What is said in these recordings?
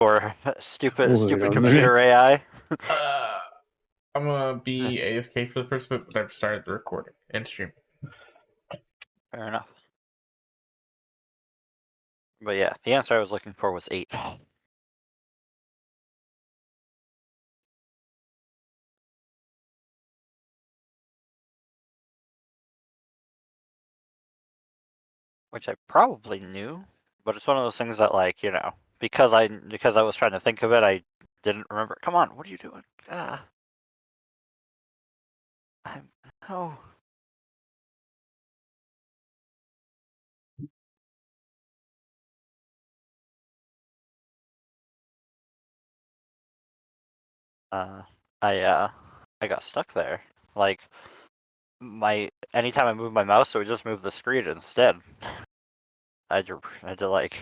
Or stupid Wait a computer AI. I'm gonna be AFK for the first bit, but I've started the recording and streaming. Fair enough. But yeah, the answer I was looking for was 8. Which I probably knew, but it's one of those things that, like, you know, because I was trying to think of it, I didn't remember. Come on, what are you doing? No. I got stuck there. Like, anytime I move my mouse, it would just move the screen instead. I had to like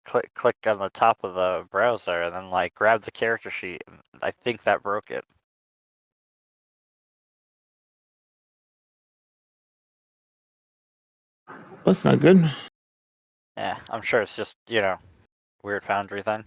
click on the top of the browser and then like grab the character sheet. And I think that broke it. That's not good. Yeah, I'm sure it's just, you know, weird Foundry thing.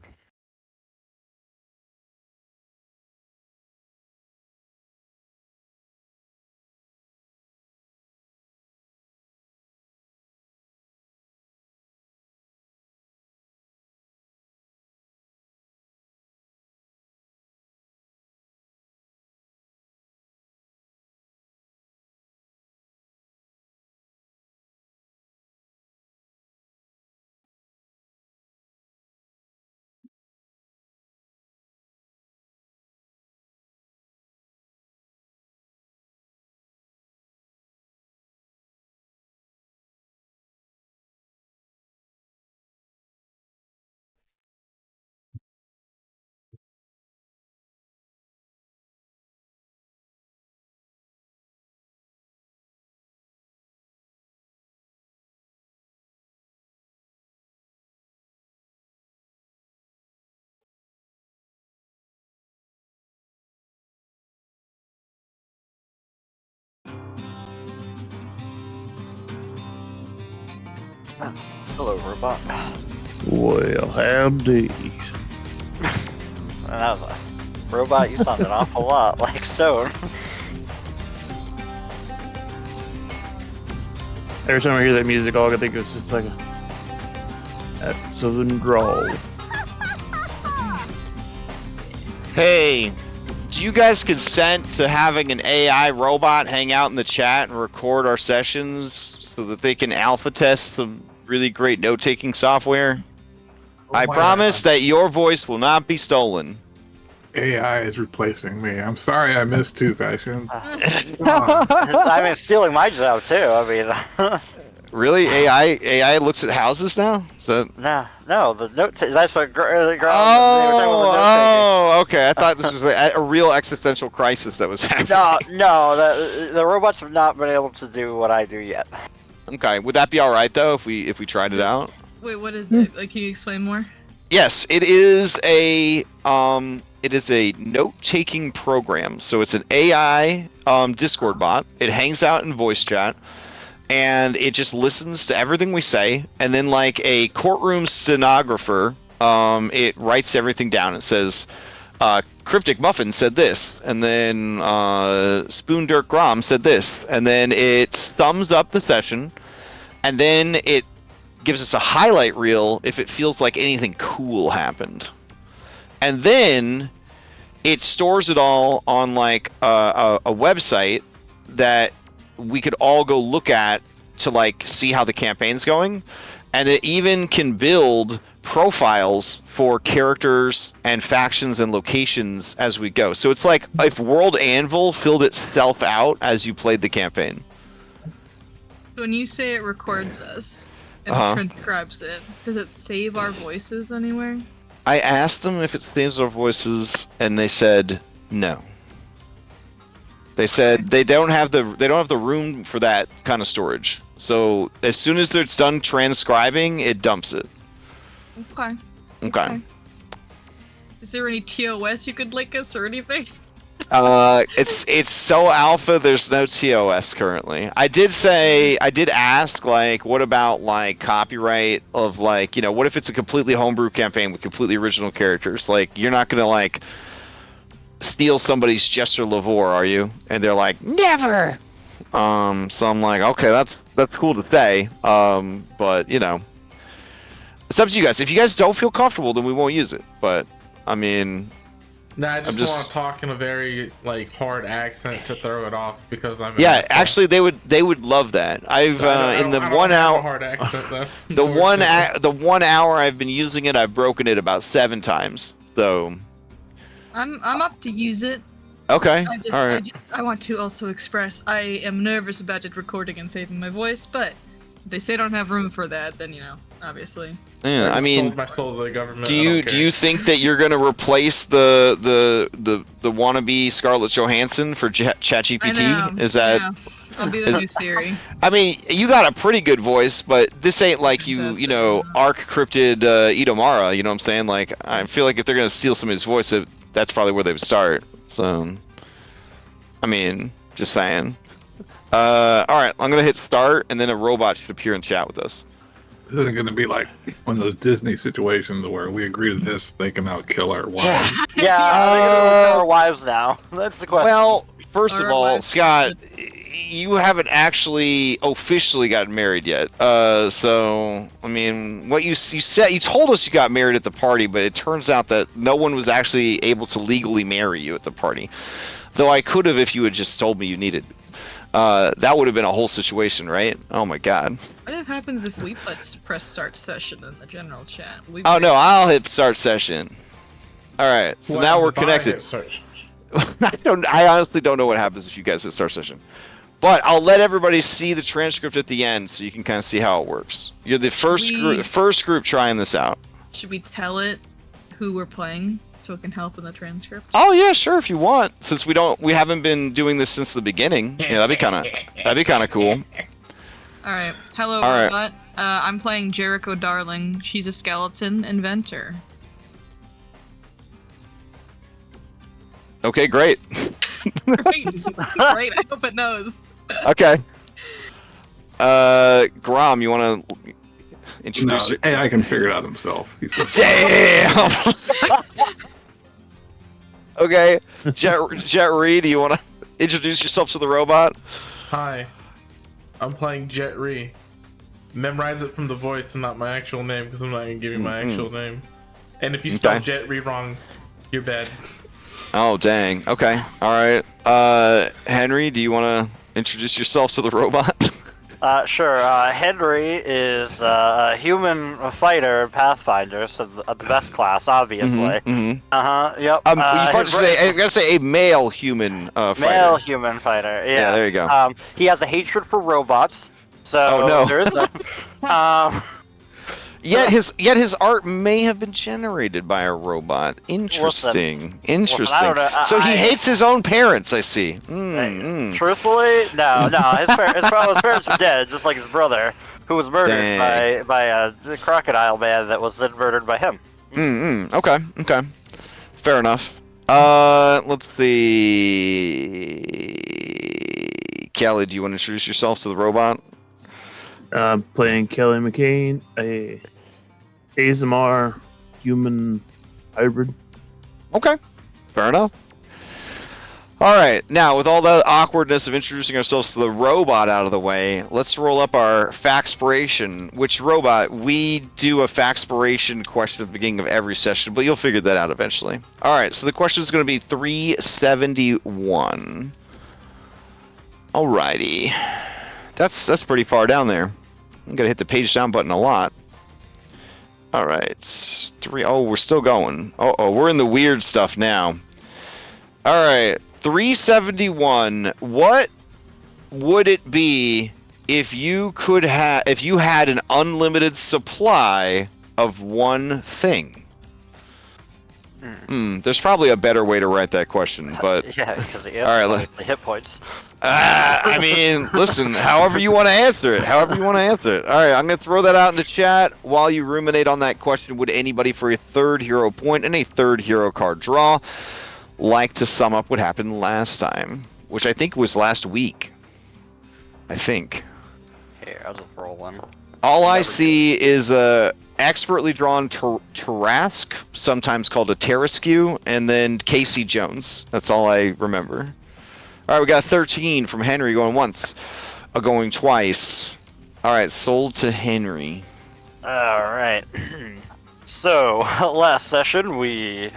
Hello, robot. Well, howdy. And that was a robot. You sound an awful lot like Stone. Every time I hear that music, all I think it's just like that southern drawl. Hey, do you guys consent to having an AI robot hang out in the chat and record our sessions so that they can alpha test some really great note-taking software? Oh I my promise God. that your voice will not be stolen. AI is replacing me. I'm sorry I missed two sessions. I mean, stealing my job too. I mean, Really? AI looks at houses now? Is that... no, the note. That's what. Oh, okay. I thought this was a real existential crisis that was happening. No, the robots have not been able to do what I do yet. Okay, would that be all right though if we tried it out? Wait, what is it? Like, can you explain more? Yes, it is a note-taking program. So it's an AI Discord bot. It hangs out in voice chat, and it just listens to everything we say. And then, like a courtroom stenographer, it writes everything down. It says, "Cryptic Muffin said this," and then Spoon Dirk Grom said this, and then it sums up the session, and then it gives us a highlight reel if it feels like anything cool happened, and then it stores it all on like a website that we could all go look at to like see how the campaign's going, and it even can build profiles for characters and factions and locations as we go. So it's like if World Anvil filled itself out as you played the campaign. When you say it records us and transcribes it, does it save our voices anywhere? I asked them if it saves our voices, and they said no. They said they don't have the room for that kind of storage. So as soon as it's done transcribing, it dumps it. Okay. Okay. Is there any TOS you could link us or anything? It's so alpha. There's no TOS currently. I did ask like, what about like copyright of like, what if it's a completely homebrew campaign with completely original characters? Like, you're not gonna like steal somebody's Jester Lavore, are you? And they're like, never. So I'm like, okay, that's cool to say. But it's up to you guys. If you guys don't feel comfortable, then we won't use it. But I mean. Nah, I just want to talk in a very like hard accent to throw it off because I'm. Yeah, actually, they would love that. I've in the 1 hour. Hard accent though. The 1 hour I've been using it, I've broken it about 7 times. So. I'm up to use it. Okay. All right. I want to also express I am nervous about it recording and saving my voice, but if they say I don't have room for that, then obviously. Yeah, I mean, sold my soul to the government. Do you think that you're gonna replace the wannabe Scarlett Johansson for ChatGPT? Is that? Yeah. I'll be the new Siri. I mean, you got a pretty good voice, but this ain't like you arc crypted Idomara. You know what I'm saying? Like, I feel like if they're gonna steal somebody's voice, that's probably where they would start. So, I mean, just saying. All right, I'm gonna hit start, and then a robot should appear in chat with us. This isn't going to be like one of those Disney situations where we agree to this, they can now kill our wives. Yeah, our wives now. That's the question. Well, first of Our all, wives Scott, you haven't actually officially gotten married yet. So I mean, what you said, you told us you got married at the party, but it turns out that no one was actually able to legally marry you at the party. Though I could have if you had just told me you needed. That would have been a whole situation, right? Oh my god. What happens if we press start session in the general chat? Oh no, I'll hit start session. All right, so now we're connected. I honestly don't know what happens if you guys hit start session, but I'll let everybody see the transcript at the end so you can kind of see how it works. You're the first group trying this out. Should we tell it who we're playing so it can help in the transcript? Oh yeah, sure, if you want. Since we haven't been doing this since the beginning. Yeah, that'd be kind of cool. All right. Hello, All right. robot. I'm playing Jericho Darling. She's a skeleton inventor. Okay, great. Great. Great. I hope it knows. Okay. Grom, you want to introduce? No, AI can figure it out himself. Damn. Okay, Jet Reed, do you want to introduce yourself to the robot? Hi, I'm playing Jet Ree. Memorize it from the voice and not my actual name because I'm not gonna give you my actual name. And if you spell Jet Ree wrong, you're bad. Oh dang. Okay. All right. Henry, do you want to introduce yourself to the robot? Sure. Henry is a human fighter Pathfinder, so the best class, obviously. Mm-hmm. Yep. You gotta say a male human fighter. Male human fighter. Yes. Yeah, there you go. He has a hatred for robots. So oh, no. there is a. Yet his art may have been generated by a robot. Interesting. Interesting. I don't know. So he hates his own parents, I see. Truthfully, no. His parents are dead, just like his brother, who was murdered by the crocodile man that was then murdered by him. Okay. Fair enough. Let's see. Kelly, do you want to introduce yourself to the robot? Playing Kelly McCain, a ASMR human hybrid. Okay, fair enough. Alright, now with all the awkwardness of introducing ourselves to the robot out of the way, let's roll up our Faxpiration. Which robot? We do a Faxpiration question at the beginning of every session, but you'll figure that out eventually. Alright, so the question is going to be 371. Alrighty. That's pretty far down there. I'm gonna hit the page down button a lot. Alright. Oh, we're still going. Uh-oh, we're in the weird stuff now. Alright. 371. What would it be if you had an unlimited supply of one thing? There's probably a better way to write that question, but yeah, because the hit points. I mean, listen, however you want to answer it. All right, I'm going to throw that out in the chat while you ruminate on that question. Would anybody for a third hero point and a third hero card draw? like to sum up what happened last time, which I think was last week. I think. Here, I'll just roll one. All I see is a expertly drawn Tarrasque, sometimes called a Tarasque, and then Casey Jones. That's all I remember. All right, we got 13 from Henry going once, going twice. All right, sold to Henry. All right. So last session we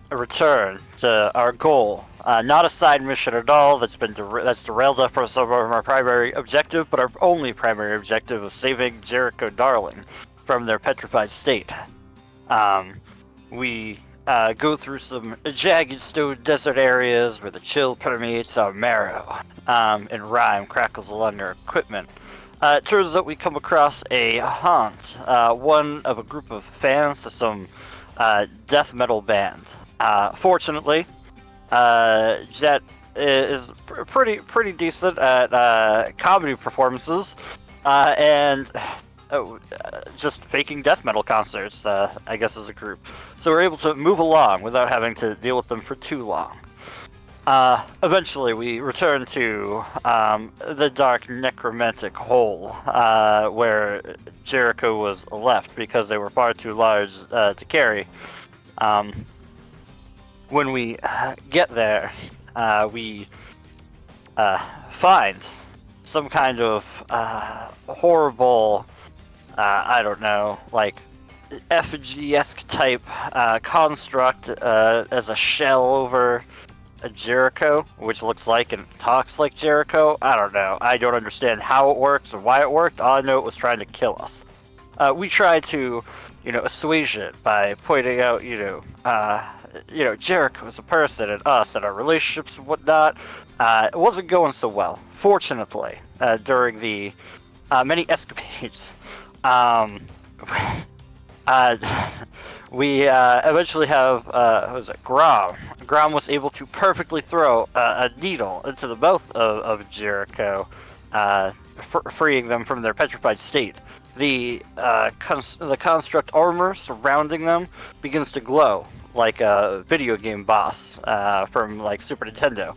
returned to our goal. Not a side mission at all. That's derailed us from some of our primary objective, but our only primary objective of saving Jericho Darling from their petrified state. We go through some jagged stone desert areas where the chill permeates our marrow, and rhyme crackles along our equipment. It turns out we come across a haunt, one of a group of fans to some death metal band. Fortunately, Jet is pretty decent at comedy performances, and just faking death metal concerts, I guess, as a group. So we're able to move along without having to deal with them for too long. Eventually, we return to the dark necromantic hole where Jericho was left because they were far too large to carry. When we get there, we find some kind of horrible, I don't know, like effigy-esque type construct as a shell over a Jericho, which looks like and talks like Jericho. I don't know. I don't understand how it works or why it worked. All I know it was trying to kill us. We tried to, assuage it by pointing out, Jericho as a person and us and our relationships and whatnot. It wasn't going so well. Fortunately, during the many escapades, we eventually have, Grom. Grom was able to perfectly throw a needle into the mouth of Jericho, freeing them from their petrified state. The construct armor surrounding them begins to glow like a video game boss from like Super Nintendo.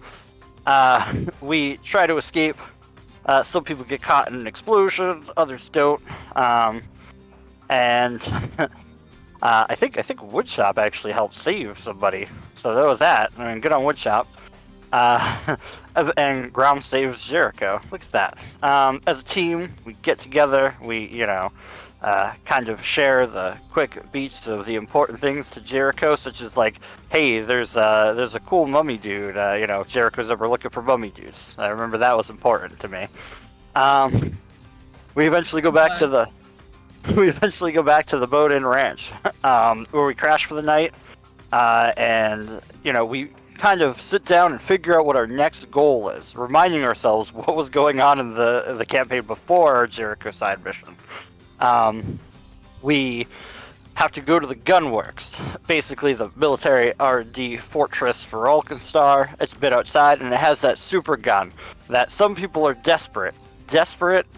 We try to escape. Some people get caught in an explosion, others don't. And I think Woodshop actually helped save somebody, so there was that. I mean, good on Woodshop. And Grom saves Jericho. Look at that. As a team, we get together. We, kind of share the quick beats of the important things to Jericho, such as like, hey, there's a cool mummy dude. Jericho's ever looking for mummy dudes. I remember that was important to me. We eventually go back to the. We eventually go back to the Boat Inn Ranch, where we crash for the night, and we kind of sit down and figure out what our next goal is, reminding ourselves what was going on in the campaign before our Jericho side mission. We have to go to the gunworks, basically the military R&D fortress for Alkenstar. It's a bit outside, and it has that super gun that some people are desperate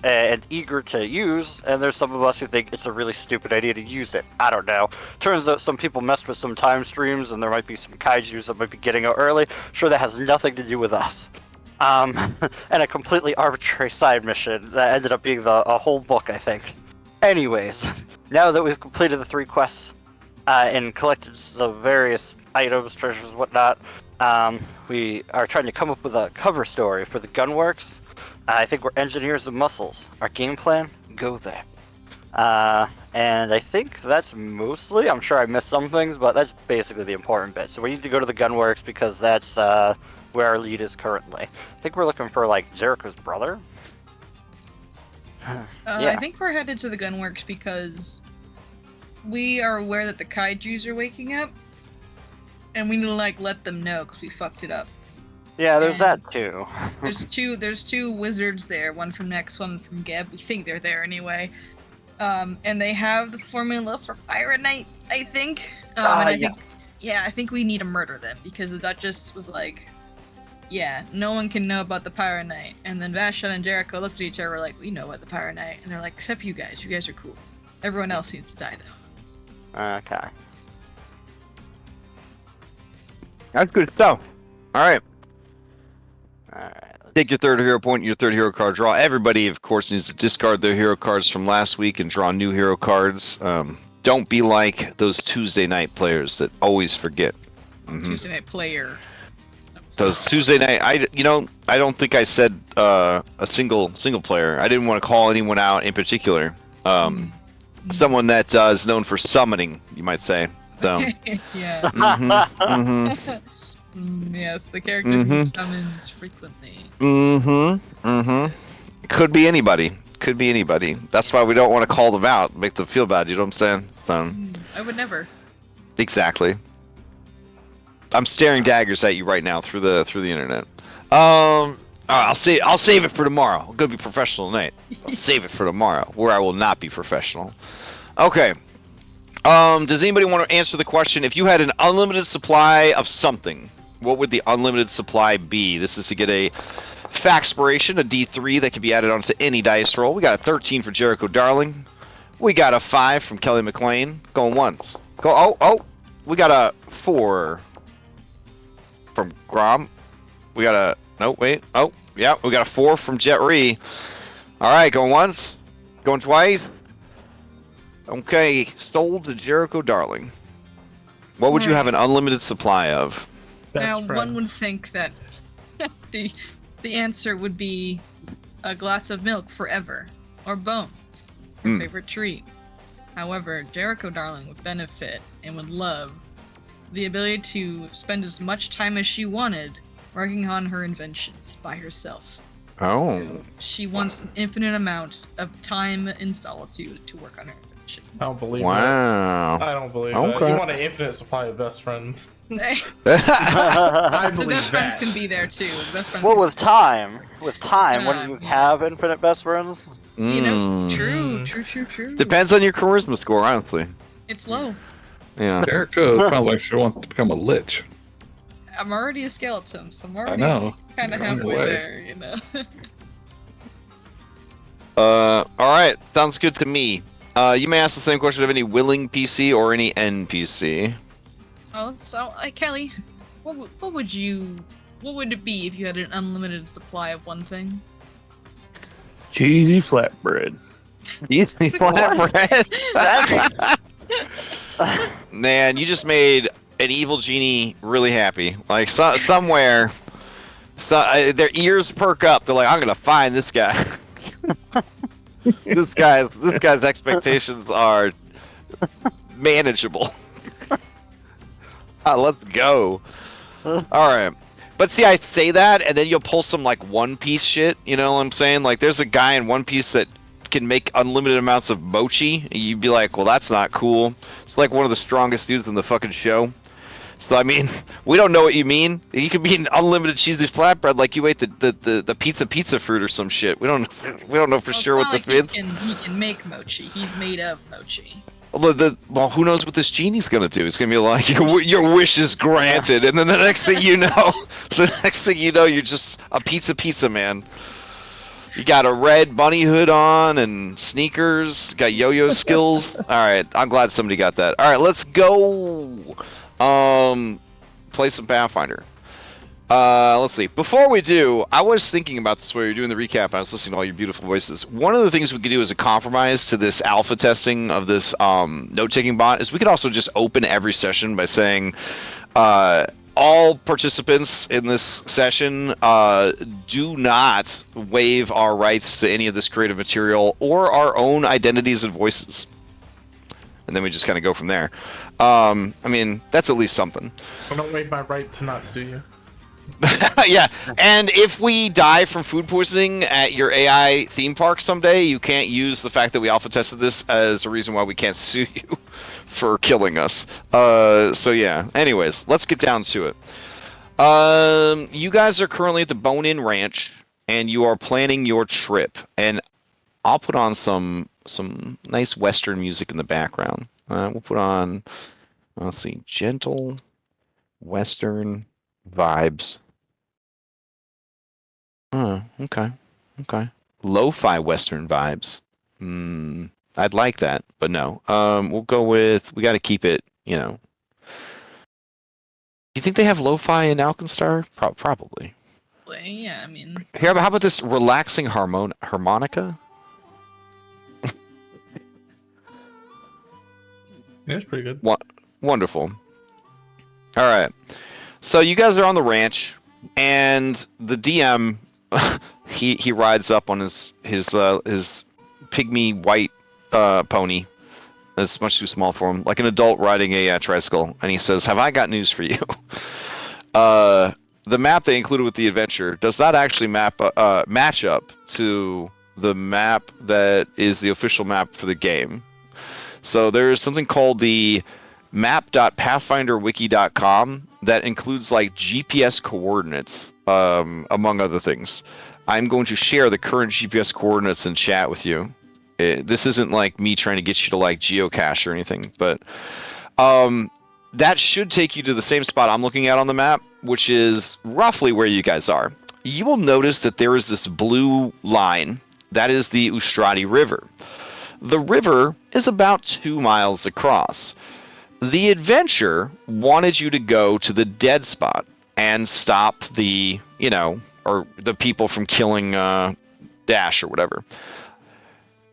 and eager to use, and there's some of us who think it's a really stupid idea to use it. I don't know. Turns out some people messed with some time streams, and there might be some kaijus that might be getting out early. Sure, that has nothing to do with us. And a completely arbitrary side mission that ended up being a whole book, I think. Anyways, now that we've completed the 3 quests and collected some various items, treasures, whatnot, we are trying to come up with a cover story for the gunworks. I think we're engineers of muscles. Our game plan? Go there. And I think that's mostly, I'm sure I missed some things, but that's basically the important bit. So we need to go to the gunworks because that's where our lead is currently. I think we're looking for, like, Jericho's brother? Yeah. I think we're headed to the gunworks because we are aware that the kaijus are waking up, and we need to, like, let them know because we fucked it up. Yeah, there's that too. There's two wizards there, one from Nex, one from Geb. We think they're there anyway. And they have the formula for Pyronite, I think. I think we need to murder them because the Duchess was like, yeah, no one can know about the Pyronite. And then Vashon and Jericho looked at each other like, we know about the Pyronite. And they're like, except you guys are cool. Everyone else needs to die though. Okay. That's good stuff. All right. Alright. Take your third hero point, your third hero card draw. Everybody, of course, needs to discard their hero cards from last week and draw new hero cards. Don't be like those Tuesday night players that always forget. Tuesday night player. Those Tuesday night, I don't think I said a single player. I didn't want to call anyone out in particular. Someone that is known for summoning, you might say. So. Yeah. Yes, the character who summons frequently. Could be anybody. Could be anybody. That's why we don't want to call them out, make them feel bad. You know what I'm saying? So. I would never. Exactly. I'm staring daggers at you right now through the internet. I'll save it for tomorrow. I'm gonna be professional tonight. I'll save it for tomorrow, where I will not be professional. Okay. Does anybody want to answer the question? If you had an unlimited supply of something, what would the unlimited supply be? This is to get a Faxpiration, a D3 that can be added onto any dice roll. We got a 13 for Jericho Darling. We got a 5 from Kelly McLean. Going once. Go. Oh. We got a 4 from Grom. We got a... No, wait. Oh, yeah. We got a 4 from Jet Ree. All right, going once. Going twice. Okay, sold to Jericho Darling. What would you have an unlimited supply of? Best Now, one would friends. think that the answer would be a glass of milk forever, or bones, her favorite treat. However, Jericho Darling would benefit and would love the ability to spend as much time as she wanted working on her inventions by herself. Oh. She wants an infinite amount of time in solitude to work on her inventions. I don't believe Wow. that. I don't believe that. Okay. You want an infinite supply of best friends. I The believe best friends that. can be there too. The best friends. Well, can with time, wouldn't you yeah. have infinite best friends? you know, true. Depends on your charisma score, honestly. It's low. Yeah. Jericho sounds like she wants to become a lich. I'm already a skeleton, so I'm I already know. kind of You're on your halfway way. there, you know. All right. Sounds good to me. You may ask the same question of any willing PC or any NPC. Oh, so Kelly, what would it be if you had an unlimited supply of one thing? Cheesy flatbread. Easy flatbread. Man, you just made an evil genie really happy. Like somewhere, their ears perk up. They're like, I'm gonna find this guy. this guy's expectations are manageable. Let's go. All right. But see, I say that, and then you'll pull some like One Piece shit. You know what I'm saying? Like, there's a guy in One Piece that can make unlimited amounts of mochi. And you'd be like, well, that's not cool. It's like one of the strongest dudes in the fucking show. So I mean, we don't know what you mean. You could be an unlimited cheesy flatbread, like you ate the pizza fruit or some shit. We don't know for sure what this means. He can make mochi. He's made of mochi. Well, who knows what this genie's gonna do? It's gonna be like your wish is granted, and then the next thing you know, you're just a pizza man. You got a red bunny hood on and sneakers. Got yo-yo skills. All right, I'm glad somebody got that. All right, let's go. Play some Pathfinder. Let's see. Before we do, I was thinking about this while you were doing the recap, and I was listening to all your beautiful voices. One of the things we could do as a compromise to this alpha testing of this note-taking bot is we could also just open every session by saying, all participants in this session do not waive our rights to any of this creative material or our own identities and voices. And then we just kind of go from there. I mean, that's at least something. I don't waive my right to not sue you. Yeah, and if we die from food poisoning at your AI theme park someday, you can't use the fact that we alpha tested this as a reason why we can't sue you for killing us. So yeah, anyways, let's get down to it. You guys are currently at the Bone Inn Ranch, and you are planning your trip, and I'll put on some nice Western music in the background. We'll put on, let's see, gentle Western vibes. Oh, okay. Lo-fi Western vibes. I'd like that, but no. We'll go with, we got to keep it, You think they have lo-fi in Alkenstar? Probably. Yeah, I mean. Here, how about this relaxing harmonica? Yeah, it's pretty good. Wonderful. All right. So you guys are on the ranch, and the DM he rides up on his pygmy white pony. That's much too small for him, like an adult riding a tricycle, and he says, "Have I got news for you?" The map they included with the adventure does not actually match up to the map that is the official map for the game. So there's something called the map.pathfinderwiki.com that includes like GPS coordinates, among other things. I'm going to share the current GPS coordinates in chat with you. This isn't like me trying to get you to like geocache or anything, but that should take you to the same spot I'm looking at on the map, which is roughly where you guys are. You will notice that there is this blue line. That is the Ustrati River. The river is about 2 miles across. The adventure wanted you to go to the dead spot and stop the, or the people from killing Dash or whatever.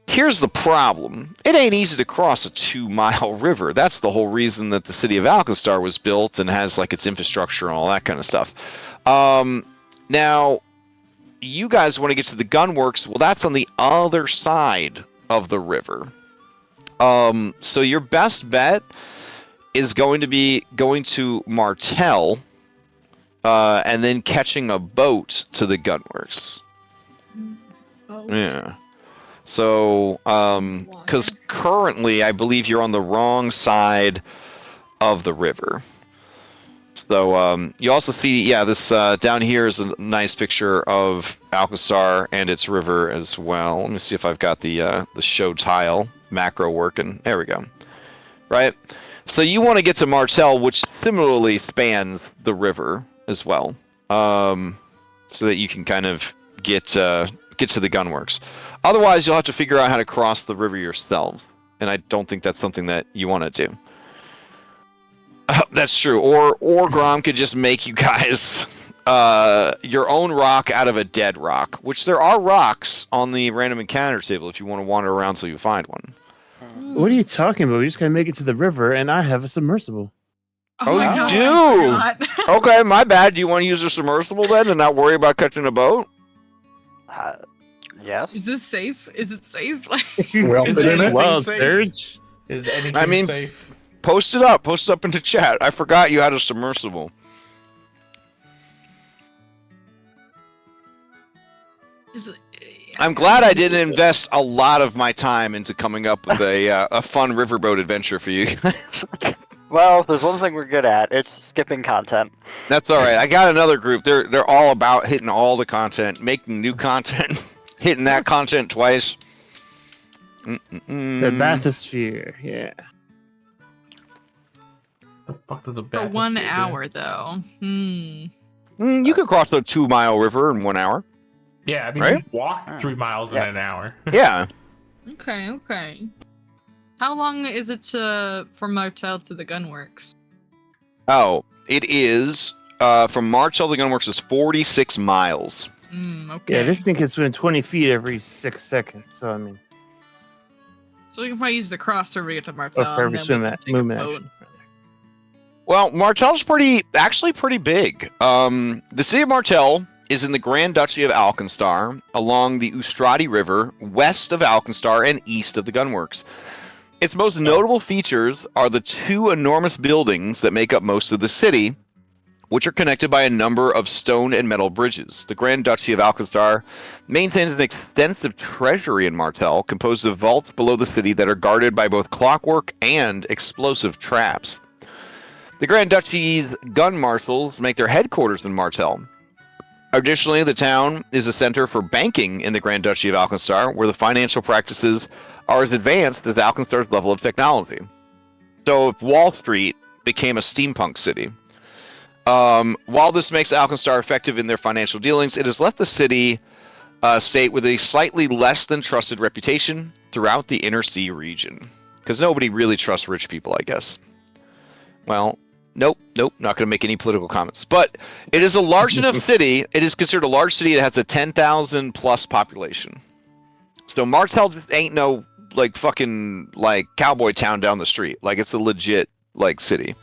Here's the problem. It ain't easy to cross a 2-mile river. That's the whole reason that the city of Alkenstar was built and has like its infrastructure and all that kind of stuff. Now, you guys want to get to the gunworks. Well, that's on the other side of the river. So your best bet is going to be going to Martel and then catching a boat to the gunworks. Yeah. So, because currently I believe you're on the wrong side of the river. So, you also see, this down here is a nice picture of Alkenstar and its river as well. Let me see if I've got the show tile macro working. There we go. Right? So you want to get to Martel, which similarly spans the river as well, so that you can kind of get to the gunworks. Otherwise, you'll have to figure out how to cross the river yourselves, and I don't think that's something that you want to do. That's true. Or Grom could just make you guys your own rock out of a dead rock, which there are rocks on the random encounter table if you want to wander around till you find one. What are you talking about? We just gotta make it to the river, and I have a submersible. Oh, my you God, do? Okay, my bad. Do you want to use a submersible then and not worry about catching a boat? Yes. Is this safe? Is it safe? Well, Is isn't anything it? Well, safe? Surge. Is anything safe? Post it up in the chat. I forgot you had a submersible. I'm glad I didn't invest a lot of my time into coming up with a fun riverboat adventure for you guys. Well, there's one thing we're good at. It's skipping content. That's all right. I got another group. They're all about hitting all the content, making new content, hitting that content twice. The bathysphere, yeah. The fuck to the For back 1 hour, though. You could cross a 2-mile river in 1 hour. Yeah, I mean, Right? you walk 3 miles in an hour. Yeah. Okay. How long is it from Martel to the gunworks? Oh, it is from Martel to Gunworks is 46 miles. Okay. Yeah, this thing can swim 20 feet every 6 seconds. So I mean, so we can probably use the crossover to get to Martel. for every and then we can take a movement boat. action. Well, Martel's actually pretty big. The city of Martel is in the Grand Duchy of Alkenstar, along the Ustrati River, west of Alkenstar and east of the Gunworks. Its most notable features are the 2 enormous buildings that make up most of the city, which are connected by a number of stone and metal bridges. The Grand Duchy of Alkenstar maintains an extensive treasury in Martel, composed of vaults below the city that are guarded by both clockwork and explosive traps. The Grand Duchy's gun marshals make their headquarters in Martel. Additionally, the town is a center for banking in the Grand Duchy of Alkenstar, where the financial practices are as advanced as Alkenstar's level of technology. So if Wall Street became a steampunk city. While this makes Alkenstar effective in their financial dealings, it has left the city state with a slightly less than trusted reputation throughout the Inner Sea region. Because nobody really trusts rich people, I guess. Well, Nope. Not going to make any political comments. But it is a large enough city. It is considered a large city that has a 10,000 plus population. So Martell just ain't no like fucking like cowboy town down the street. Like it's a legit like city.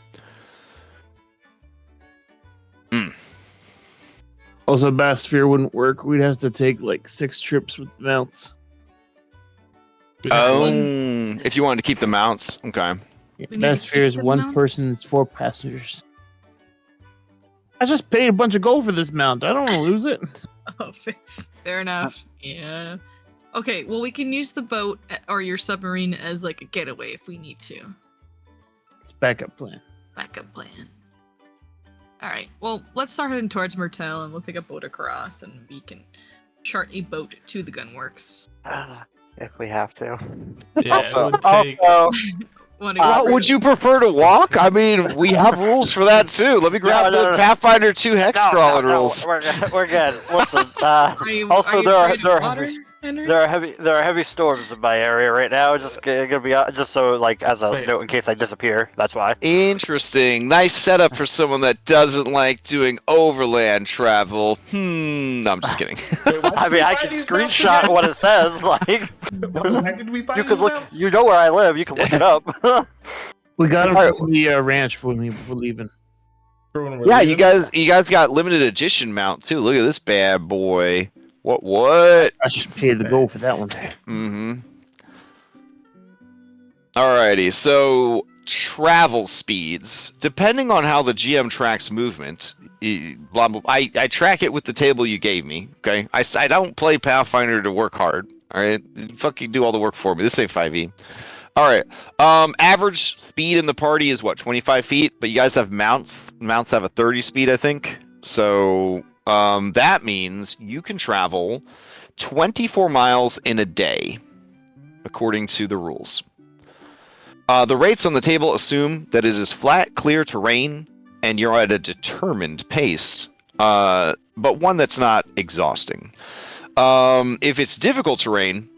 Also, Basphere wouldn't work. We'd have to take like 6 trips with mounts. Oh, if you wanted to keep the mounts, okay. We need to Basphere keep is the 1 mounts? person, it's 4 passengers. I just paid a bunch of gold for this mount. I don't want to lose it. Oh, fair enough. Yeah. Okay, well, we can use the boat or your submarine as like a getaway if we need to. It's backup plan. Backup plan. All right. Well, let's start heading towards Myrtle, and we'll take a boat across, and we can chart a boat to the gunworks. If we have to. Yeah, it would take. Would you prefer to walk? I mean, we have rules for that too. Let me grab the Pathfinder 2 hex crawling rules. We're good. Listen, also, there are heavy storms in my area right now. Just gonna be just so like as a note in case I disappear. That's why. Interesting. Nice setup for someone that doesn't like doing overland travel. No, I'm just kidding. I mean, I can screenshot what it says. Like, Why did we buy you could these look. mounts? You know where I live. You can look it up. We got him from the ranch when we were leaving. Yeah, you guys got limited edition mount too. Look at this bad boy. What? I should pay the gold for that one. Mm-hmm. Alrighty, so travel speeds. Depending on how the GM tracks movement, blah, blah, I track it with the table you gave me, okay? I don't play Pathfinder to work hard, alright? Fucking do all the work for me. This ain't 5e. Alright, average speed in the party is what, 25 feet? But you guys have mounts. Mounts have a 30 speed, I think. So, that means you can travel 24 miles in a day, according to the rules. The rates on the table assume that it is flat, clear terrain, and you're at a determined pace, but one that's not exhausting. If it's difficult terrain,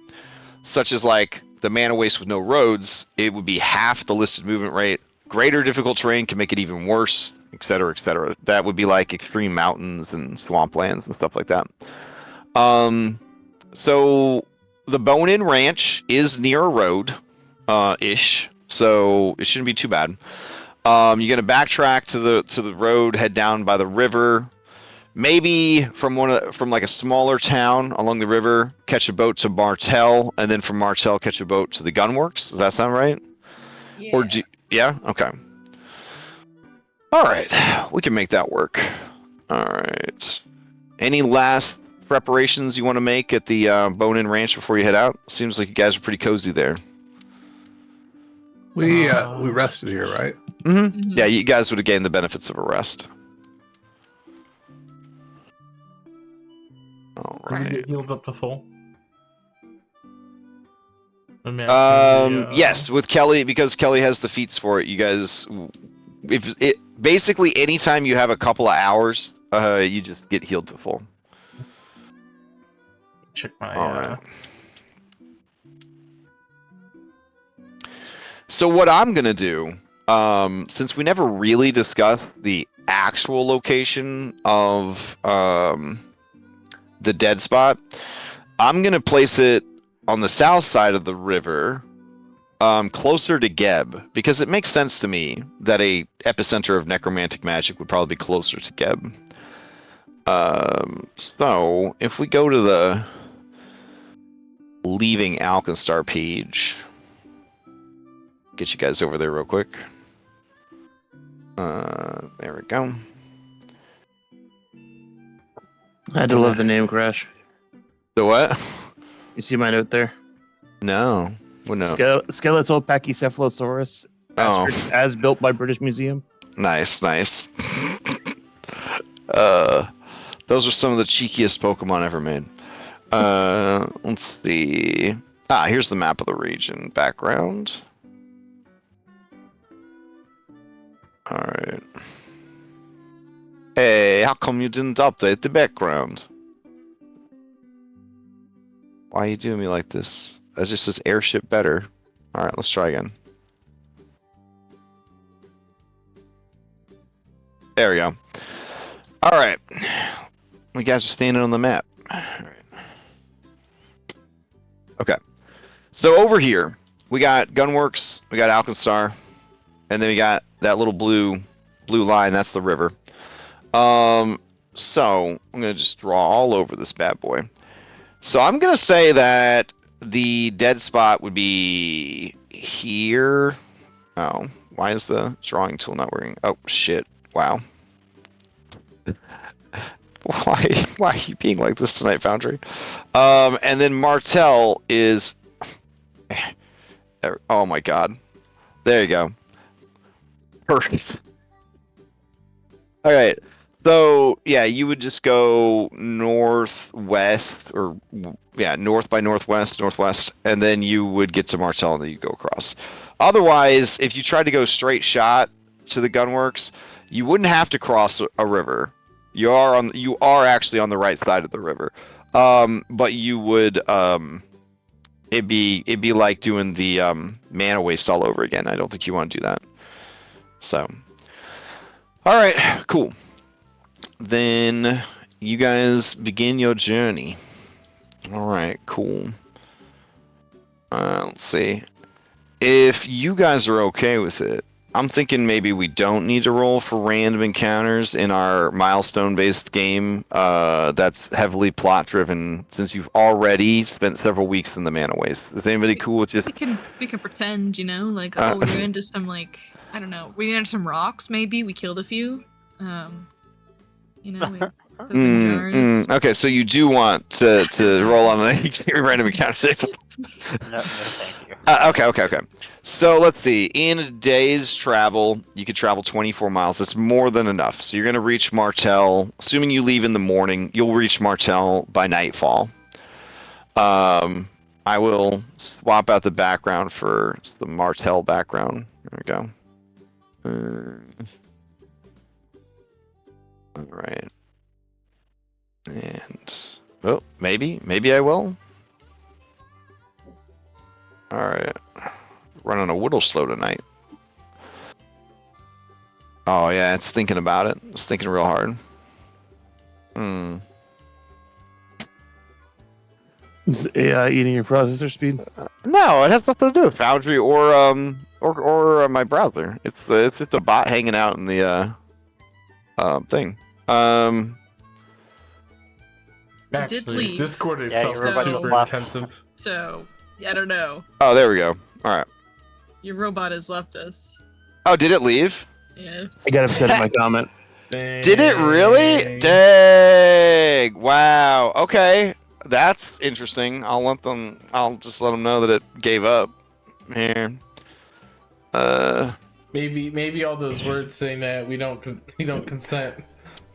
such as like the mana waste with no roads, it would be half the listed movement rate. Greater difficult terrain can make it even worse, etc., etc. That would be like extreme mountains and swamplands and stuff like that. So the Bone-In Ranch is near a road, ish. So it shouldn't be too bad. You're gonna backtrack to the road, head down by the river. Maybe from like a smaller town along the river, catch a boat to Martell, and then from Martell catch a boat to the gunworks. Does that sound right? Yeah. Or yeah? Okay. All right, we can make that work. All right. Any last preparations you want to make at the Bone-In Ranch before you head out? Seems like you guys are pretty cozy there. We rested here, right? Mm-hmm. Yeah, you guys would have gained the benefits of a rest. All Can we right. get healed up to full? Yes, with Kelly, because Kelly has the feats for it. You guys, if it basically anytime you have a couple of hours, you just get healed to full. Check my. All right. So what I'm gonna do, since we never really discussed the actual location of the dead spot, I'm gonna place it on the south side of the river, closer to Geb, because it makes sense to me that a epicenter of necromantic magic would probably be closer to Geb. So if we go to the leaving Alkenstar page, get you guys over there real quick. There we go. I had to love the name Crash. The what? You see my note there? No. Well, no. Skeletal Pachycephalosaurus, asterisk, as built by British Museum. Nice. Those are some of the cheekiest Pokemon ever made. Let's see. Here's the map of the region. Background. Alright. Hey, how come you didn't update the background? Why are you doing me like this? That just says airship better. Alright, let's try again. There we go. All right. You guys are standing on the map. All right. Okay. So over here, we got Gunworks, we got Alkenstar, and then we got that little blue line. That's the river. So I'm gonna just draw all over this bad boy. So I'm gonna say that the dead spot would be here. Oh, why is the drawing tool not working? Oh shit! Wow. Why are you being like this tonight, Foundry? And then Martel is. Oh my god. There you go. Perfect. All right. So yeah, you would just go northwest, or yeah, north by northwest, and then you would get to Martel, and then you go across. Otherwise, if you tried to go straight shot to the Gunworks, you wouldn't have to cross a river. You are actually on the right side of the river, but you would it'd be like doing the mana waste all over again. I don't think you want to do that. So, all right, cool. Then you guys begin your journey. All right, cool. Let's see. If you guys are okay with it, I'm thinking maybe we don't need to roll for random encounters in our milestone-based game that's heavily plot-driven, since you've already spent several weeks in the mana waste. Is anybody cool with just... We can pretend, you know, like, oh, we ran into some, like, I don't know, we ran into some rocks, maybe, we killed a few. You know, we put them in jars. Okay, so you do want to roll on a random encounter. No, thank you. Okay. So let's see. In a day's travel, you could travel 24 miles. That's more than enough. So you're going to reach Martel. Assuming you leave in the morning, you'll reach Martel by nightfall. I will swap out the background for the Martel background. There we go. All right. And oh, maybe I will. All right. Running a little slow tonight. Oh yeah, it's thinking about it. It's thinking real hard. Is the AI eating your processor speed? No, it has nothing to do with Foundry or my browser. It's just a bot hanging out in the thing. Actually, Discord is everybody's super left. intensive. So, I don't know. Oh, there we go. All right. Your robot has left us. Oh, did it leave? Yeah. I got upset at my comment. Did it really? Dang! Wow. Okay, that's interesting. I'll just let them know that it gave up. Here. Maybe all those words saying that we don't consent.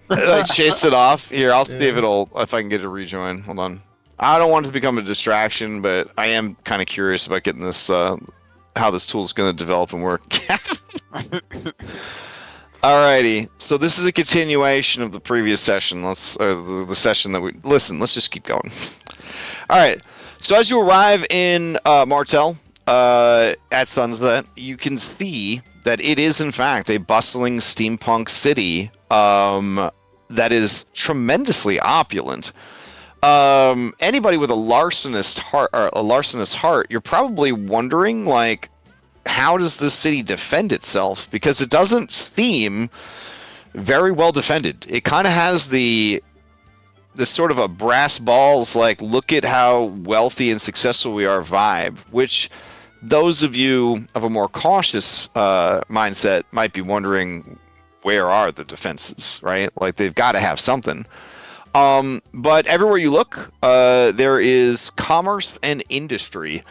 Like chase it off. Here, I'll see if I can get it to rejoin. Hold on. I don't want it to become a distraction, but I am kind of curious about getting this how this tool is going to develop and work. Alrighty, so this is a continuation of the previous session. The session that we listen. Let's just keep going. All right. So as you arrive in Martel at sunset, you can see that it is in fact a bustling steampunk city that is tremendously opulent. Anybody with a larcenist heart, you're probably wondering, like, how does this city defend itself? Because it doesn't seem very well defended. It kind of has the sort of a brass balls, like, look at how wealthy and successful we are vibe, which those of you of a more cautious mindset might be wondering, where are the defenses, right? Like, they've got to have something. But everywhere you look, there is commerce and industry.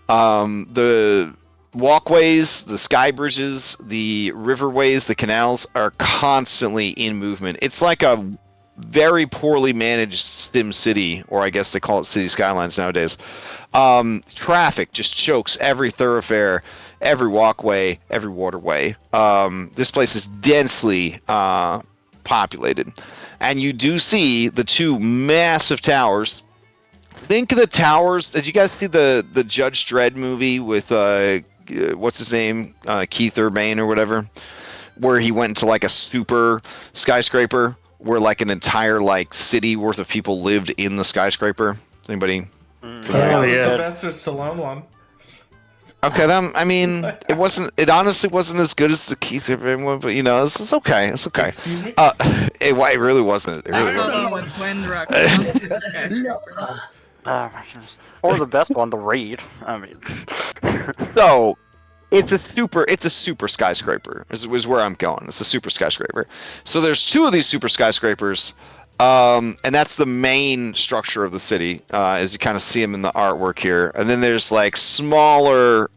The walkways, the sky bridges, the riverways, the canals are constantly in movement. It's like a very poorly managed Sim City, or I guess they call it City Skylines nowadays. Traffic just chokes every thoroughfare, every walkway, every waterway. This place is densely populated. And you do see the two massive towers. Think of the towers. Did you guys see the Judge Dredd movie with what's his name, Keith Urban or whatever, where he went into like a super skyscraper, where like an entire like city worth of people lived in the skyscraper? Anybody? I Yeah. saw the Yeah. Sylvester Stallone one. Okay, then I mean, it wasn't. It honestly wasn't as good as the Keith Urban one, but you know, it's okay. It's okay. Excuse me. It really wasn't. It I really saw wasn't. the one with Dwayne the Rock Johnson, the skyscraper. Or the best one, the raid. I mean, So, it's a super skyscraper. Is where I'm going. It's a super skyscraper. So there's two of these super skyscrapers, and that's the main structure of the city, as you kind of see them in the artwork here. And then there's like smaller,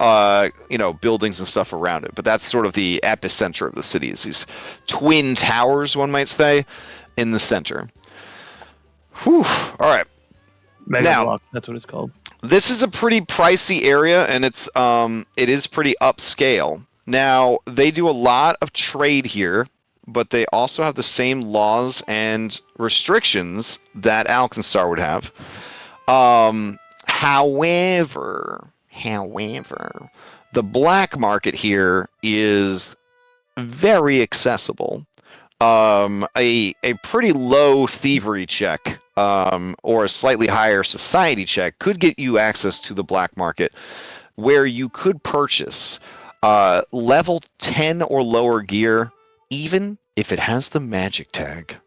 buildings and stuff around it. But that's sort of the epicenter of the city. Is these twin towers, one might say, in the center. Whew. All right. Mega Now- block, that's what it's called. This is a pretty pricey area, and it is pretty upscale. Now, they do a lot of trade here, but they also have the same laws and restrictions that Alkenstar would have. However, the black market here is very accessible. A pretty low thievery check, or a slightly higher society check could get you access to the black market, where you could purchase level 10 or lower gear, even if it has the magic tag.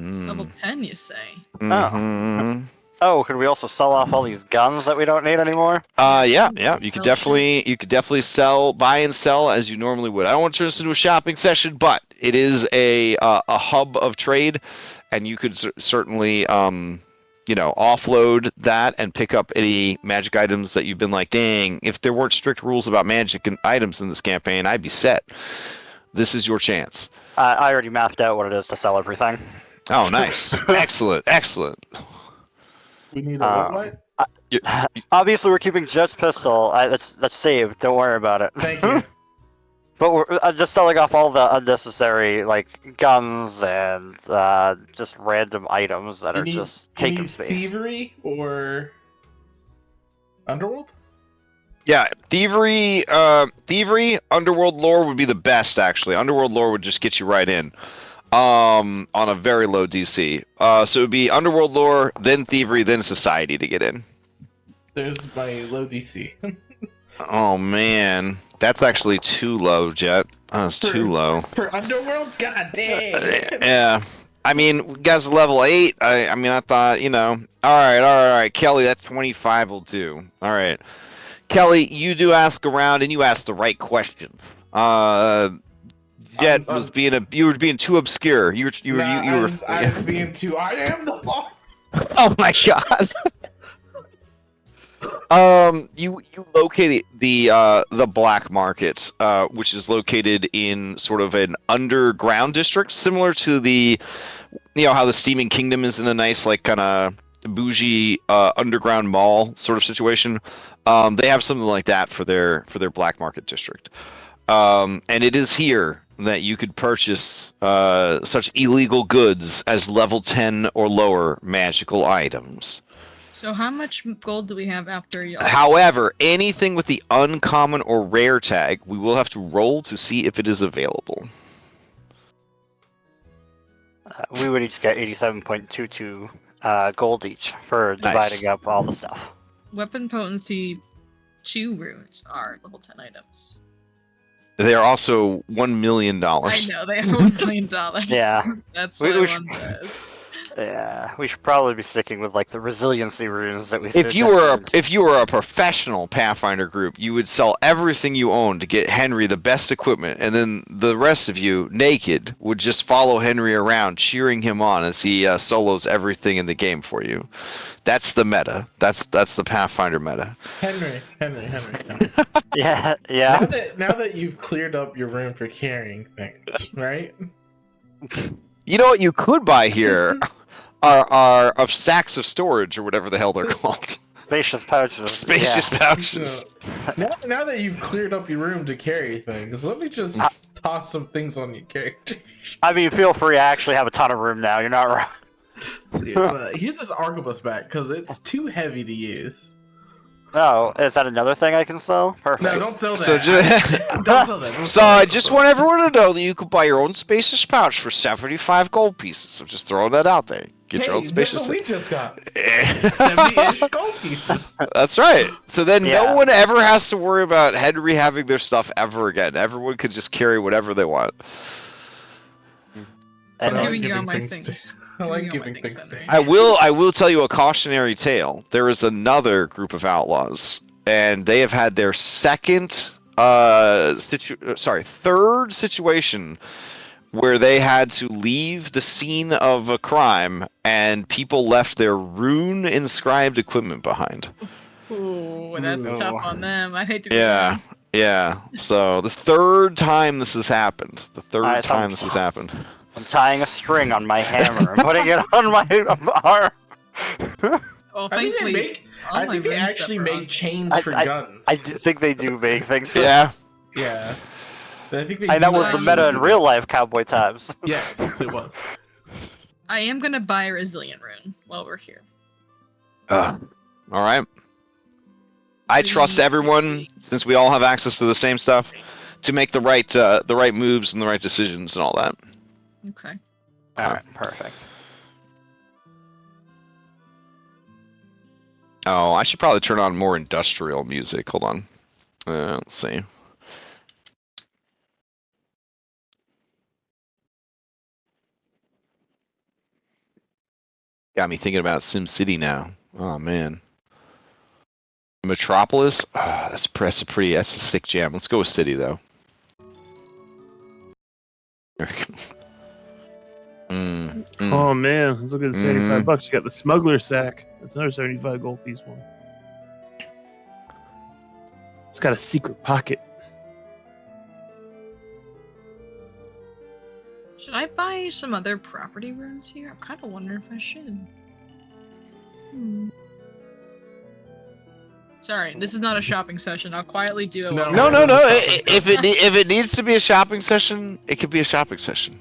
Level 10, you say? Mhm. oh, could we also sell off all these guns that we don't need anymore? Yeah. You could Sell definitely buy and sell as you normally would. I don't want to turn this into a shopping session, but it is a hub of trade, and you could certainly offload that and pick up any magic items that you've been like, dang, if there weren't strict rules about magic and items in this campaign, I'd be set. This is your chance. I already mapped out what it is to sell everything. Oh, nice. Excellent. We need a what? Obviously, we're keeping Jet's pistol. That's saved. Don't worry about it. Thank you. But we're just selling off all the unnecessary like guns and just random items that are just taking space. Thievery or Underworld? Yeah, thievery, Underworld lore would be the best, actually. Underworld lore would just get you right in, on a very low DC. So it would be Underworld lore, then thievery, then society to get in. There's my low DC. Oh man, that's actually too low, Jet. That's too low. For Underworld? God damn. Yeah. I mean, we guys are level 8. I thought, All right, Kelly, that's 25 will do. All right. Kelly, you do ask around, and you ask the right questions. Jet you were being too obscure. I was being too. I am the law. Oh my god. You located the black market, which is located in sort of an underground district, similar to the, how the Steaming Kingdom is in a nice like kind of bougie underground mall sort of situation. They have something like that for their black market district, and it is here that you could purchase such illegal goods as level 10 or lower magical items. So how much gold do we have after y'all? However, anything with the uncommon or rare tag, we will have to roll to see if it is available. We would each get 87.22 gold each for Nice. dividing up all the stuff. Weapon potency 2 runes are level 10 items. They are also $1 million. I know, they have $1 million. Yeah. That's We- what we I should- wanted to ask. Yeah, we should probably be sticking with like the resiliency runes that we. If you were a professional Pathfinder group, you would sell everything you own to get Henry the best equipment, and then the rest of you, naked, would just follow Henry around, cheering him on as he solos everything in the game for you. That's the meta. That's the Pathfinder meta. Henry. yeah. Now that you've cleared up your room for carrying things, right? You know what you could buy here are stacks of storage or whatever the hell they're called. Spacious pouches. Spacious pouches. So, now that you've cleared up your room to carry things, let me just toss some things on your character. I mean, feel free. I actually have a ton of room now. You're not wrong. So here's this arquebus back because it's too heavy to use. No, is that another thing I can sell? Perfect. No, don't sell that. So Don't sell that. Don't So sell that, I don't just sell want everyone to know that you can buy your own spacious pouch for 75 gold pieces. I'm just throwing that out there. Get your own Hey, that's spacious. what we just got. 70-ish gold pieces. That's right. So then Yeah. no one ever has to worry about Henry having their stuff ever again. Everyone could just carry whatever they want. I'm And I like giving you all giving my things things. I like Giving you all my giving things to Henry. I will tell you a cautionary tale. There is another group of outlaws, and they have had their third situation where they had to leave the scene of a crime, and people left their rune-inscribed equipment behind. Ooh, that's Ooh. tough on them. I'd hate to be Yeah, them. yeah. So the third time this has happened. Alright, so I'm tying a string on my hammer and putting it on my arm. Well, I think they thankfully, make. all I my think they rune actually stuff are on. made chains for guns. I think they do make things. For Yeah. Yeah. I think they. And do that was the actually meta in do real that. life cowboy times. Yes, it was. I am gonna buy a resilient rune while we're here. All right. I trust everyone, since we all have access to the same stuff, to make the right moves and the right decisions and all that. Okay. Alright, perfect. Oh, I should probably turn on more industrial music. Hold on. Let's see. Got me thinking about SimCity now. Oh man. Metropolis. That's a sick jam. Let's go with City though. Oh man, let's look at the 75 bucks. You got the smuggler sack. That's another 75 gold piece one. It's got a secret pocket. Should I buy some other property runes here? I'm kind of wondering if I should. Sorry, this is not a shopping session. I'll quietly do it. No. while No. This is shopping If it needs to be a shopping session, it could be a shopping session.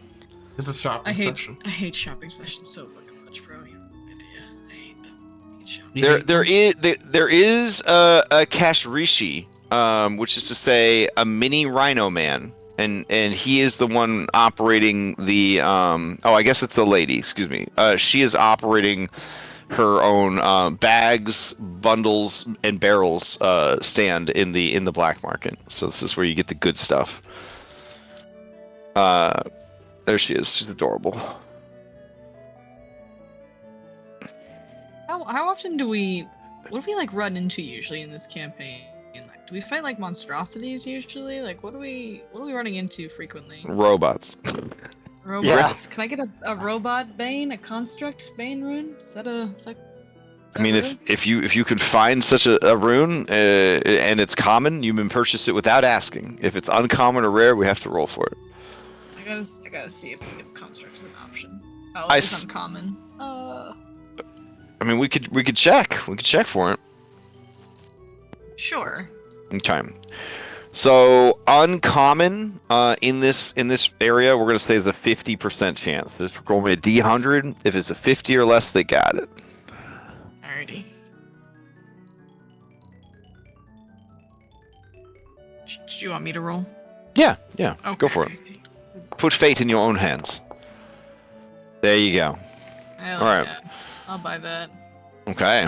This is shopping session. I hate shopping sessions so fucking much, bro. You have no idea. I hate them. I hate shopping. There is a Kashrishi, which is to say a mini Rhino Man, and he is the one operating the I guess it's the lady. Excuse me. She is operating her own bags, bundles, and barrels stand in the black market. So this is where you get the good stuff. There she is. She's adorable. How often do we? What do we like run into usually in this campaign? Like, do we fight like monstrosities usually? Like, what are we running into frequently? Robots. Robots. Can I get a robot bane, a construct bane rune? Is that I mean, real? if you could find such a rune and it's common, you can purchase it without asking. If it's uncommon or rare, we have to roll for it. I gotta see if construct is an option. Oh, I it's s- uncommon. I mean, we could check. We could check for it. Sure. Okay. So uncommon in this area, we're gonna say is a 50% chance. This we're going with a D100. If it's a 50 or less, they got it. Alrighty. Do you want me to roll? Yeah. Okay. Go for it. Put fate in your own hands. There you go. All Alright. I'll buy that. Okay.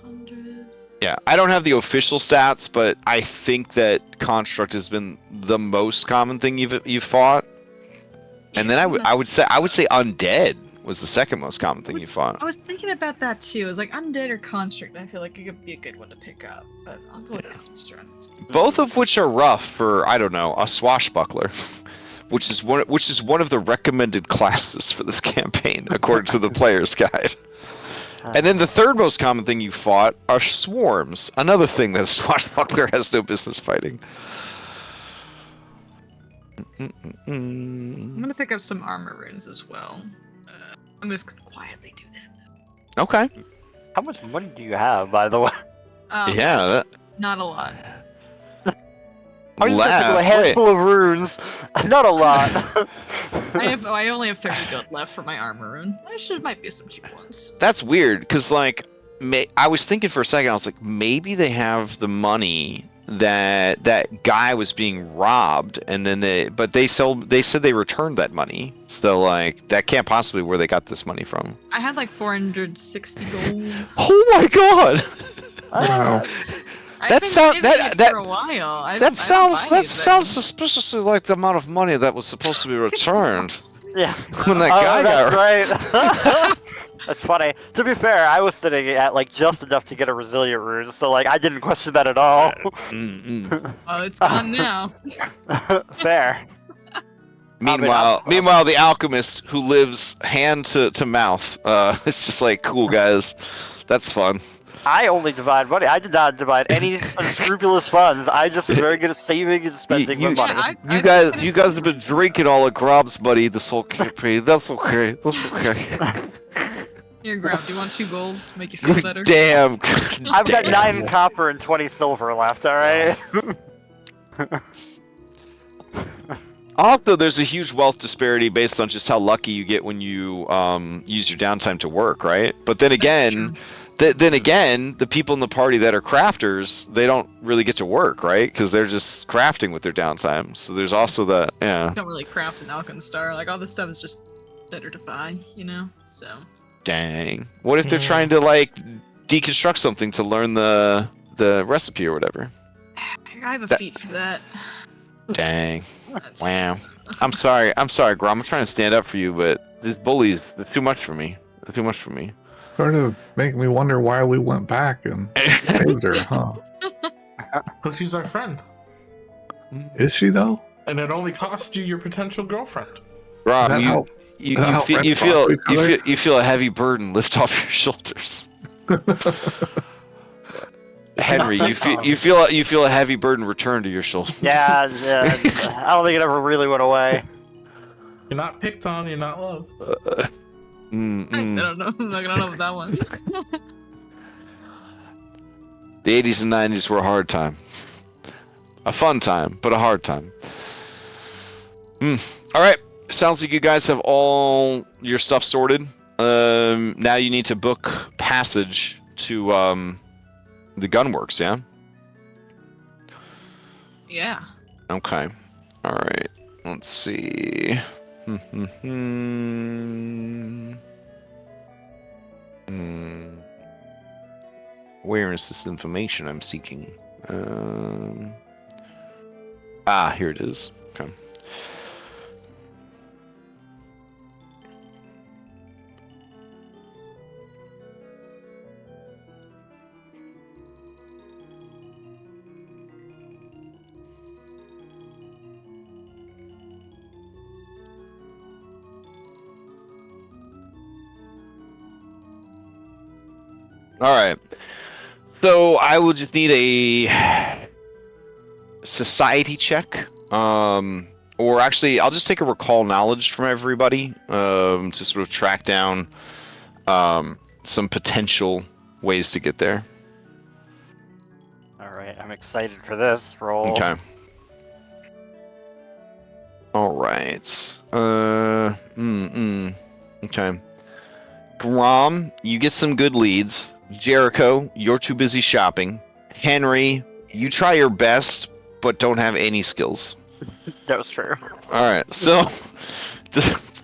100. Yeah, I don't have the official stats, but I think that construct has been the most common thing you've fought. And then I would say undead was the second most common thing you fought. I was thinking about that too. It was like undead or construct. I feel like it could be a good one to pick up, but I'll go with construct. Both of which are rough for, I don't know, a swashbuckler, which is one of the recommended classes for this campaign according to the player's guide. And then the third most common thing you fought are swarms, another thing that a swashbuckler has no business fighting. I'm gonna pick up some armor runes as well. I'm just gonna quietly do that. Okay. How much money do you have, by the way? Yeah. Not a lot. I'm just gonna left. a handful of runes. Not a lot. I only have 30 gold left for my armor rune. Might be some cheap ones. That's weird, because like, I was thinking for a second. I was like, maybe they have the money that guy was being robbed, and then they said they returned that money. So like, that can't possibly be where they got this money from. I had like 460 gold. Oh my god! Wow. I've been saving it for a while. That sounds suspiciously like the amount of money that was supposed to be returned. Yeah. When that guy got right. That's funny. To be fair, I was sitting at like just enough to get a resilient rune, so like I didn't question that at all. Well, it's gone now. Fair. Meanwhile, the alchemist who lives hand to mouth, it's just like, cool guys, that's fun. I only divide money. I did not divide any unscrupulous funds. I just was very good at saving and spending my money. You guys have been drinking all of Grob's money this whole campaign. That's okay. That's okay. Here, Grob, do you want 2 gold to make you feel better? Damn. I've got 9 copper and 20 silver left, alright? Also, there's a huge wealth disparity based on just how lucky you get when you use your downtime to work, right? But then again, the people in the party that are crafters, they don't really get to work, right? Because they're just crafting with their downtime. So there's also that, yeah. I don't really craft in Alkenstar. Like, all this stuff is just better to buy, you know? So. Dang. What if they're trying to, like, deconstruct something to learn the recipe or whatever? I have a feat for that. Dang. That's- Wow. I'm sorry, Grom. I'm trying to stand up for you, but these bullies, they're too much for me. They're too much for me. Sort of making me wonder why we went back and saved her, huh? Because she's our friend. Is she though? And it only cost you your potential girlfriend. Rob, you feel a heavy burden lift off your shoulders. Henry, you feel a heavy burden return to your shoulders. Yeah, I don't think it ever really went away. You're not picked on, you're not loved. I don't know. I'm not gonna know that one. The 80s and 90s were a hard time. A fun time, but a hard time. Alright, sounds like you guys have all your stuff sorted. Now you need to book passage to the gunworks, yeah? Yeah. Okay. Alright, let's see. Where is this information I'm seeking? Here it is. Okay. Alright. So I will just need a Society check. Or actually, I'll just take a recall knowledge from everybody to sort of track down some potential ways to get there. Alright, I'm excited for this roll. Okay. Alright. Okay. Grom, you get some good leads. Jericho, you're too busy shopping. Henry, you try your best, but don't have any skills. That was true. Alright, so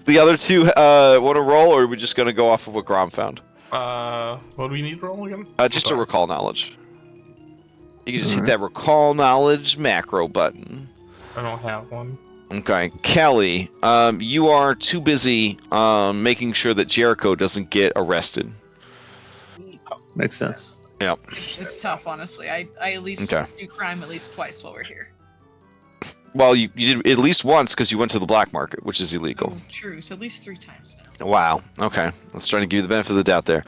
the other two want to roll, or are we just going to go off of what Grom found? What do we need to roll again? Just a recall knowledge. You can just hit that recall knowledge macro button. I don't have one. Okay, Kelly, you are too busy making sure that Jericho doesn't get arrested. Makes sense. Yep. It's tough, honestly. I at least do crime at least twice while we're here. Well, you did at least once because you went to the black market, which is illegal. Oh, true. So at least 3 times now. Wow. Okay. Let's try to give you the benefit of the doubt there.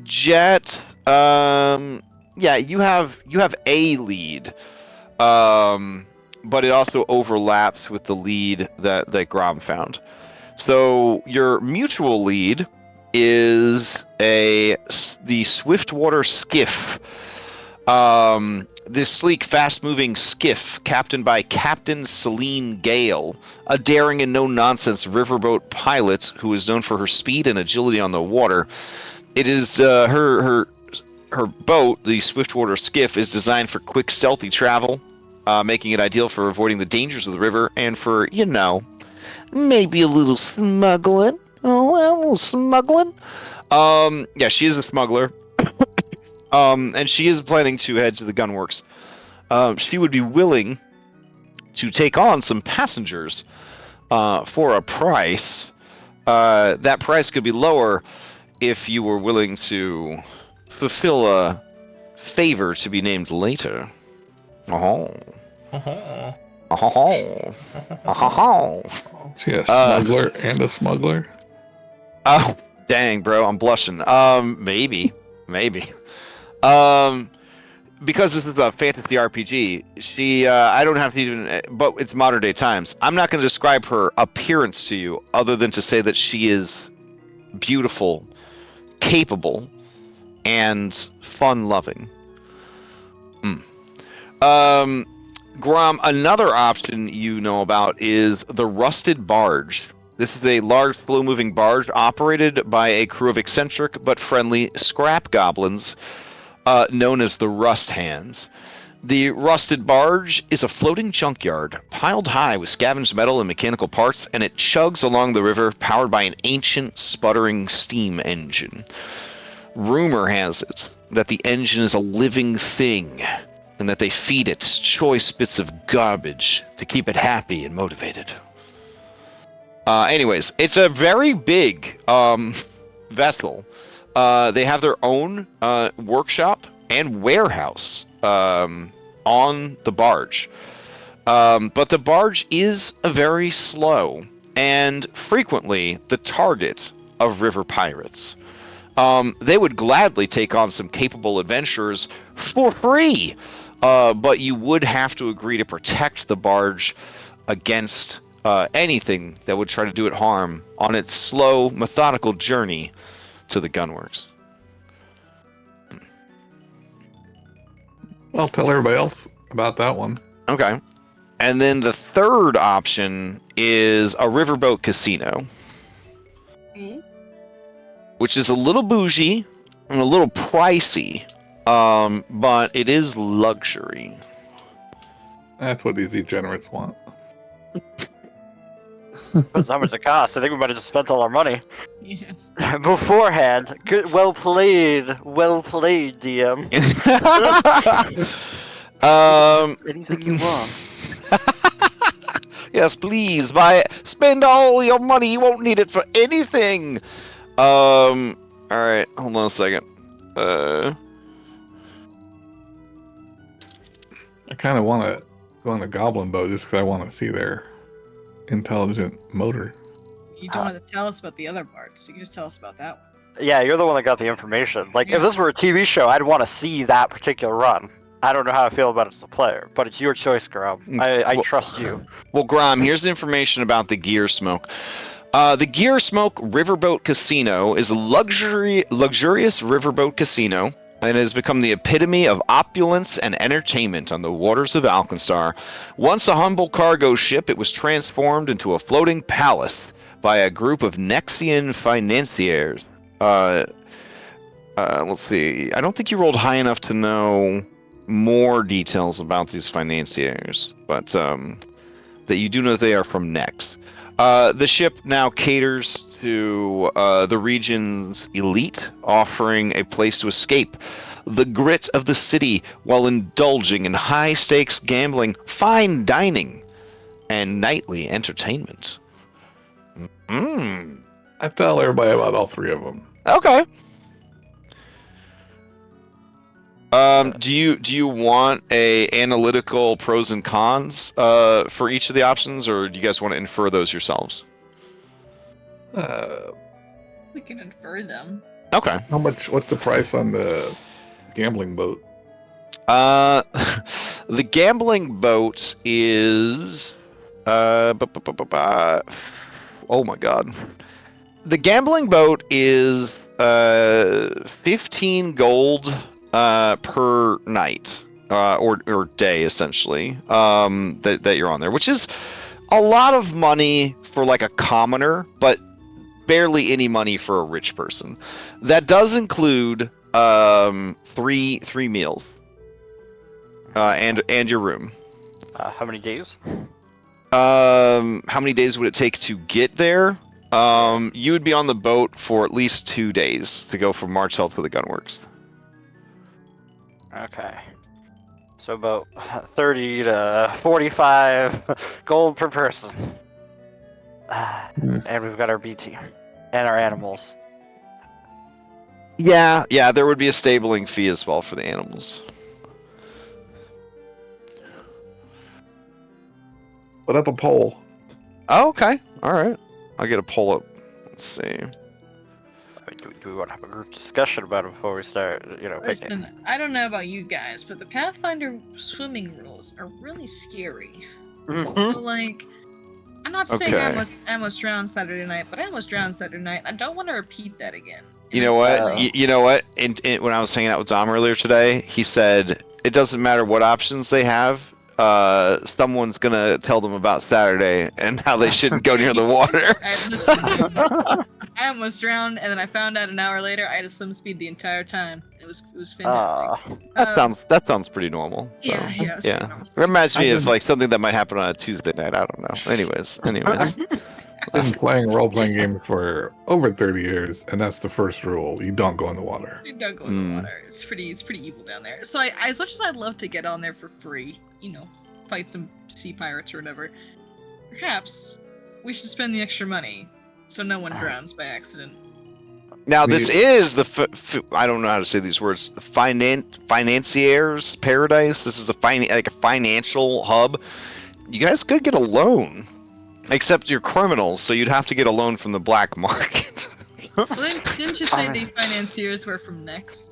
Jet. Yeah, you have a lead. But it also overlaps with the lead that Grom found. So your mutual lead is the Swiftwater skiff this sleek, fast-moving skiff captained by Captain Celine Gale, a daring and no-nonsense riverboat pilot who is known for her speed and agility on the water. It is her boat, the Swiftwater skiff, is designed for quick, stealthy travel, making it ideal for avoiding the dangers of the river and for, maybe a little smuggling. Oh, a little smuggling. Yeah, she is a smuggler. And she is planning to head to the gunworks. She would be willing to take on some passengers for a price. That price could be lower if you were willing to fulfill a favor to be named later. Oh. Uh-huh. Oh. Oh. She a smuggler and a smuggler? Oh, dang, bro, I'm blushing. Maybe. Because this is a fantasy RPG, she, I don't have to even, but it's modern day times. I'm not going to describe her appearance to you other than to say that she is beautiful, capable, and fun-loving. Grom, another option you know about is the Rusted Barge. This is a large, slow-moving barge operated by a crew of eccentric but friendly scrap goblins known as the Rust Hands. The Rusted Barge is a floating junkyard piled high with scavenged metal and mechanical parts, and it chugs along the river powered by an ancient, sputtering steam engine. Rumor has it that the engine is a living thing, and that they feed it choice bits of garbage to keep it happy and motivated. Anyways, it's a very big vessel. They have their own workshop and warehouse on the barge. But the barge is very slow and frequently the target of river pirates. They would gladly take on some capable adventurers for free, but you would have to agree to protect the barge against anything that would try to do it harm on its slow, methodical journey to the gunworks. I'll tell everybody else about that one. Okay. And then the third option is a riverboat casino. Which is a little bougie and a little pricey, but it is luxury. That's what these degenerates want. That's how much it costs. I think we might have just spent all our money. Yeah. Beforehand. Good, well played, DM. Anything you want. Yes, please, spend all your money. You won't need it for anything. Alright, hold on a second. I kind of want to go on the goblin boat just because I want to see their intelligent motor. You don't have to tell us about the other parts. You can just tell us about that one. Yeah, you're the one that got the information. Like, if this were a TV show, I'd want to see that particular run. I don't know how I feel about it as a player, but it's your choice, Grom. I trust you. Well, Grom, here's the information about the Gear Smoke. The Gear Smoke Riverboat Casino is a luxurious riverboat casino and has become the epitome of opulence and entertainment on the waters of Alkenstar. Once a humble cargo ship, it was transformed into a floating palace by a group of Nexian financiers. Let's see. I don't think you rolled high enough to know more details about these financiers, but that you do know they are from Nex. The ship now caters to the region's elite, offering a place to escape the grit of the city while indulging in high-stakes gambling, fine dining, and nightly entertainment. I tell everybody about all three of them. Okay. Do you want a analytical pros and cons for each of the options, or do you guys want to infer those yourselves? We can infer them. Okay. What's the price on the gambling boat? The gambling boat is oh my god. The gambling boat is 15 gold per night. or day essentially, that you're on there, which is a lot of money for like a commoner, but barely any money for a rich person. That does include three meals, and your room. How many days? How many days would it take to get there? You would be on the boat for at least 2 days to go from March Hill to the gunworks. Okay. So about 30 to 45 gold per person. And we've got our BT and our animals. Yeah. Yeah, there would be a stabling fee as well for the animals. Put up a poll. Oh, okay. All right. I'll get a poll up. Let's see. I mean, do we want to have a group discussion about it before we start, picking? Listen, I don't know about you guys, but the Pathfinder swimming rules are really scary. So, like, I'm not saying I almost drowned Saturday night, but I almost drowned Saturday night. I don't want to repeat that again. You know what? You know what? When I was hanging out with Dom earlier today, he said it doesn't matter what options they have. Someone's gonna tell them about Saturday and how they shouldn't go near the water. I almost drowned, and then I found out an hour later I had to swim speed the entire time. It was fantastic. That sounds pretty normal. So. Yeah. It reminds me of like something that might happen on a Tuesday night. I don't know. Anyways. I've been playing a role-playing game for over 30 years, and that's the first rule. You don't go in the water. You don't go in the water. It's pretty evil down there. So I, as much as I'd love to get on there for free, fight some sea pirates or whatever, perhaps we should spend the extra money so no one drowns by accident. Now this is the I don't know how to say these words. Financier's paradise. This is a financial hub. You guys could get a loan, except you're criminals, so you'd have to get a loan from the black market. Well, didn't you say the financiers were from Nex?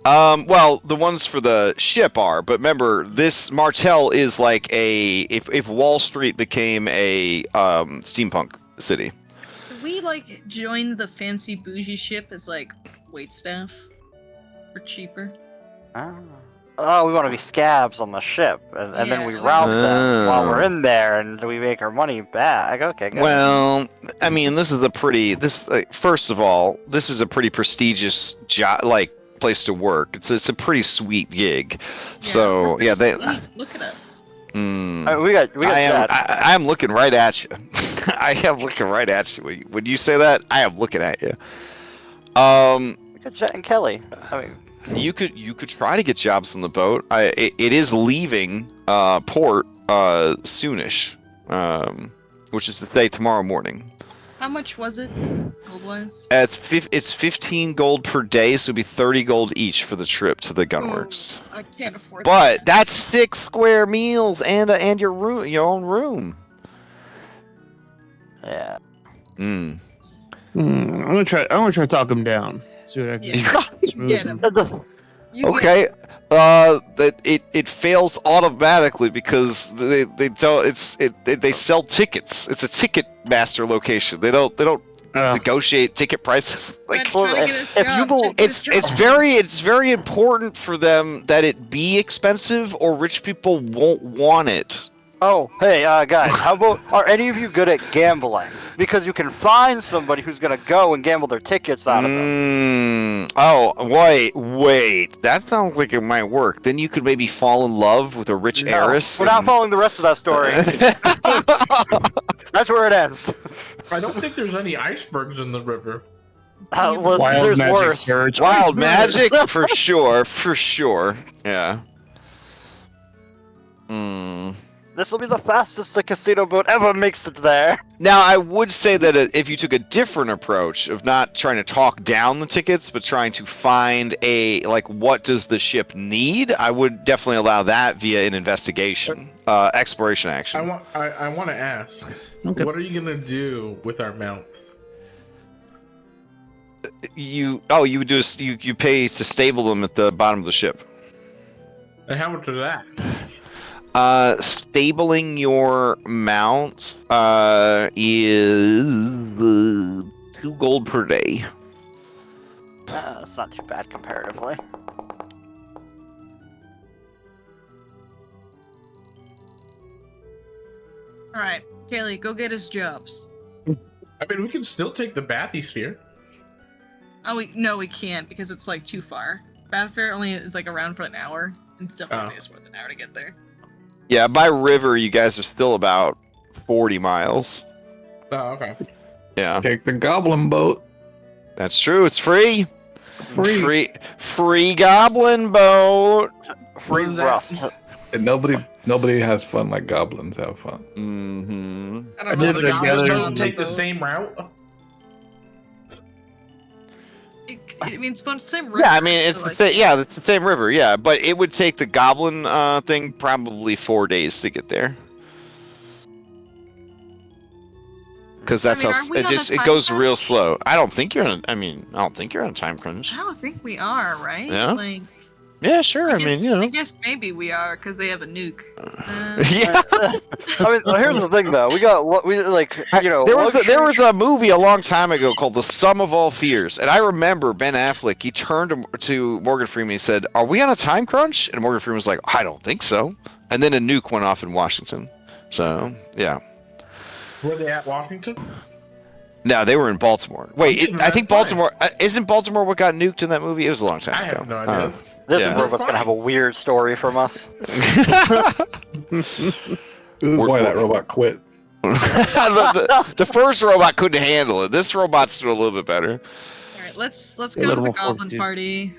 Well, the ones for the ship are, but remember, this Martell is like if Wall Street became a steampunk city. Could we join the fancy bougie ship as waitstaff for cheaper? Oh, we want to be scabs on the ship, and then we rob them while we're in there, and we make our money back. Okay, good. Well, I mean, first of all, this is a pretty prestigious job, place to work. It's a pretty sweet gig. So yeah, look at us. We got I am looking right at you. I am looking right at you. When you say that, I am looking at you. We got Jet and Kelly. I mean, you could try to get jobs on the boat. It is leaving port soonish, which is to say tomorrow morning. How much was it, gold-wise? It's 15 gold per day, so it'd be 30 gold each for the trip to the gunworks. I can't afford but that. That's 6 square meals and your own room. Yeah. I'm gonna try to talk him down. See what I can smooth Get him. him. Okay. It fails automatically because they sell tickets. It's a ticket master location. They don't negotiate ticket prices. It's very important for them that it be expensive, or rich people won't want it. Oh, hey, guys, how about, are any of you good at gambling? Because you can find somebody who's gonna go and gamble their tickets out of them. Oh, wait. That sounds like it might work. Then you could maybe fall in love with a rich heiress. We're not following the rest of that story. That's where it ends. I don't think there's any icebergs in the river. Wild magic, Scourge. Wild magic, for sure. Yeah. This will be the fastest the casino boat ever makes it there. Now, I would say that if you took a different approach of not trying to talk down the tickets, but trying to find what does the ship need, I would definitely allow that via an investigation, exploration action. I want to ask, what are you gonna do with our mounts? You pay to stable them at the bottom of the ship. And how much is that? Stabling your mounts is 2 gold per day. It's not too bad comparatively. All right, Kaylee, go get us jobs. I mean, we can still take the Bathy Sphere. Oh, no, we can't because it's like too far. Bathfair only is like around for an hour, and still takes us more than an hour to get there. Yeah, by river, you guys are still about 40 miles. Oh, okay. Yeah, Take the goblin boat. that's true. It's free. Free. Free goblin boat. Free What is that? rust. And nobody has fun like goblins have fun. Mm-hmm. I I don't did know. Does the the Goblin gathering Boat take the boat. same route? It means it's the same river. Yeah, I mean it's so, the like, same. Yeah, it's the same river. Yeah, but it would take the goblin thing probably 4 days to get there. Because that's I mean, how are we it on a just it time goes real crunch? slow. I don't think you're on. I don't think you're on a time crunch. I don't think we are, right? Yeah? Like, Yeah, sure. I guess, mean, you I know. guess maybe we are because they have a nuke. Yeah. I mean, here's the thing, though. We like, you know, There was luxury- a movie a long time ago called The Sum of All Fears, and I remember Ben Affleck. He turned to Morgan Freeman. He said, "Are we on a time crunch?" And Morgan Freeman was like, "I don't think so." And then a nuke went off in Washington. So yeah. Were they at Washington? No, they were in Baltimore. Wait, thinking I think that's Baltimore isn't Baltimore what got nuked in that movie? It was a long time I ago. have no idea. This Yeah. robot's gonna have a weird story from us. This is why that robot quit. the first robot couldn't handle it. This robot's doing a little bit better. All right, let's go A to little the more goblin fortitude. party.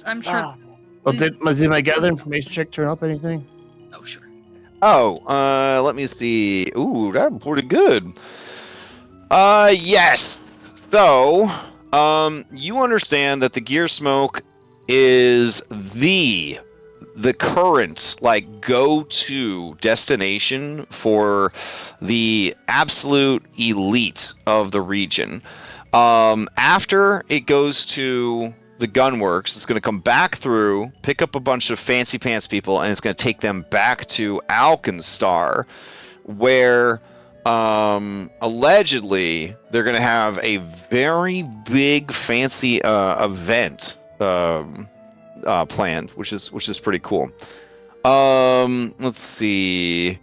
I'm sure. Ah. Well, did my gather information check turn up anything? Oh, sure. Oh, let me see. Ooh, that's pretty good. Yes. So, you understand that the gear smoke is the current like go-to destination for the absolute elite of the region. After it goes to the gunworks, it's going to come back through, pick up a bunch of fancy pants people, and it's going to take them back to Alkenstar, where allegedly they're going to have a very big fancy event planned, which is pretty cool. Let's see.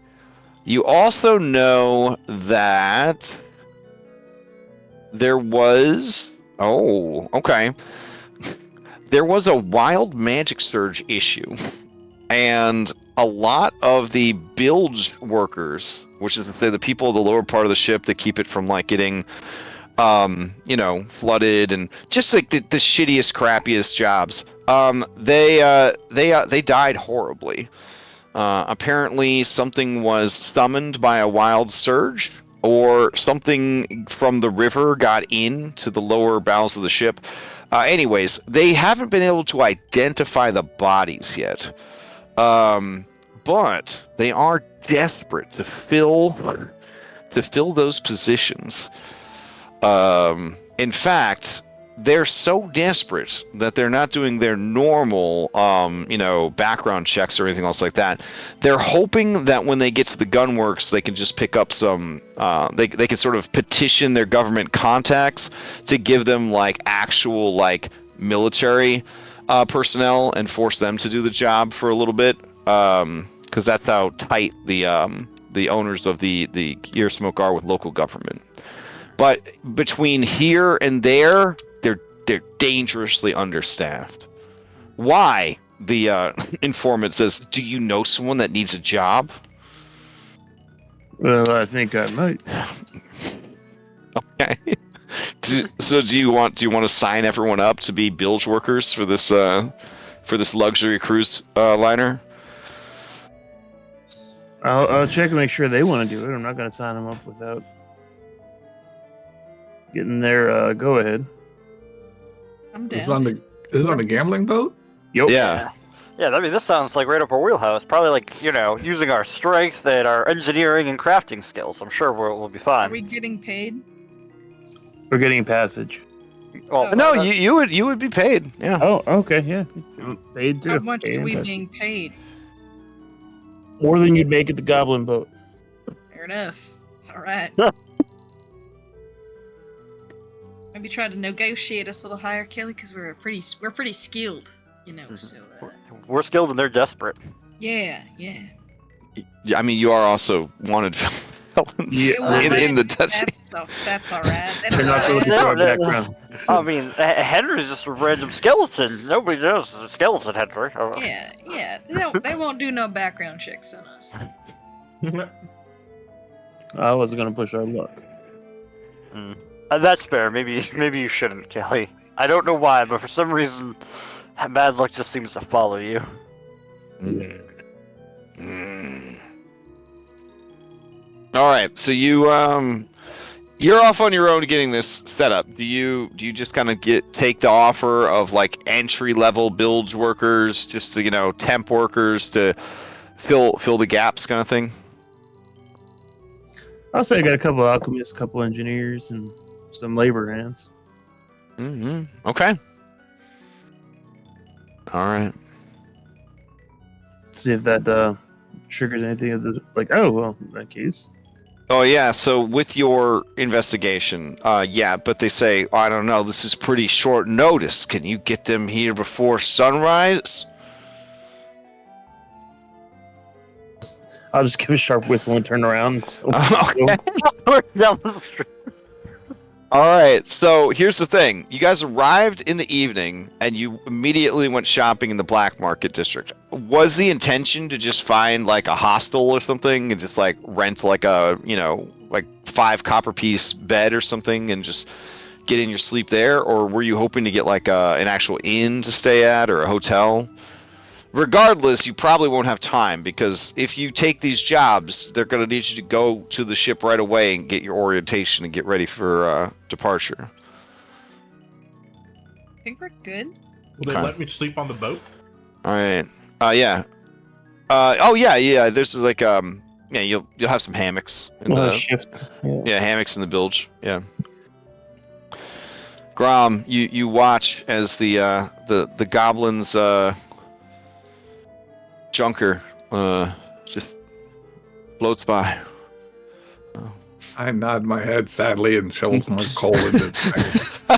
You also know that there was there was a wild magic surge issue, and a lot of the bilge workers, which is to say the people of the lower part of the ship that keep it from like getting flooded and just like the shittiest, crappiest jobs. They died horribly. Apparently, something was summoned by a wild surge, or something from the river got into the lower bowels of the ship. Anyways, they haven't been able to identify the bodies yet. But they are desperate to fill those positions. In fact, they're so desperate that they're not doing their normal, background checks or anything else like that. They're hoping that when they get to the gunworks, they can just pick up some. They can sort of petition their government contacts to give them like actual like military personnel and force them to do the job for a little bit. Because that's how tight the owners of the gear smoke are with local government. But between here and there, they're dangerously understaffed. Why? The informant says, "Do you know someone that needs a job?" Well, I think I might. Okay. So do you want to sign everyone up to be bilge workers for this luxury cruise liner? I'll check and make sure they want to do it. I'm not going to sign them up without getting their go ahead. I'm This is down. on the gambling boat? Yep. Yeah. Yeah, I mean, this sounds like right up our wheelhouse. Probably like, using our strength and our engineering and crafting skills. I'm sure we'll be Are fine. we getting paid? We're getting passage. Well, No, you would be paid. Yeah. Oh, okay, yeah. Paid too. How much Paid are and we passage. being paid? More than you'd make at the Goblin boat. Fair enough. All right. Maybe try to negotiate us a little higher, Kelly, because we're pretty skilled, So we're skilled and they're desperate. yeah. I mean, you are also wanted Yeah. in the touchy. That's alright. They're not looking for a background. I mean, Henry's just a random skeleton. Nobody knows it's a skeleton, Henry. Yeah. They won't do no background checks on us. I wasn't gonna push our luck. That's fair. Maybe you shouldn't, Kelly. I don't know why, but for some reason, bad luck just seems to follow you. All right, so you're off on your own getting this set up. Do you just kind of take the offer of like entry level bilge workers, just to, temp workers to fill the gaps kind of thing? I'll say I got a couple of alchemists, a couple engineers, and some labor hands. Okay. All right. See if that triggers anything of the oh well, in that case. Oh yeah, so with your investigation, but they say, I don't know, this is pretty short notice. Can you get them here before sunrise? I'll just give a sharp whistle and turn around. Okay. All right, so here's the thing. You guys arrived in the evening, and you immediately went shopping in the black market district. Was the intention to just find, like, a hostel or something, and just, like, rent, like, a, 5 copper piece bed or something, and just get in your sleep there? Or were you hoping to get, like, an actual inn to stay at, or a hotel? Regardless, you probably won't have time, because if you take these jobs, they're going to need you to go to the ship right away and get your orientation and get ready for departure. I think we're good. Will they let me sleep on the boat? All right. Yeah. Yeah. There's like you'll have some hammocks in the shift. Yeah, hammocks in the bilge. Yeah. Grom, you watch as the goblins junker just floats by. I nod my head sadly and shovel some coal into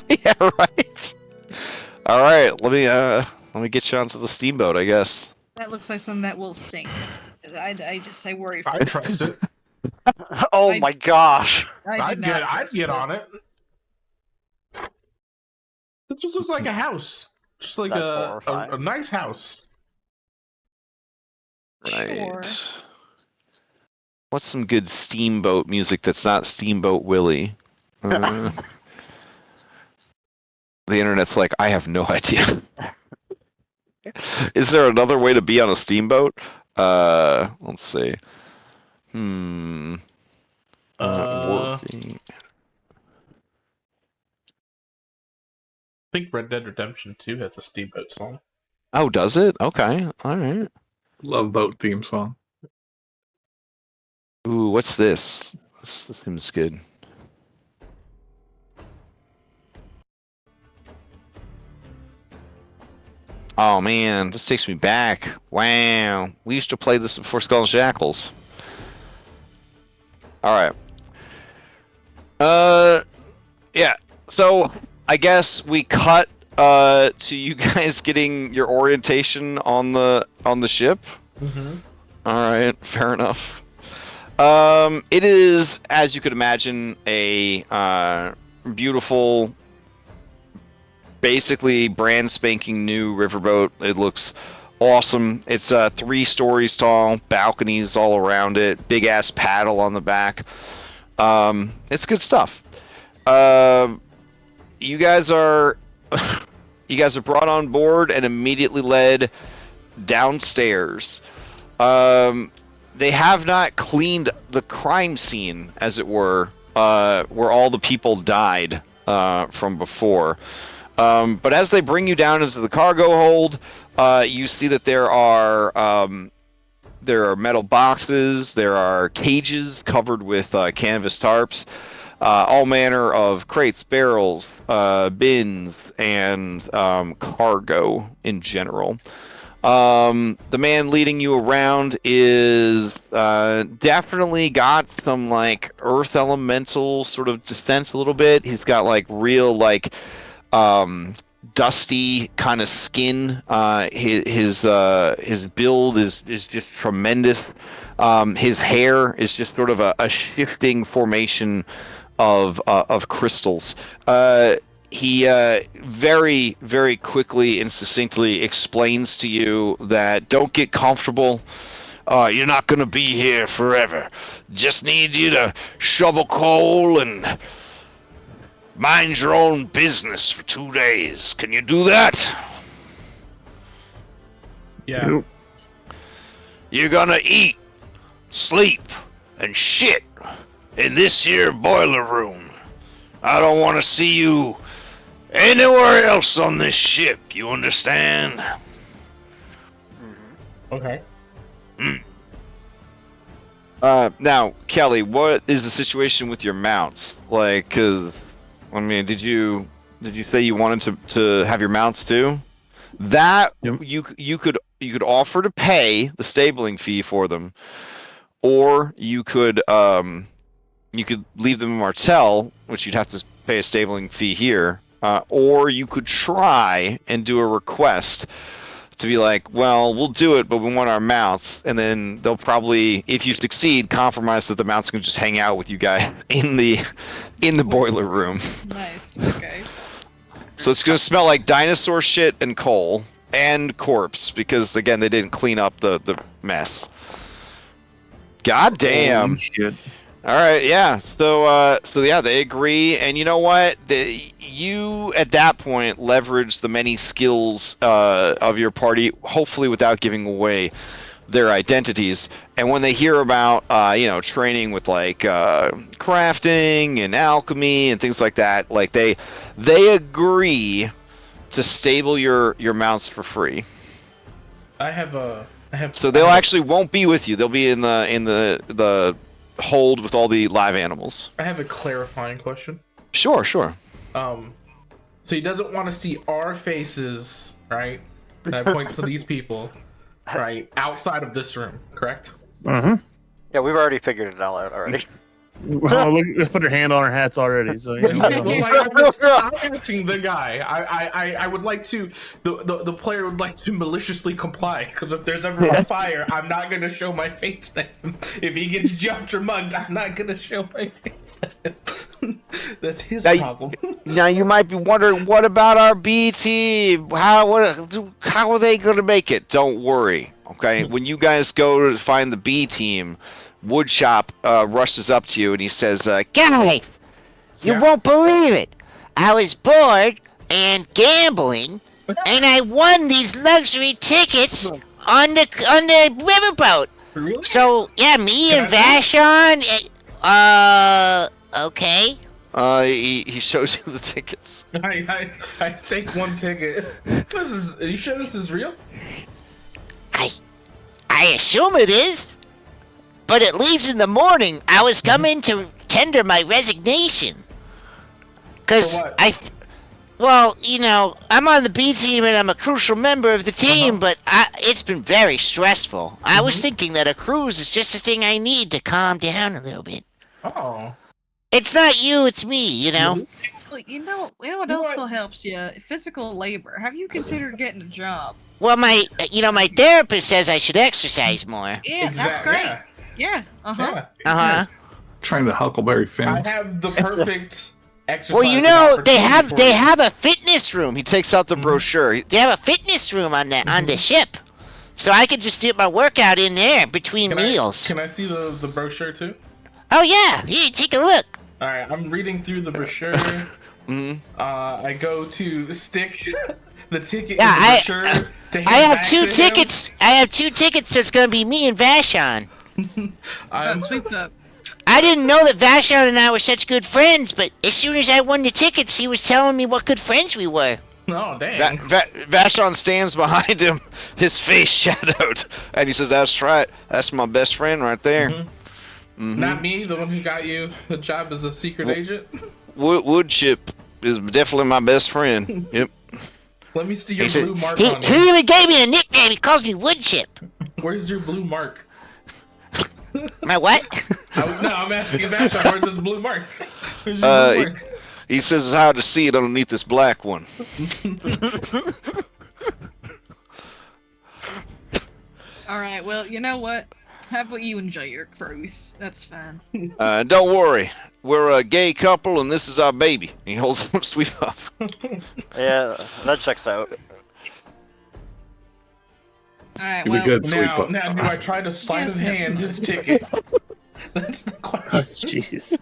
Yeah, right. All right, let me get you onto the steamboat, I guess. That looks like something that will sink. I worry. I trust it. Oh my gosh! I'd get on it. It just looks like a house, just like a nice house. Right. Sure. What's some good steamboat music that's not Steamboat Willie? The internet's like, I have no idea. Is there another way to be on a steamboat? Let's see. Working. I think Red Dead Redemption 2 has a steamboat song. Oh, does it? Okay, all right. Love boat theme song. Ooh, what's this? This seems good. Oh man, this takes me back. Wow, we used to play this before Skull and Shackles. All right. Yeah. So I guess we cut to you guys getting your orientation on the ship. Mm-hmm. All right, fair enough. It is, as you could imagine, a beautiful, basically brand spanking new riverboat. It looks awesome. It's 3 stories tall, balconies all around it, big ass paddle on the back. It's good stuff. You guys are brought on board and immediately led downstairs. They have not cleaned the crime scene, as it were, where all the people died from before. But as they bring you down into the cargo hold, you see that there are metal boxes, there are cages covered with canvas tarps, all manner of crates, barrels, bins, and cargo in general. The man leading you around is definitely got some like earth elemental sort of descent a little bit. He's got like real like dusty kind of skin. His build is just tremendous. His hair is just sort of a shifting formation of crystals. He very, very quickly and succinctly explains to you that don't get comfortable. You're not going to be here forever. Just need you to shovel coal and mind your own business for 2 days. Can you do that? Yeah. Nope. You're going to eat, sleep, and shit in this here boiler room. I don't want to see you anywhere else on this ship. You understand? Okay. Now, Kelly, what is the situation with your mounts? Like, cause, I mean, did you say you wanted to have your mounts too? That Yep. you could offer to pay the stabling fee for them, or you could leave them in Martell, which you'd have to pay a stabling fee here, or you could try and do a request to be like, well, we'll do it, but we want our mounts, and then they'll probably, if you succeed, compromise that the mounts can just hang out with you guys in the boiler room. Nice. Okay. So it's gonna smell like dinosaur shit and coal and corpse, because again they didn't clean up the mess. God damn. Holy shit. All right, yeah. So yeah, they agree, and you know what? You at that point leverage the many skills of your party, hopefully without giving away their identities. And when they hear about training with like crafting and alchemy and things like that, like they agree to stable your mounts for free. I have. So they'll actually won't be with you. They'll be in the hold with all the live animals. I have a clarifying question. Sure. So he doesn't want to see our faces, right? And I point to these people, right, outside of this room, correct? Uh-huh. Yeah, we've already figured it all out already. Well, look, let's put her hand on our hats already. So yeah, I'm asking the guy. I would like to. The player would like to maliciously comply, because if there's ever a fire, I'm not gonna show my face to him. If he gets jumped or mugged, I'm not gonna show my face to him. That's his problem. Now you might be wondering, what about our B team? How are they gonna make it? Don't worry. Okay, when you guys go to find the B team, Woodshop rushes up to you and he says, Guys, you won't believe it. I was bored and gambling, and I won these luxury tickets on the riverboat. Really? So yeah, me and Vashon. Okay. He shows you the tickets. I take one ticket. Are you sure this is real? I assume it is. But it leaves in the morning. I was coming to tender my resignation. Cause For what? I'm on the B team and I'm a crucial member of the team, but it's been very stressful. I was thinking that a cruise is just the thing I need to calm down a little bit. Oh. It's not you, it's me, you know? Well, you know what also helps you? Physical labor. Have you considered getting a job? Well, my therapist says I should exercise more. Yeah, that's great. Yeah. Yeah. Trying to Huckleberry I Finn. have the perfect exercise. Well, they have a fitness room. He takes out the brochure. They have a fitness room on the ship, so I could just do my workout in there between meals. Can I see the brochure too? Oh yeah, here, take a look. All right, I'm reading through the brochure. I go to stick the ticket in the brochure. I have two tickets. I have 2 tickets. So it's gonna be me and Vashon. Sweep up. I didn't know that Vashon and I were such good friends, but as soon as I won the tickets, he was telling me what good friends we were. Oh, dang. Vashon stands behind him, his face shadowed, and he says, "That's right. That's my best friend right there." Not me, the one who got you the job as a secret agent. Woodchip is definitely my best friend. Yep. Let me see your He said- blue mark He on you. even gave me a nickname. He calls me Woodchip. Where's your blue mark? My what? I'm asking Vashon, where's his blue mark? Where's your blue mark? He says it's hard to see it underneath this black one. All right. Well, you know what? How about you enjoy your cruise? That's fine. Don't worry. We're a gay couple, and this is our baby. He holds him sweet up. Yeah, that checks out. Alright, Give me well, good sweep Now, up. do I try to sleight Yes, of hand his ticket? That's the Oh, question. jeez.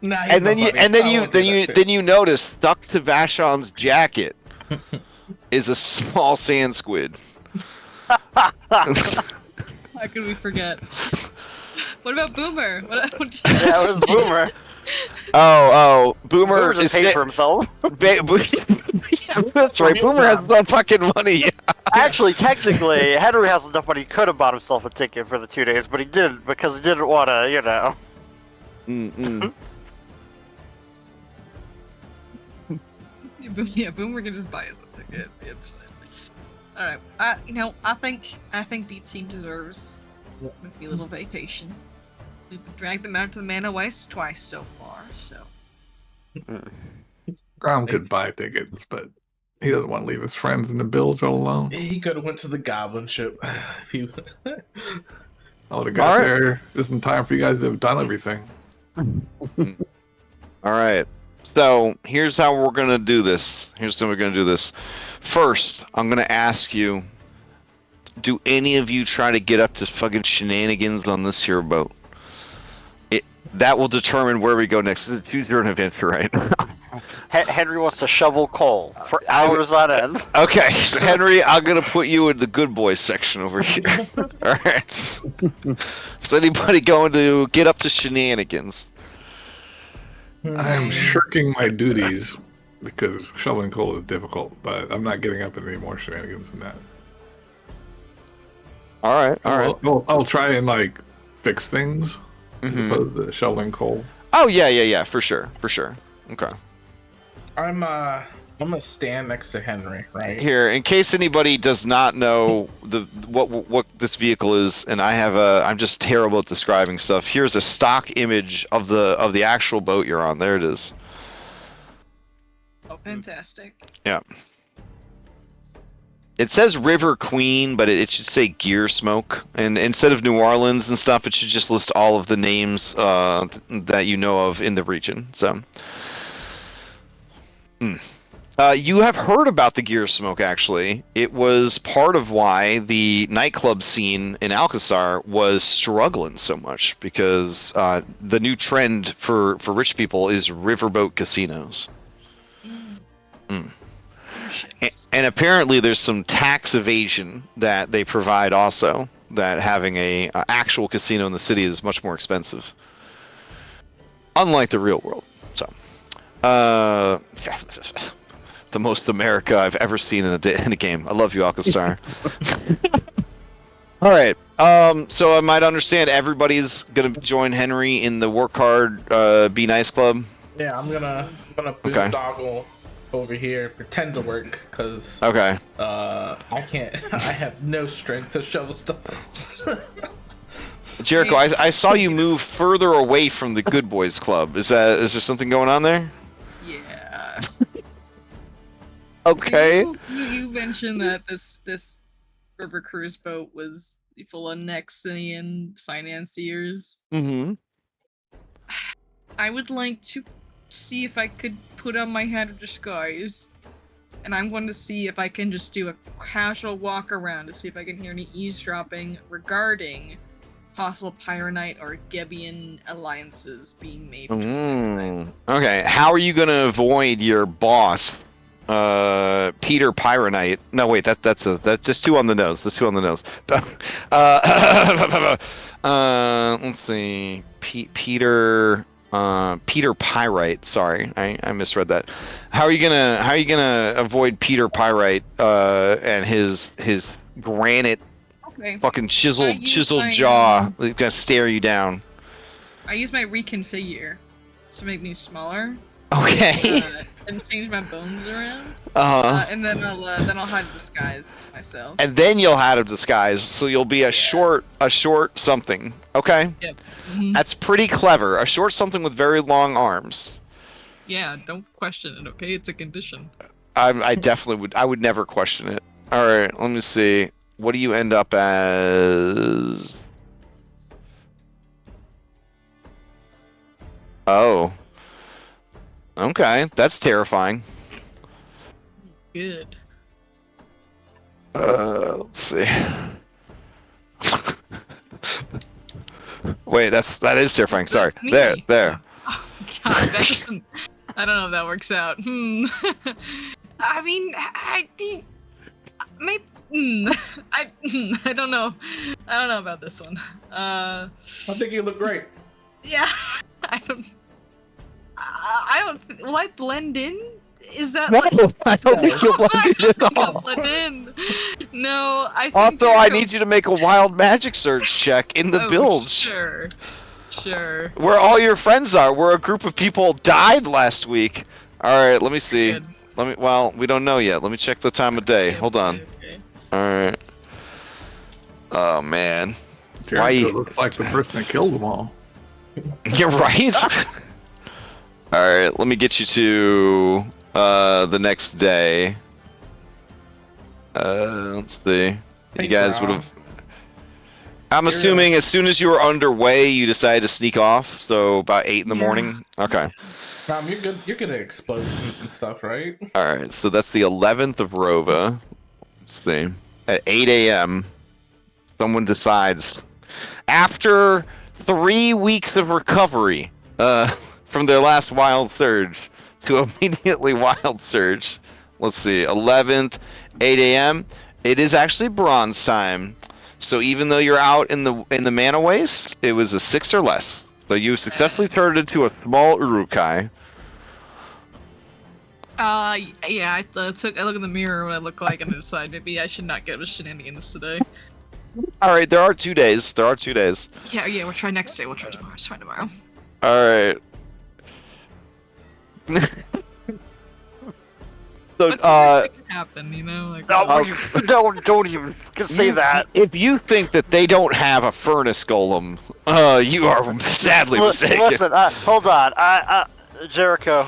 Nah, he's And my then you buddy. and I then you won't do then that you too. then you notice stuck to Vashon's jacket is a small sand squid. how could we forget? What about Boomer? What Yeah, it was Boomer. Oh, Boomer Boomer just is paid for himself. yeah, that's right. Real Boomer has job. no fucking money. Actually, technically, Henry has enough money. He could have bought himself a ticket for the 2 days, but he didn't because he didn't want to, you know. Yeah, Boomer can just buy his own ticket. It's fine. Alright, I think B Team deserves a little vacation. We've dragged them out to the Mana West twice so far, so. Grom could buy tickets, but he doesn't want to leave his friends in the bilge all alone. He could have went to the goblin ship. If he... I would have got Alright. there just in time for you guys to have done everything. All right. So here's how we're gonna do this. First, I'm gonna ask you: do any of you try to get up to fucking shenanigans on this here boat? That will determine where we go next. Choose your own adventure, right? Henry wants to shovel coal for hours on end. Okay, so Henry, I'm gonna put you in the good boys section over here. All right. So anybody going to get up to shenanigans? I am shirking my duties because shoveling coal is difficult, but I'm not getting up in any more shenanigans than that. All right. I'll try and like fix things as Mhm. opposed to shoveling coal. Oh yeah, for sure. Okay. I'm gonna stand next to Henry, right? Here, in case anybody does not know what this vehicle is, and I'm just terrible at describing stuff. Here's a stock image of the actual boat you're on. There it is. Oh, fantastic. Yeah. It says River Queen, but it should say Gear Smoke, and instead of New Orleans and stuff, it should just list all of the names that you know of in the region. So. You have heard about the Gear Smoke, actually. It was part of why the nightclub scene in Alkenstar was struggling so much, because the new trend for rich people is riverboat casinos. And apparently there's some tax evasion that they provide also, that having a actual casino in the city is much more expensive. Unlike the real world. So, the most America I've ever seen in a game. I love you, Alkenstar. All right. So I might understand everybody's gonna join Henry in the work hard, be nice club. Yeah, I'm gonna boondoggle over here, pretend to work, cause Okay. I can't. I have no strength to shovel stuff. Jericho, I saw you move further away from the Good Boys Club. Is there something going on there? Yeah. Okay. You mentioned that this river cruise boat was full of Nexian financiers. Mm-hmm. I would like to see if I could put on my hat of disguise, and I'm going to see if I can just do a casual walk around to see if I can hear any eavesdropping regarding possible Pyronite or Gebian alliances being made between these things. Okay. How are you gonna avoid your boss, Peter Pyronite? No, wait. That's just two on the nose. That's two on the nose. Let's see. Peter Pyrite. Sorry, I misread that. How are you gonna avoid Peter Pyrite and his granite Okay. fucking I chiseled use my, jaw? He's gonna stare you down. I use my reconfigure to make me smaller. Okay. And change my bones around. Uh-huh. And then I'll hide disguise myself. And then you'll have a disguise, so you'll be a short something. Okay. Yep. Mhm. That's pretty clever. A short something with very long arms. Yeah, don't question it, okay? It's a condition. I definitely would. I would never question it. All right. Let me see. what do you end up as? Oh. Okay, that's terrifying. Good. Let's see. Wait, that is terrifying. Sorry. That's me. There. Oh God, that doesn't. I don't know if that works out. I mean, maybe. I don't know. I don't know about this one. I think you look great. Yeah. I don't. Will I blend in? Is that? No, like, I don't think you'll blend I in don't at think I'll all. blend in. No, I think. Also, I need you to make a wild magic search check in the Oh, bilge. Sure. Where all your friends are, where a group of people died last week. Alright, let me see. Good. Well, we don't know yet. Let me check the time of day. Okay, Hold on. okay. Alright. Oh, man. Jericho looks like the person that killed them all. You're right. Alright, let me get you to the next day. Let's see. You Hey, guys Brown. would have. I'm assuming as soon as you were underway, you decided to sneak off. So about 8 in the Yeah. morning. Okay. Mom, you're good. You're good at explosions and stuff, right? All right. So that's the 11th of Rova. Let's see. At 8 a.m., someone decides, after 3 weeks of recovery from their last wild surge, to immediately wild surge. Let's see. 11th, 8 a.m. It is actually bronze time. So even though you're out in the mana waste, it was a 6 or less. So you successfully turned into a small urukai. Yeah, I look in the mirror what I look like and I decide maybe I should not get with shenanigans today. All right, there are 2 days. Yeah, we'll try next day. We'll try tomorrow. It's fine tomorrow. All right. So, What's the worst that could happen, you know? Like, don't even say that. if you think that they don't have a furnace golem, you are sadly mistaken. Listen, hold on. Jericho.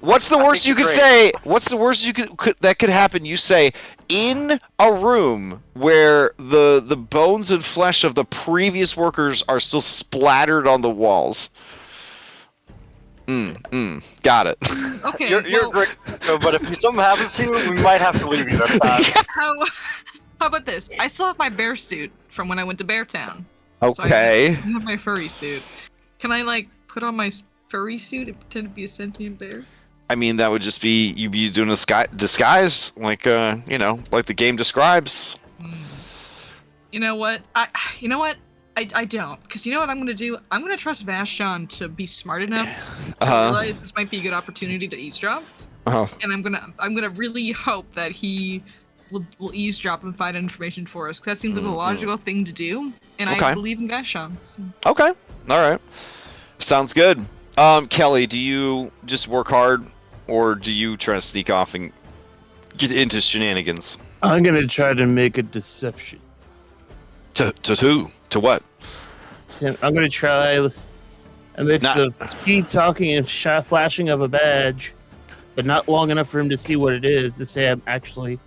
What's the I worst think you could you're say? What's the worst that could happen? You say in a room where the bones and flesh of the previous workers are still splattered on the walls. Got it. okay. You're great, but if something happens to you, we might have to leave you this time. How about this? I still have my bear suit from when I went to Beartown. Okay. So I have my furry suit. Can I put on my furry suit and pretend to be a sentient bear? I mean, that would just be you be doing a disguise, like like the game describes. You know what? I don't, because you know what I'm gonna do? I'm gonna trust Vashon to be smart enough to realize this might be a good opportunity to eavesdrop, and I'm gonna really hope that he will eavesdrop and find information for us, because that seems like a logical thing to do, and I believe in Vashon. So. Okay, all right, sounds good. Kelly, do you just work hard, or do you try to sneak off and get into shenanigans? I'm gonna try to make a deception. To who? To what? I'm gonna try a mix of speed talking and flashing of a badge, but not long enough for him to see what it is, to say I'm actually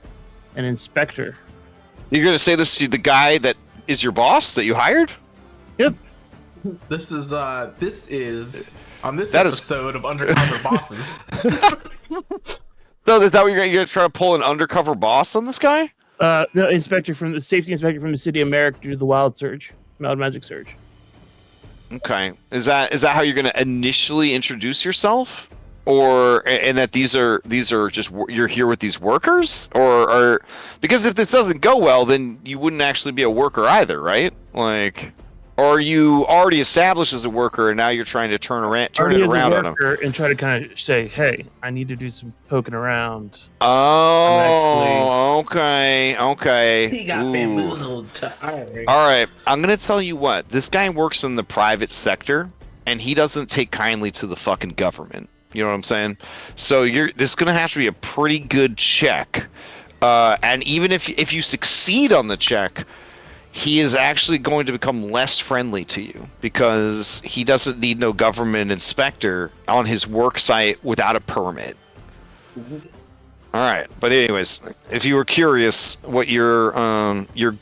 an inspector. You're gonna say this to the guy that is your boss that you hired? Yep. This is on this episode of Undercover Bosses. So is that what you're gonna try to pull an undercover boss on this guy? No, inspector from the safety inspector from the city of Merrick to do the wild magic surge. Okay. Is that how you're gonna initially introduce yourself, or and that these are just you're here with these workers, or because if this doesn't go well, then you wouldn't actually be a worker either, right? Like, or are you already established as a worker and now you're trying to turn it around on them? And try to kind of say, hey, I need to do some poking around. Oh, okay. He got Ooh. bamboozled. All right, I'm gonna tell you what. This guy works in the private sector, and he doesn't take kindly to the fucking government. You know what I'm saying? So this is gonna have to be a pretty good check, and even if you succeed on the check, he is actually going to become less friendly to you because he doesn't need no government inspector on his work site without a permit. All right, but anyways, if you were curious what your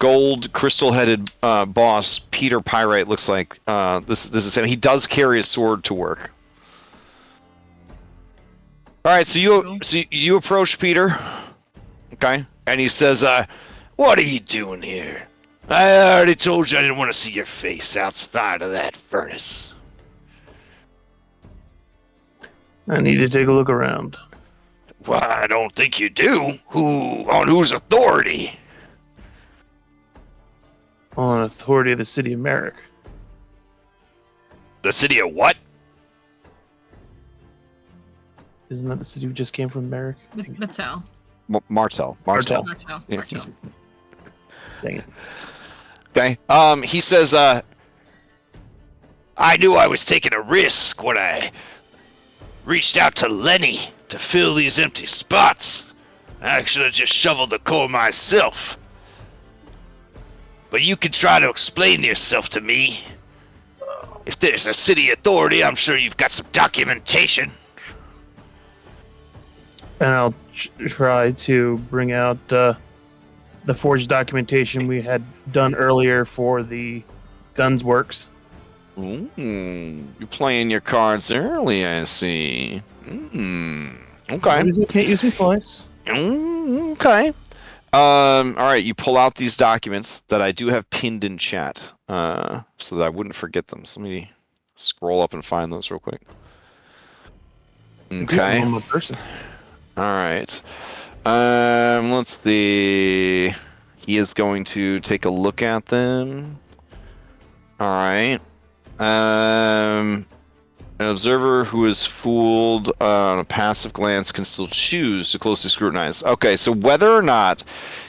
gold crystal-headed boss Peter Pyrite looks like, this is him. He does carry a sword to work. All right, so you approach Peter, okay, and he says, "What are you doing here? I already told you I didn't want to see your face outside of that furnace." I need to take a look around. Well, I don't think you do. On whose authority? On authority of the city of Merrick. The city of what? Isn't that the city we just came from, Merrick? Mattel. Martel. Martel. Yeah. Martel. Dang it. Okay. He says, I knew I was taking a risk when I reached out to Lenny to fill these empty spots. I should have just shoveled the coal myself. But you can try to explain yourself to me. If there's a city authority, I'm sure you've got some documentation. And I'll try to bring out the forged documentation we had done earlier for the guns works. Ooh, you're playing your cards early, I see. Okay. Can't use them twice. Okay. All right, you pull out these documents that I do have pinned in chat, so that I wouldn't forget them. So let me scroll up and find those real quick. Okay. I'm a person. All right. Let's see. He is going to take a look at them. All right. An observer who is fooled on a passive glance can still choose to closely scrutinize. Okay, so whether or not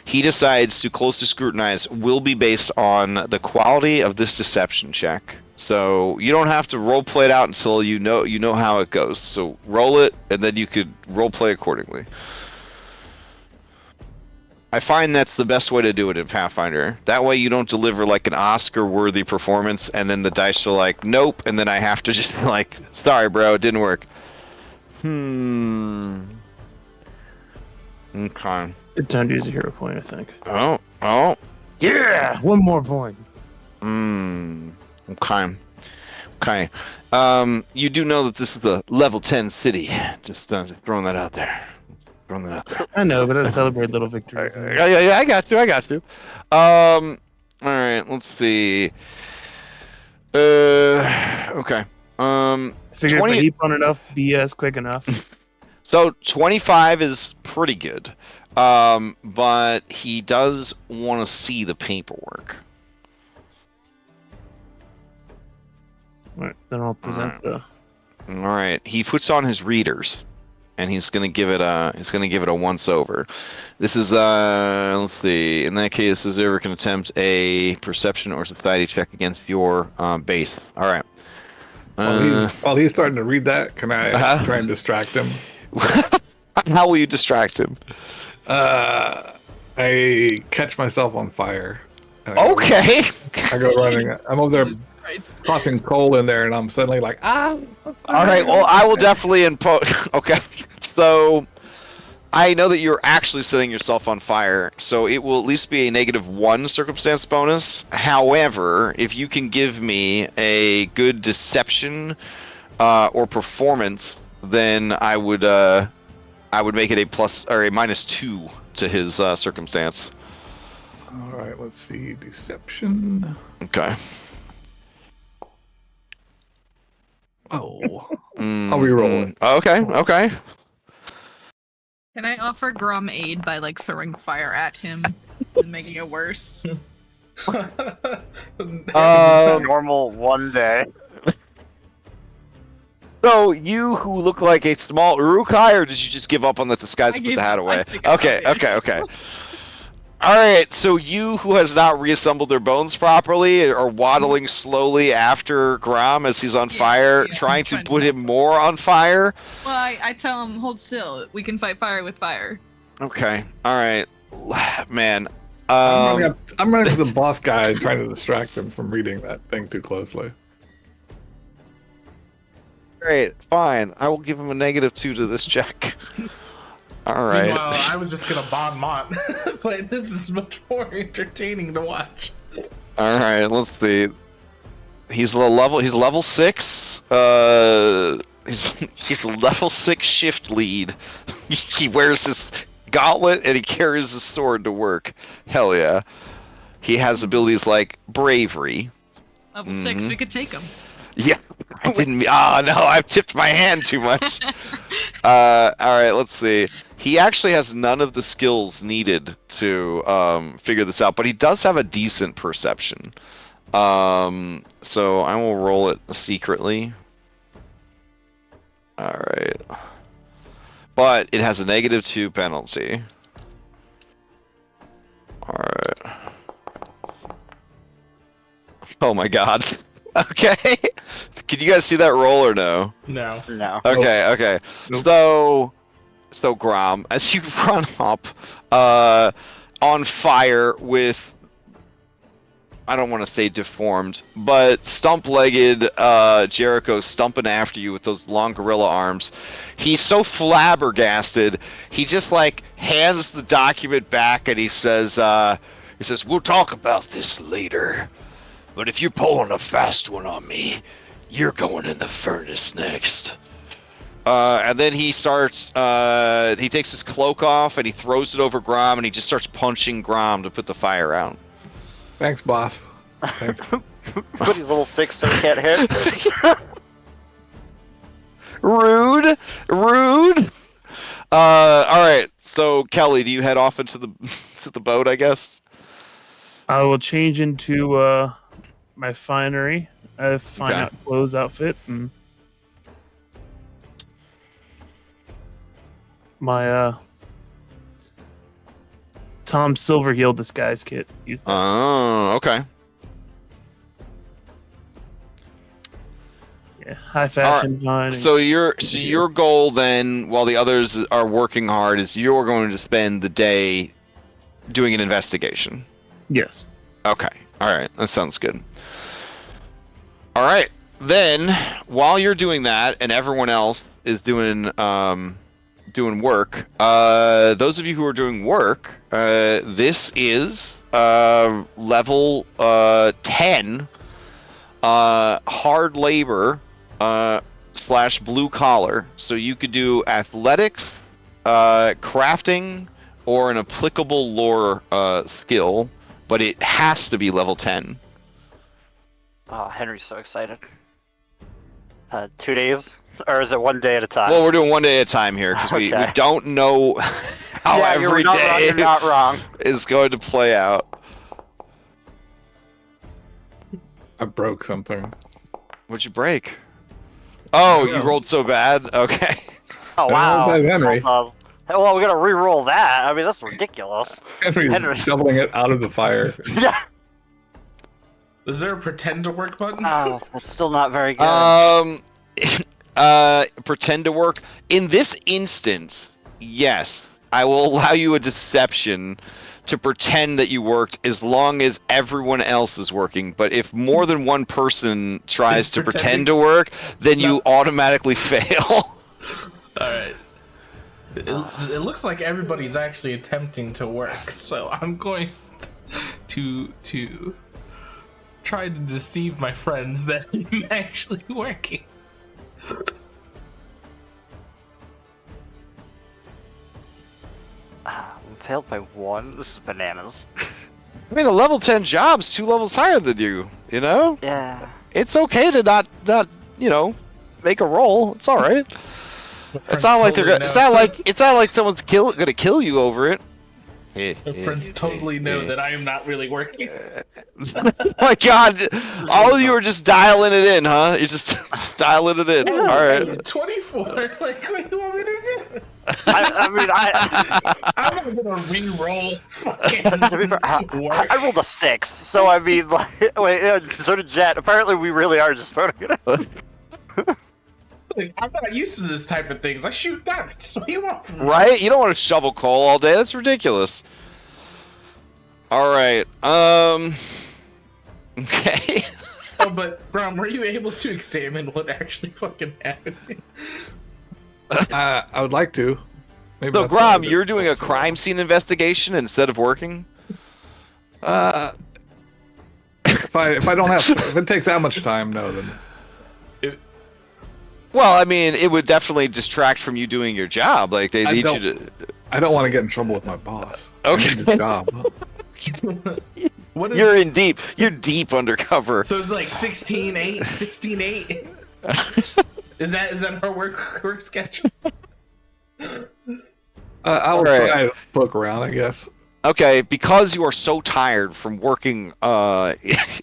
he decides to closely scrutinize will be based on the quality of this deception check. So you don't have to role play it out until you know how it goes. So roll it, and then you could role play accordingly. I find that's the best way to do it in Pathfinder. That way you don't deliver like an Oscar-worthy performance, and then the dice are like, nope, and then I have to just like, sorry, bro, it didn't work. Okay. Good time to use a hero point, I think. Oh. Yeah, one more point. Okay. You do know that this is a level 10 city. Just throwing that out there. I know, but I celebrate little victories. Yeah, I got you. All right, let's see. Okay. Figure 20... if I heap on enough BS quick enough. So 25 is pretty good, but he does want to see the paperwork. All right, then I'll present the. All right, he puts on his readers. And he's gonna give it a once over. This is let's see. In that case, is ever can attempt a perception or society check against your base. All right. While he's starting to read that, can I try and distract him? How will you distract him? I catch myself on fire. Okay. I go running. I'm over there tossing coal in there, and I'm suddenly like, ah. All right. Well, I will definitely impose. Okay. So I know that you're actually setting yourself on fire, so it will at least be a -1 circumstance bonus. However, if you can give me a good deception or performance, then I would make it a plus or a -2 to his circumstance. All right. Let's see. Deception. Okay. Oh, I'll re-roll it. Okay. Can I offer Grom aid by like throwing fire at him and making it worse? Normal one day. So you who look like a small Urukai, or did you just give up on the disguise and put the hat away? Okay. Alright, so you who has not reassembled their bones properly are waddling slowly after Grom as he's on fire, trying to put him more on fire. Well, I tell him, hold still. We can fight fire with fire. Okay, alright. Man. I'm running to the boss guy trying to distract him from reading that thing too closely. Great, fine. I will give him a -2 to this check. All right. Meanwhile, I was just gonna bon mont, but this is much more entertaining to watch. All right. Let's see. He's level 6. He's a level 6 shift lead. He wears his gauntlet and he carries his sword to work. Hell yeah. He has abilities like bravery. Level 6, we could take him. Yeah. I didn't. Oh no, I've tipped my hand too much. All right. Let's see. He actually has none of the skills needed to figure this out, but he does have a decent perception. So I will roll it secretly. Alright. But it has a -2 penalty. Alright. Oh my god. Okay. Can you guys see that roll or no? No. No. Okay, okay. Nope. So Grom, as you run up on fire with, I don't want to say deformed, but stump-legged Jericho stumping after you with those long gorilla arms. He's so flabbergasted, he just like hands the document back and he says, "We'll talk about this later. But if you're pulling a fast one on me, you're going in the furnace next." And then he starts, he takes his cloak off and he throws it over Grom and he just starts punching Grom to put the fire out. Thanks, boss. Thanks. But he's level 6, so he can't hit. Rude. All right. So Kelly, do you head off into the to the boat? I guess. I will change into my finery, fine out clothes outfit, and my Tom Silverheel disguise kit. Use that. Oh, okay. Yeah, high fashion design. So your goal then, while the others are working hard, is you're going to spend the day doing an investigation. Yes. Okay. All right. That sounds good. All right. Then, while you're doing that, and everyone else is doing work, those of you who are doing work, this is level 10 hard labor / blue collar. So you could do athletics, crafting, or an applicable lore skill, but it has to be level 10. Oh, Henry's so excited. 2 days? Or is it 1 day at a time? Well, we're doing 1 day at a time here because we don't know how every day you're not wrong. is going to play out. I broke something. What'd you break? Oh, you rolled so bad? Okay. Oh, wow. That Henry. Well, we gotta re-roll that. I mean, that's ridiculous. Henry's shoveling it out of the fire. Yeah. Is there a pretend to work button? Oh, it's still not very good. Pretend to work. In this instance, yes, I will allow you a deception to pretend that you worked as long as everyone else is working. But if more than one person tries to pretend to work, then you automatically fail. Alright. It looks like everybody's actually attempting to work, so I'm going to try to deceive my friends that I'm actually working. Failed by 1? This is bananas. I mean, a level 10 job's 2 levels higher than you, you know? Yeah. It's okay to not make a roll. It's all right. It's not like it's not like someone's gonna kill you over it. My friends totally know that I am not really working. Oh my god, all of you are just dialing it in, huh? You're just dialing it in. All right. 24. Like, what do you want me to do? I'm not gonna re-roll fucking work. I rolled a 6, so I mean, like, wait, so did Jet. Apparently, we really are just voting it out. Like, I'm not used to this type of things. I shoot diamonds. What do you want from me? Right? You don't want to shovel coal all day. That's ridiculous. All right. Okay. Oh, but Grom, were you able to examine what actually fucking happened? I would like to. Maybe So, that's why I Grom, did you're doing a so crime well. scene investigation instead of working? If I don't have if it takes that much time, no, then Well, I mean, it would definitely distract from you doing your job. Like they need you to. I don't want to get in trouble with my boss. Okay. I need a job. What is? You're in deep. You're deep undercover. So it's like 16-8, 16-8. Is that her work schedule? I will Alright. try to poke around, I guess. Okay, because you are so tired from working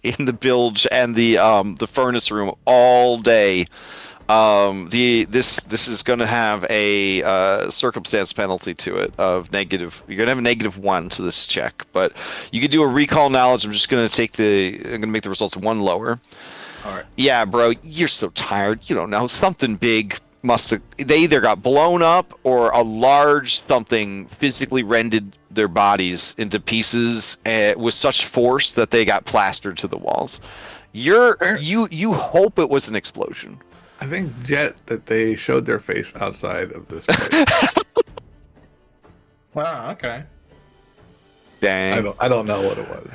in the bilge and the furnace room all day, this is going to have a circumstance penalty to it of negative. You're going to have a -1 to this check, but you can do a recall knowledge. I'm just going to I'm going to make the results 1 lower. All right. Yeah, bro, you're so tired. You don't know. Something big must have. They either got blown up or a large something physically rended their bodies into pieces with such force that they got plastered to the walls. You hope it was an explosion. I think Jet that they showed their face outside of this place. Wow. Okay. Dang. I don't know what it was.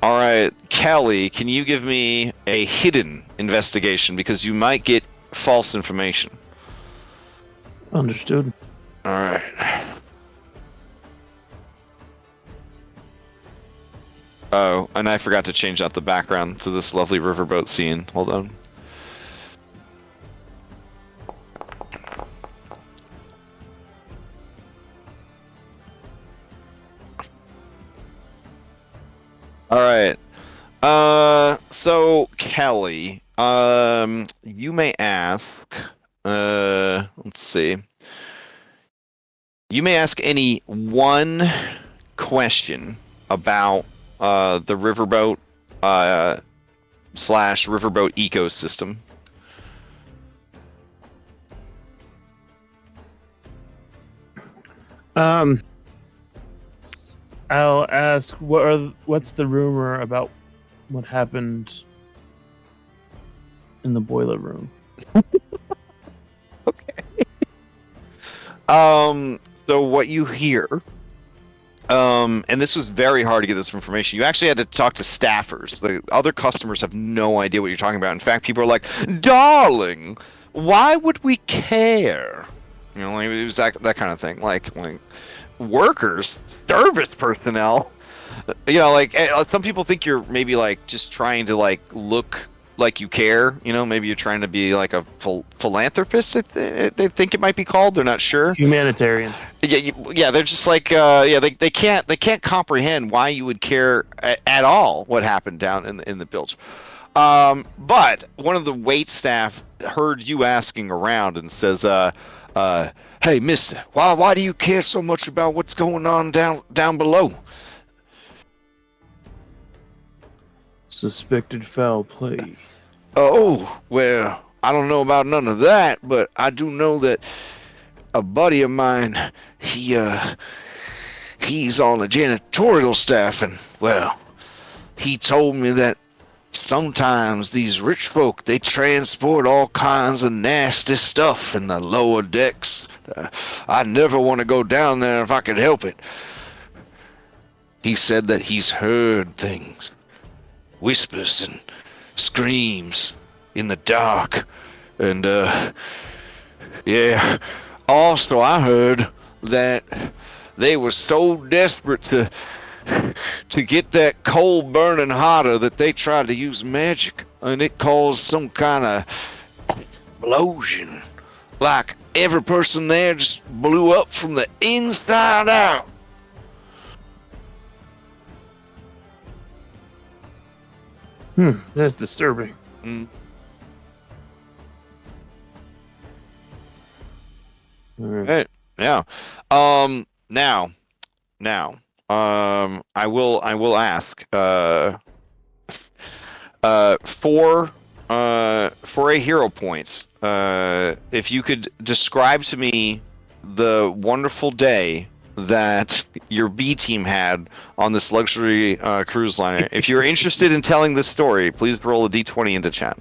All right, Kelly, can you give me a hidden investigation because you might get false information. Understood. All right. Oh, and I forgot to change out the background to this lovely riverboat scene. Hold on. All right. So Kelly, you may ask, let's see. You may ask any one question about the riverboat slash riverboat ecosystem. I'll ask what's the rumor about what happened in the boiler room? So what you hear, and this was very hard to get this information. You actually had to talk to staffers. The other customers have no idea what you're talking about. In fact, people are like, "Darling, why would we care?" You know, like, it was that kind of thing. Like workers, service personnel. You know, like some people think you're maybe like just trying to like look like you care. You know, maybe you're trying to be like a philanthropist. They think it might be called. They're not sure. Humanitarian. Yeah. They're just like they can't comprehend why you would care at all what happened down in the bilge. But one of the wait staff heard you asking around and says, "Hey, mister, why do you care so much about what's going on down below?" Suspected foul play. Oh, well, I don't know about none of that, but I do know that a buddy of mine, he's on the janitorial staff, and, well, he told me that sometimes these rich folk, they transport all kinds of nasty stuff in the lower decks. I never want to go down there if I could help it. He said that he's heard things, whispers and screams in the dark, and yeah. Also, I heard that they were so desperate to get that coal burning hotter that they tried to use magic, and it caused some kind of explosion. Like every person there just blew up from the inside out. That's disturbing. Mm. All right. Right. Yeah. Now, I will ask, for a hero points, if you could describe to me the wonderful day that your B team had on this luxury cruise liner. If you're interested in telling this story, please roll a d20 into chat.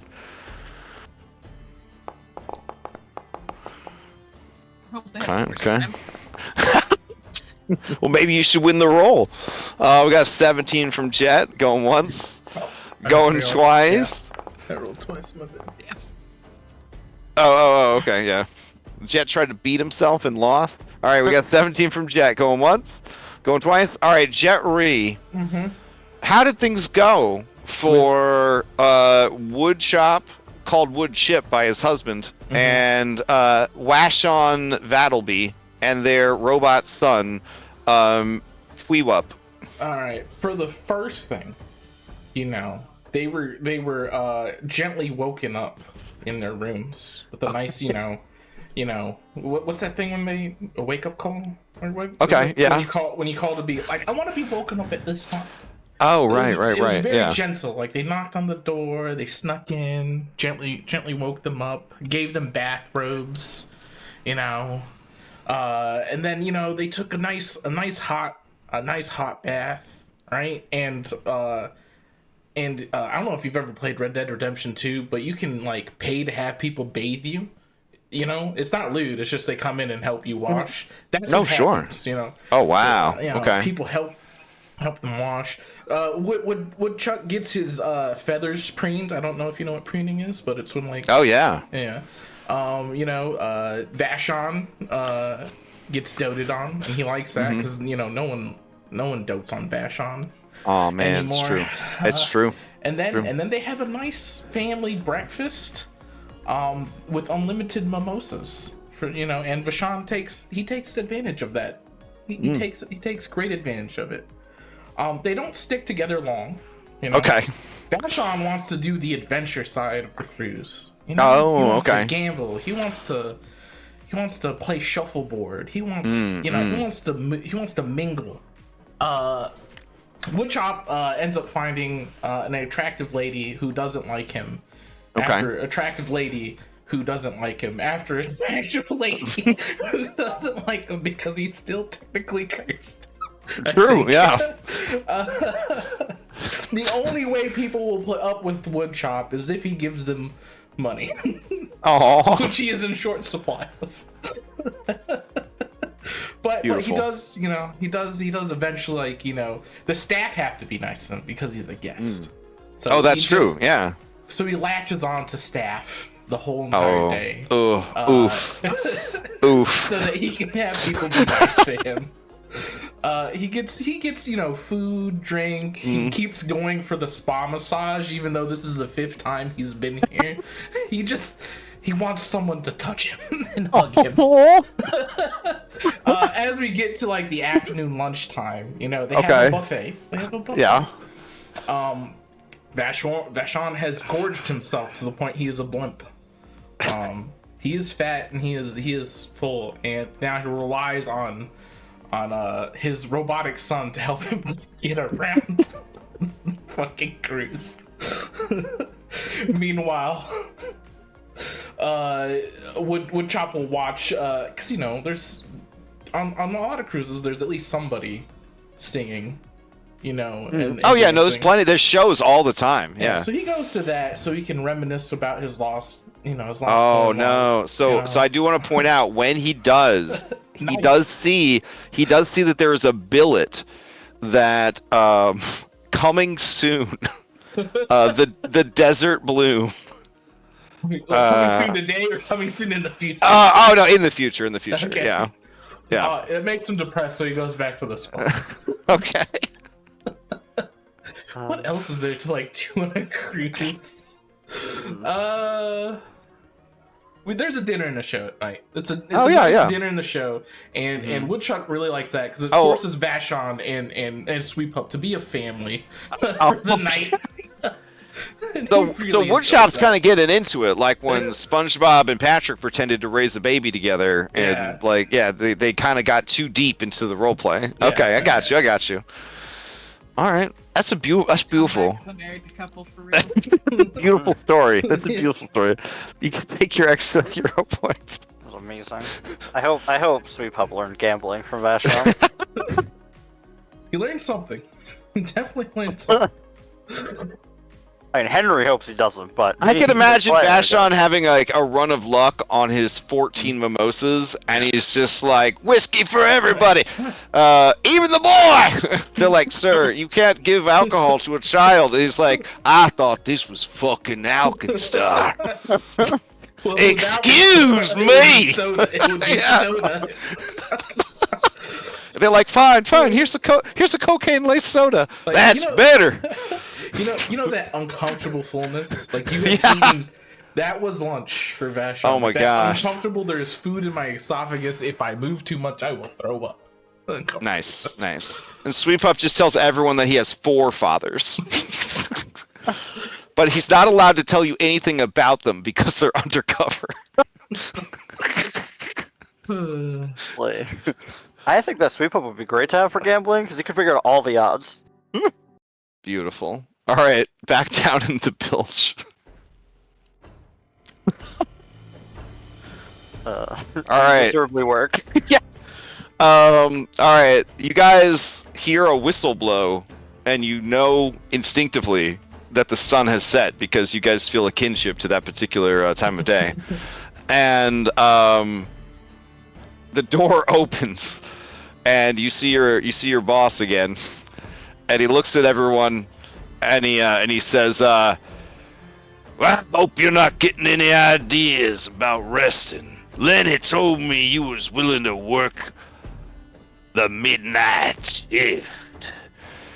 Hope Okay. Well, maybe you should win the roll. We got 17 from Jet, going once, going twice. I rolled twice. My bad. Yeah. Oh, okay, yeah. Jet tried to beat himself and lost. All right, we got 17 from Jet, going once, going twice. All right, Jet Ree. Mm-hmm. How did things go for wood shop called Wood Chip by his husband and Washon Vattleby and their robot son, Fweewup? All right. For the first thing, they were gently woken up in their rooms with a nice, what's that thing when a wake up call? Or what? Okay, yeah. When you call to be like, I want to be woken up at this time. Oh, right. It was very Yeah. gentle. Like they knocked on the door, they snuck in, gently woke them up, gave them bathrobes, and then they took a nice hot bath, right? And I don't know if you've ever played Red Dead Redemption 2, but you can like pay to have people bathe you. It's not lewd. It's just they come in and help you wash. That's what happens, Oh wow. Okay. People help them wash. Woodchuck gets his feathers preened. I don't know if you know what preening is, but it's when like. Oh yeah. Yeah. Vashon gets doted on, and he likes that because no one dotes on Vashon. Oh man, anymore. It's true. It's true. And then they have a nice family breakfast, with unlimited mimosas. And Vashon takes advantage of that. He takes great advantage of it. They don't stick together long. Okay. Vashon wants to do the adventure side of the cruise. He wants to gamble. He wants to play shuffleboard. He wants he wants to mingle. Woodchop ends up finding an attractive lady who doesn't like him. After an attractive lady who doesn't like him. After an attractive lady who doesn't like him because he's still technically cursed. True, yeah. The only way people will put up with Woodchop is if he gives them money. Oh, which he is in short supply of. But he does, he does eventually, the staff have to be nice to him because he's a guest. So that's true, yeah. So he latches on to staff the whole entire day. Oof. So that he can have people be nice to him. He gets food, drink. He keeps going for the spa massage, even though this is the 5th time he's been here. He wants someone to touch him and hug him. As we get to like the afternoon lunchtime, they have a buffet. Yeah. Vashon has gorged himself to the point he is a blimp. He is fat and he is full, and now he relies on his robotic son to help him get around fucking cruise. Meanwhile, Woodchop will watch, because there's on a lot of cruises there's at least somebody singing, and there's plenty. There's shows all the time. Yeah. So he goes to that so he can reminisce about his lost. His lost. Oh no! So I do want to point out when he does. He does see that there is a billet that coming soon. The Desert Bloom. Coming soon today or coming soon in the future? No, in the future. Okay. Yeah. It makes him depressed, so he goes back to the spa. Okay. What else is there to do on a cruise? There's a dinner in the show at night. It's a nice dinner in the show, and Woodchuck really likes that because it forces Vashon and Sweep Up to be a family for the night. So Woodchop's kind of getting into it, like when SpongeBob and Patrick pretended to raise a baby together, and they kind of got too deep into the role play. Okay, I got you. All right, that's beautiful. It's a married couple for real. Beautiful story. That's a beautiful story. You can take your extra hero points. That was amazing. I hope Sweet Pup learned gambling from Vashon. He learned something. He definitely learned something. I mean, Henry hopes he doesn't, but I he- can he's a imagine player, Vashon having like a run of luck on his 14 mimosas, and he's just like, whiskey for everybody, even the boy. They're like, sir, you can't give alcohol to a child. And he's like, I thought this was fucking Alkenstar. Well, Excuse me. It would be Yeah. soda. They're like, fine, here's a cocaine-laced soda. Like, That's better. You know that uncomfortable fullness? Like you have Yeah. eaten. That was lunch for Vashon. Oh my Like, that gosh. Uncomfortable. There is food in my esophagus. If I move too much, I will throw up. Nice. And Sweet Puff just tells everyone that he has 4 fathers. But he's not allowed to tell you anything about them because they're undercover. Like, I think that Sweep Up would be great to have for gambling because he could figure out all the odds. Beautiful. All right, back down in the bilge. All right. miserably work. All right, you guys hear a whistle blow, and you know instinctively that the sun has set because you guys feel a kinship to that particular time of day. And the door opens, and you see your boss again, and he looks at everyone, and he says, "Well, I hope you're not getting any ideas about resting. Lenny told me you was willing to work the midnight shift."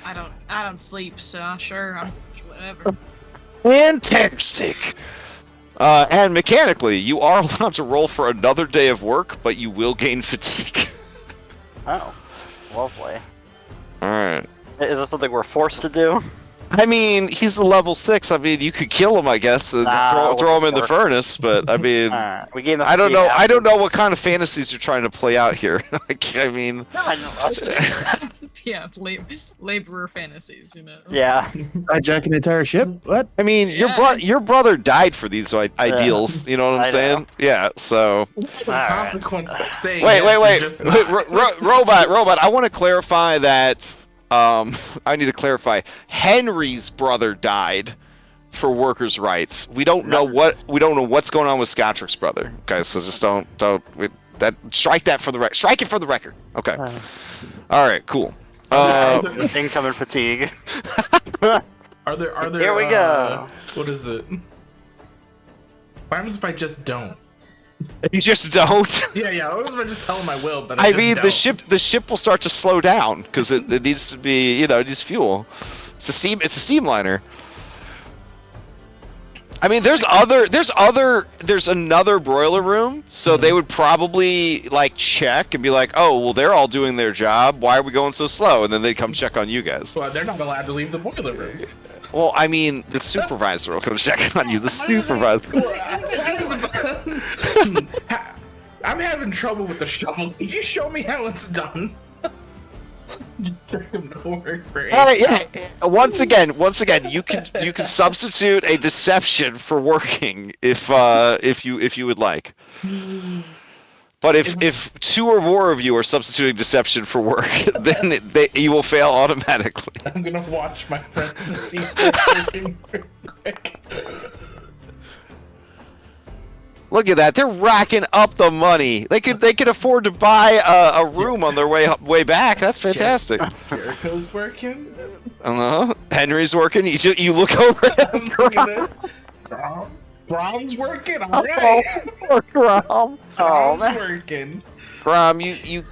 I don't sleep, so sure, whatever. Fantastic. And mechanically, you are allowed to roll for another day of work, but you will gain fatigue. Oh, lovely. Alright. Is this something we're forced to do? I mean, he's a level 6. I mean, you could kill him, I guess, and throw him in the furnace, but I mean, We gave him I don't know. fatigue I don't know what kind of fantasies you're trying to play out here. I mean, No, I know. Yeah, laborer fantasies, you know. Yeah. Hijack an entire ship? What? I mean, Yeah. your brother died for these ideals. You know what I'm I saying? know. Yeah. So. The consequences of saying Wait. yes is just not. Robot. I want to clarify that. I need to clarify. Henry's brother died for workers' rights. We don't know what's going on with Scotrick's brother. Okay, so just don't strike that for the record. Strike it for the record. Okay. All right. Cool. Incoming fatigue. Are there? Here we go. What is it? What happens if I just don't? You just don't. Yeah. What if I just tell him I will, but I just mean, don't? the ship will start to slow down because it needs to be, it needs fuel. It's a steamliner. I mean, there's another broiler room, so they would probably like check and be like, oh, well, they're all doing their job. Why are we going so slow? And then they come check on you guys. Well, they're not allowed to leave the boiler room. Well, I mean, the supervisor will come check on you. The supervisor. I'm having trouble with the shovel. Could you show me how it's done? Just check them to work for 8 All right, yeah. hours. Once again, you can substitute a deception for working if you would like. But if 2 or more of you are substituting deception for work, then you will fail automatically. I'm gonna watch my friends to see if they're working real quick. Look at that! They're racking up the money. They could afford to buy a room on their way back. That's fantastic. Jericho's working. Henry's working. You look over at him. Look at it. Grom's working. All right. Poor Grom. Grom's working. Grom, you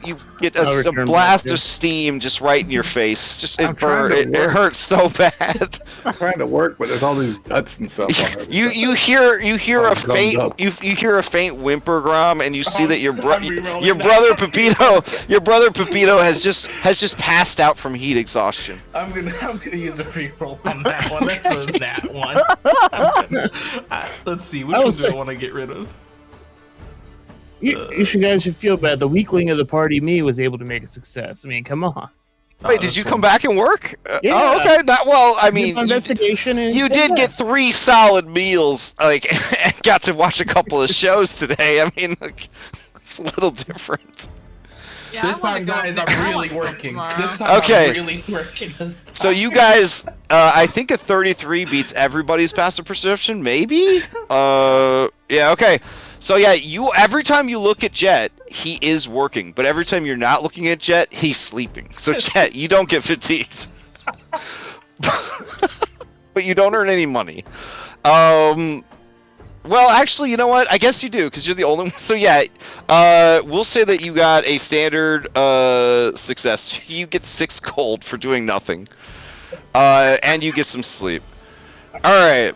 get a blast of steam just right in your face. Just it hurts so bad. I'm trying to work, but there's all these guts and stuff on it. You hear a faint you hear a faint whimper, Grom, and you see that your brother Pepito has just passed out from heat exhaustion. I'm gonna use a free roll on that one. That's a nat one. Let's see, which one do I want to get rid of? You guys should feel bad. The weakling of the party, me, was able to make a success. I mean, come on. Wait, did you come back and work? Yeah. Oh, okay. I mean, investigation. You did get 3 solid meals, and got to watch a couple of shows today. I mean, it's a little different. Yeah, This I wanna time, go guys, there. I'm I really wanna go working. tomorrow. This time, Okay. I'm really working. So you guys, I think a 33 beats everybody's passive perception, maybe? Yeah, okay. So yeah, every time you look at Jet, he is working, but every time you're not looking at Jet, he's sleeping. So Jet, you don't get fatigued. But you don't earn any money. Well, actually, you know what? I guess you do, because you're the only one. So yeah, we'll say that you got a standard success. You get 6 gold for doing nothing. And you get some sleep. Alright.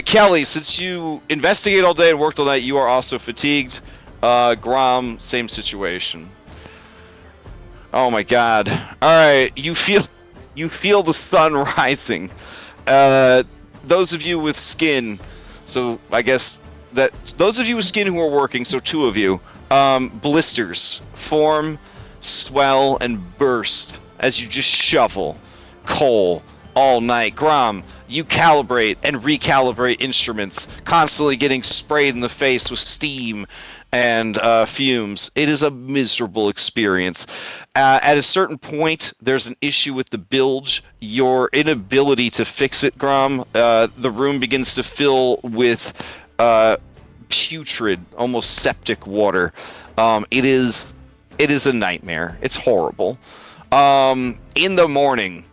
Kelly, since you investigate all day and worked all night, you are also fatigued. Grom, same situation. Oh my god. Alright, you feel the sun rising. Those of you with skin, so I guess that those of you with skin who are working, so 2 of you, blisters form, swell, and burst as you just shovel coal all night. Grom, you calibrate and recalibrate instruments, constantly getting sprayed in the face with steam and fumes. It is a miserable experience. At a certain point, there's an issue with the bilge. Your inability to fix it, Grom, the room begins to fill with putrid, almost septic water. It is a nightmare. It's horrible. In the morning,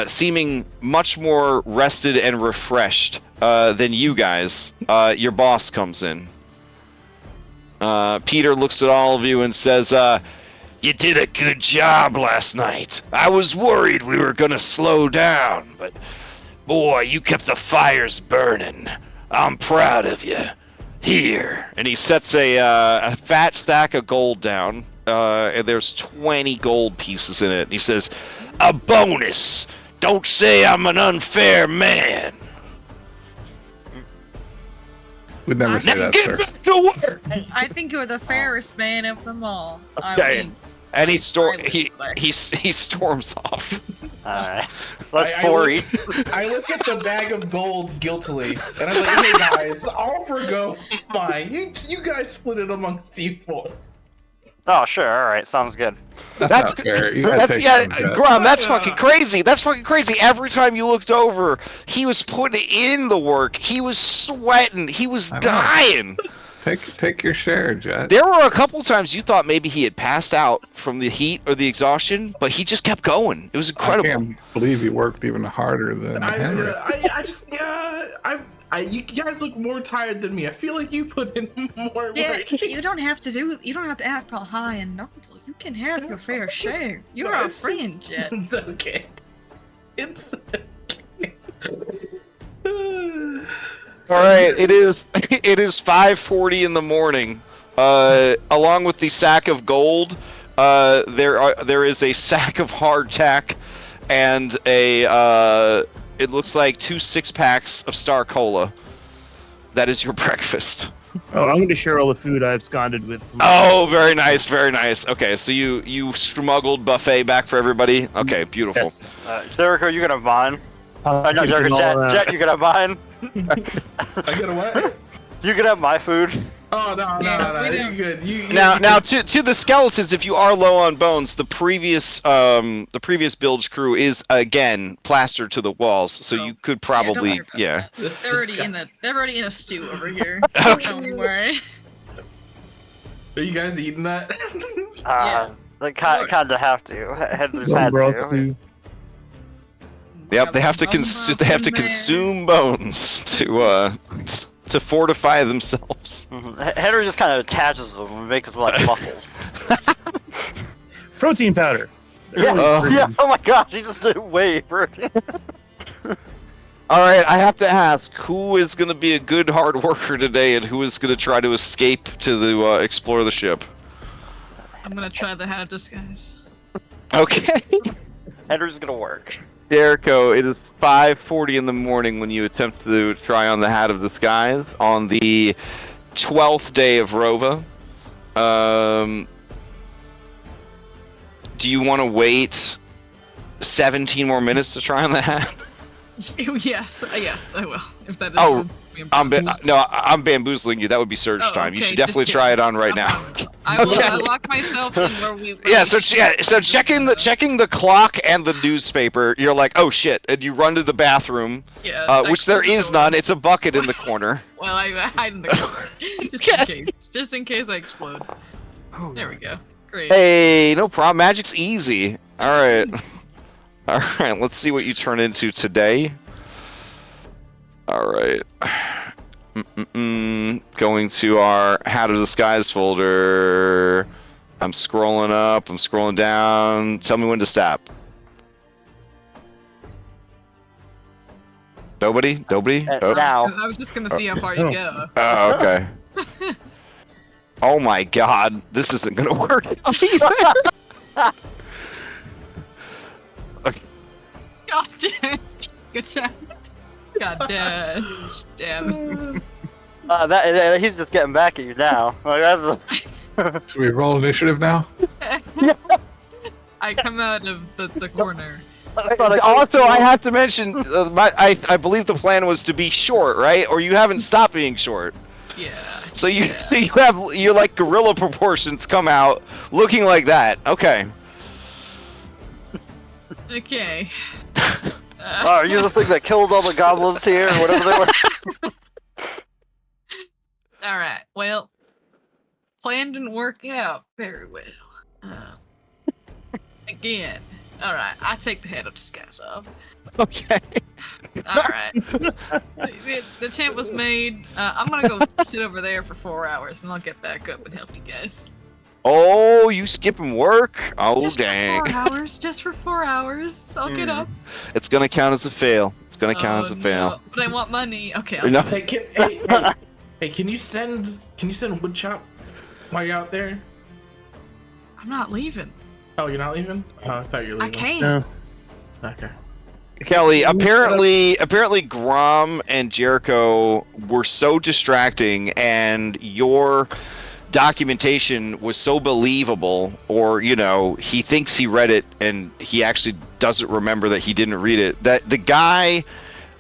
seeming much more rested and refreshed than you guys, your boss comes in. Peter looks at all of you and says, you did a good job last night. I was worried we were gonna slow down, but boy, you kept the fires burning. I'm proud of you. Here. And he sets a fat stack of gold down, and there's 20 gold pieces in it. And he says, a bonus. Don't say I'm an unfair man. We'd never say Now that, get sir. back to work. I think you're the fairest man of them all. Okay. And he I storms off. Alright. Let's I pour look- each. I look at the bag of gold guiltily, and I'm like, hey guys, I'll forgo mine. You guys split it amongst you 4. Oh, sure, alright, sounds good. That's not fair. You gotta take some of that. Grom, that's fucking crazy. That's fucking crazy. Every time you looked over, he was putting in the work. He was sweating. He was I know. dying. Take your share, Jet. There were a couple times you thought maybe he had passed out from the heat or the exhaustion, but he just kept going. It was incredible. I can't believe he worked even harder than Henry. You guys look more tired than me. I feel like you put in more Yeah, work. you don't have to ask how high and noble. You can have your fair share. You're our friend, Jet. It's okay. It's okay. All right, it is 5:40 in the morning. Along with the sack of gold, there is a sack of hardtack and it looks like 2 6-packs of Star Cola. That is your breakfast. Oh, I'm going to share all the food I absconded with. Oh, very nice, very nice. Okay, so you smuggled buffet back for everybody. Okay, beautiful. Yes. Jericho, you gonna have mine? I'll No, keep Jericho, it all out. Jet, you gonna have mine? I get a what? You can have my food. Oh no, Yeah, we you're don't- good. You Now to the skeletons, if you are low on bones, the previous bilge crew is again plastered to the walls, so Oh. you could Yeah, don't probably worry about yeah. That's They're already disgusting. they're already in a stew over here. So don't worry. Are you guys eating that? They kinda have to. Henry's Bone had broth to. stew. Yep, they have to Bone consume. broth They have to in there. consume bones to fortify themselves. Henry just kind of attaches them and makes them like muscles. Protein powder. Yeah, yeah. Oh my gosh, he just did way protein. All right, I have to ask, who is going to be a good hard worker today, and who is going to try to escape to the explore the ship? I'm gonna try the hat of disguise. Okay. Henry's gonna work. Jericho, it is 5:40 in the morning when you attempt to try on the hat of disguise on the 12th day of Rova. Do you want to wait 17 more minutes to try on the hat? Yes, I will. If that is. Oh, the- I'm bamboozling you. That would be surge Oh, time. You okay, should just definitely kidding. try it on right now. I will Okay. lock myself in where we. Yeah, so checking the clock and the newspaper, you're like, oh shit, and you run to the bathroom, which there is none. It's a bucket in the corner. Well, I hide in the corner just in case I explode. There we go. Great. Hey, no problem. Magic's easy. All right, all right. Let's see what you turn into today. All right. Going to our How to Disguise folder. I'm scrolling up. I'm scrolling down. Tell me when to stop. Nobody? Nobody? Oh. Now. I was just gonna see how far you go. Oh, okay. Oh my god, this isn't gonna work. Okay. God damn. Good time. God damn. He's just getting back at you now. Like, that's So we roll initiative now? I come out of the corner. Also, I have to mention, I believe the plan was to be short, right? Or you haven't stopped being short. Yeah. So you're like gorilla proportions come out looking like that. Okay. Okay. Oh, are you the thing that killed all the goblins here, or whatever they were? Alright, well, plan didn't work out very well. Again. Alright, I take the head of disguise off. Okay. Alright. The tent was made. I'm gonna go sit over there for 4 hours and I'll get back up and help you guys. Oh, you skipping work? Oh, Just dang. For 4 hours, just for 4 hours. I'll get up. It's gonna count as a fail. It's gonna count as a fail. No, but I want money. Okay, I'll No. do it. Hey, can you send woodchop while you're out there? I'm not leaving. Oh, you're not leaving? Oh, I thought you were I leaving. can't. No. Okay. Kelly, apparently Grom and Jericho were so distracting and your documentation was so believable, or he thinks he read it and he actually doesn't remember that he didn't read it, that the guy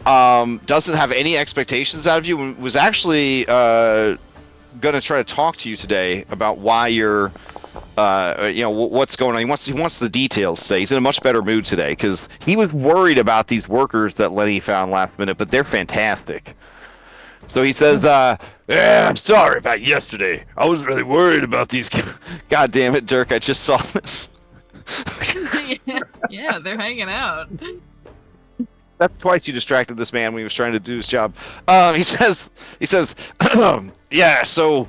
doesn't have any expectations out of you and was actually gonna try to talk to you today about why you're what's going on. He wants the details today. He's in a much better mood today because he was worried about these workers that Lenny found last minute, but they're fantastic. So he says, yeah, I'm sorry about yesterday. I was really worried about these. God damn it, Dirk, I just saw this. Yeah, they're hanging out. That's twice you distracted this man when he was trying to do his job. He says, yeah, so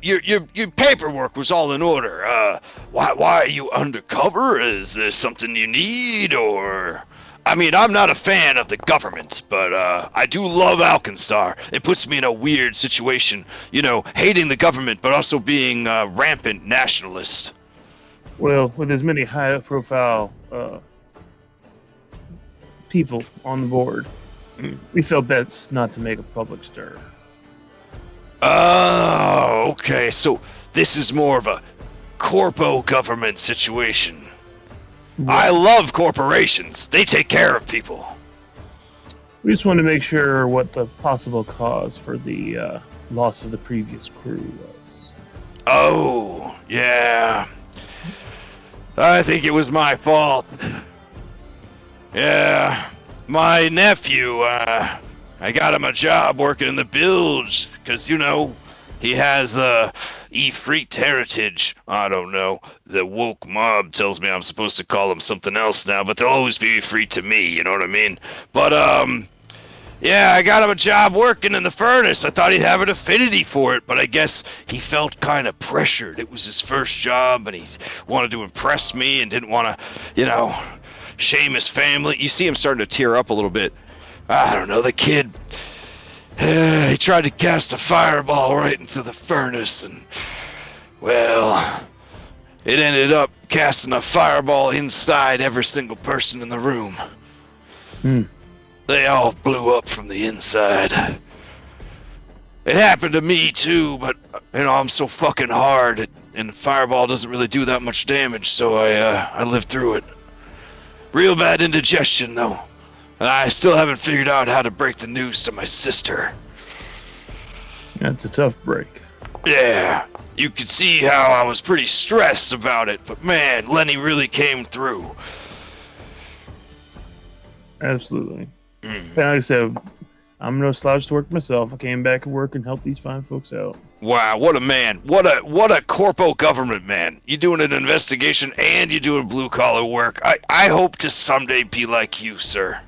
your paperwork was all in order. Why are you undercover? Is there something you need, or? I mean, I'm not a fan of the government, but I do love Alkenstar. It puts me in a weird situation, hating the government, but also being a rampant nationalist. Well, with as many high-profile people on the board, we felt best not to make a public stir. Oh, okay. So this is more of a corpo government situation. I love corporations. They take care of people. We just want to make sure what the possible cause for the loss of the previous crew was. Oh, yeah. I think it was my fault. Yeah. My nephew, I got him a job working in the bilge, because, he has the Ifrit heritage. I don't know. The woke mob tells me I'm supposed to call him something else now, but they'll always be Ifrit to me, you know what I mean? But, yeah, I got him a job working in the furnace. I thought he'd have an affinity for it, but I guess he felt kind of pressured. It was his first job, and he wanted to impress me and didn't want to, shame his family. You see him starting to tear up a little bit. I don't know, the kid... he tried to cast a fireball right into the furnace, and, well, it ended up casting a fireball inside every single person in the room. They all blew up from the inside. It happened to me too, but, I'm so fucking hard, and the fireball doesn't really do that much damage, so I lived through it. Real bad indigestion, though. And I still haven't figured out how to break the news to my sister. That's a tough break. Yeah, you could see how I was pretty stressed about it, but man, Lenny really came through. Absolutely. And like I said, I'm no slouch to work myself. I came back to work and help these fine folks out. Wow, what a man. What a corpo government man. You're doing an investigation and you're doing blue collar work. I hope to someday be like you, sir.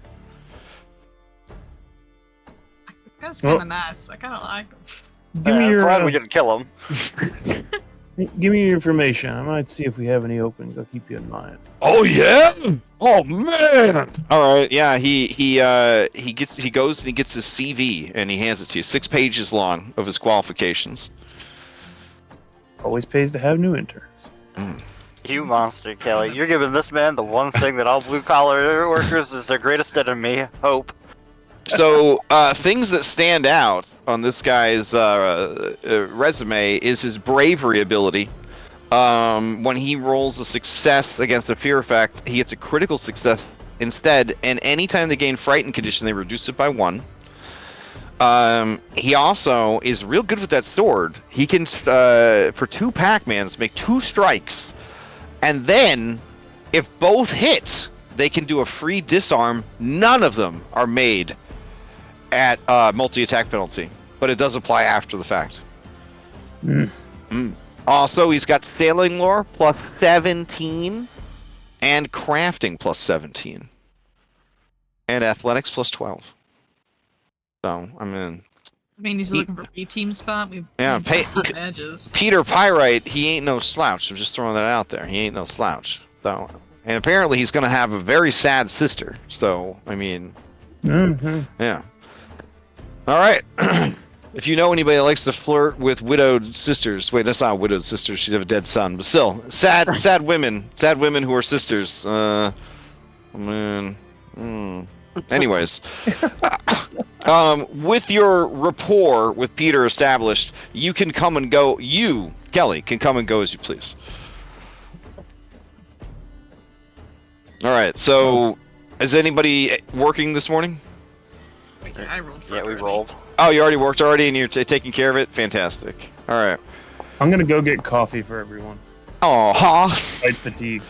That's kind of nice. I kind of like him. Give me I'm your glad we didn't kill him. give me your information. I might see if we have any openings. I'll keep you in mind. Oh yeah? Oh man. All right, yeah, he goes and he gets his CV and he hands it to you. 6 pages long of his qualifications. Always pays to have new interns. You monster, Kelly. You're giving this man the one thing that all blue collar workers is their greatest enemy, hope. So, things that stand out on this guy's resume is his bravery ability. When he rolls a success against a fear effect, he gets a critical success instead, and anytime they gain frightened condition, they reduce it by 1. He also is real good with that sword. He can, for 2 Pac-Mans, make 2 strikes, and then, if both hit, they can do a free disarm. None of them are made at multi-attack penalty, but it does apply after the fact. Also, he's got sailing lore plus 17 and crafting plus 17 and athletics plus 12. So, I mean, he's looking for a team spot. We've edges. Peter Pyrite, he ain't no slouch. I'm just throwing that out there. He ain't no slouch. So, and apparently he's going to have a very sad sister. So, I mean, yeah. All right. If you know anybody that likes to flirt with widowed sisters, wait, that's not a widowed sister. She'd have a dead son, but still, sad women who are sisters. Anyways, with your rapport with Peter established, you can come and go. You, Kelly, can come and go as you please. All right. So, is anybody working this morning? I rolled for Yeah, we early. rolled. Oh, you already worked already, and you're taking care of it. Fantastic. All right. I'm gonna go get coffee for everyone. Oh, Fight fatigue.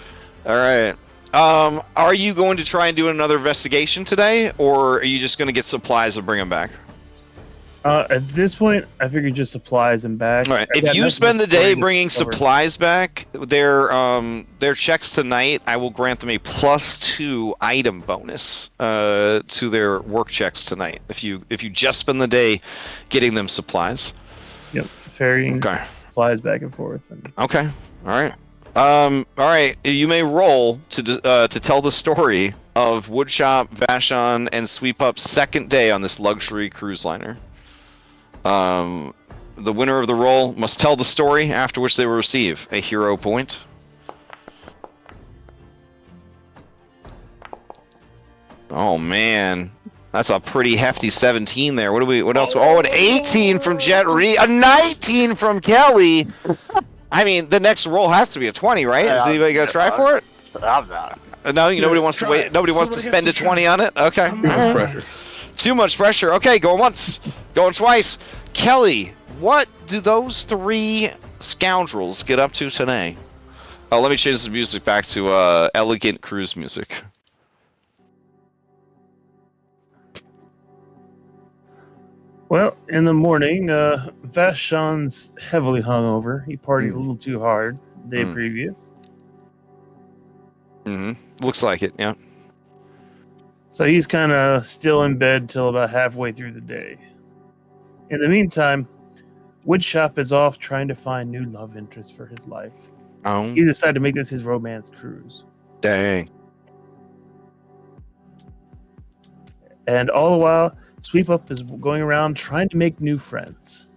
all right. Are you going to try and do another investigation today, or are you just going to get supplies and bring them back? At this point, I figure just supplies and back. All right. I If got you most of spend the day story to bringing cover. supplies back, their checks tonight, I will grant them a +2 item bonus to their work checks tonight. If you just spend the day getting them supplies. Yep, ferrying Okay. supplies back and forth. And Okay. All right. All right. You may roll to tell the story of Woodshop, Vashon, and Sweep Up's second day on this luxury cruise liner. The winner of the roll must tell the story, after which they will receive a hero point. Oh man, that's a pretty hefty 17 there. What else? Oh, an 18 from Jet Reed, a 19 from Kelly. I mean, the next roll has to be a 20, right? Is anybody gonna try for it? I'm not. No, nobody wants to try wait. it. Nobody wants to Somebody spend has a to 20 on it. Okay. Too much pressure. Too much pressure. Okay, going once, going twice. Kelly, what do those 3 scoundrels get up to today? Oh, let me change the music back to elegant cruise music. well, in the morning, Vashon's heavily hungover. He partied a little too hard the day previous. Looks like it, yeah. So he's kind of still in bed till about halfway through the day. In the meantime, Woodshop is off trying to find new love interests for his life. Oh, He decided to make this his romance cruise. dang. And all the while, Sweep Up is going around trying to make new friends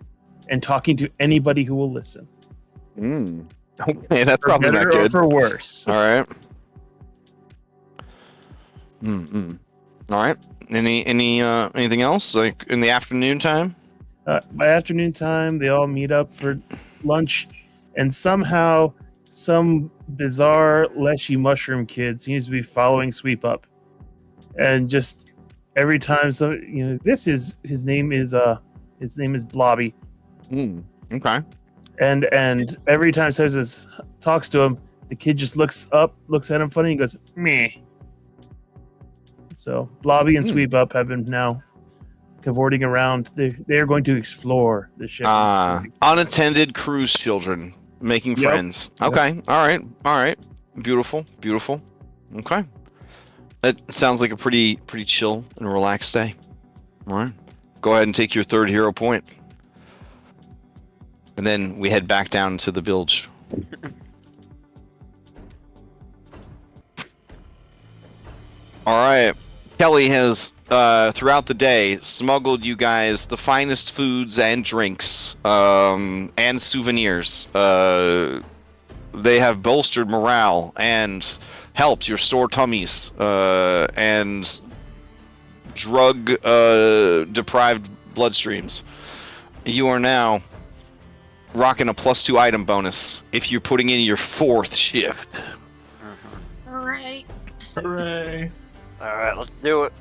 and talking to anybody who will listen. Okay, that's For probably better not or good. for worse. All right. All right. Anything else like in the afternoon time? By afternoon time, they all meet up for lunch, and somehow some bizarre leshy mushroom kid seems to be following Sweep Up and just every time this is his name is Blobby. Okay. And every time Cesar talks to him, the kid just looks up, looks at him funny, and goes, meh. So Blobby and Sweep Up have been now cavorting around. They're going to explore the ship. Unattended cruise children making friends. Okay. All right. Beautiful. Okay. That sounds like a pretty chill and relaxed day. All right. Go ahead and take your third hero point. And then we head back down to the bilge. All right. Kelly has, throughout the day, smuggled you guys the finest foods and drinks, and souvenirs. They have bolstered morale and helped your sore tummies, and drug-deprived bloodstreams. You are now rocking a +2 item bonus if you're putting in your 4th shift. Alright. Hooray. Alright, let's do it.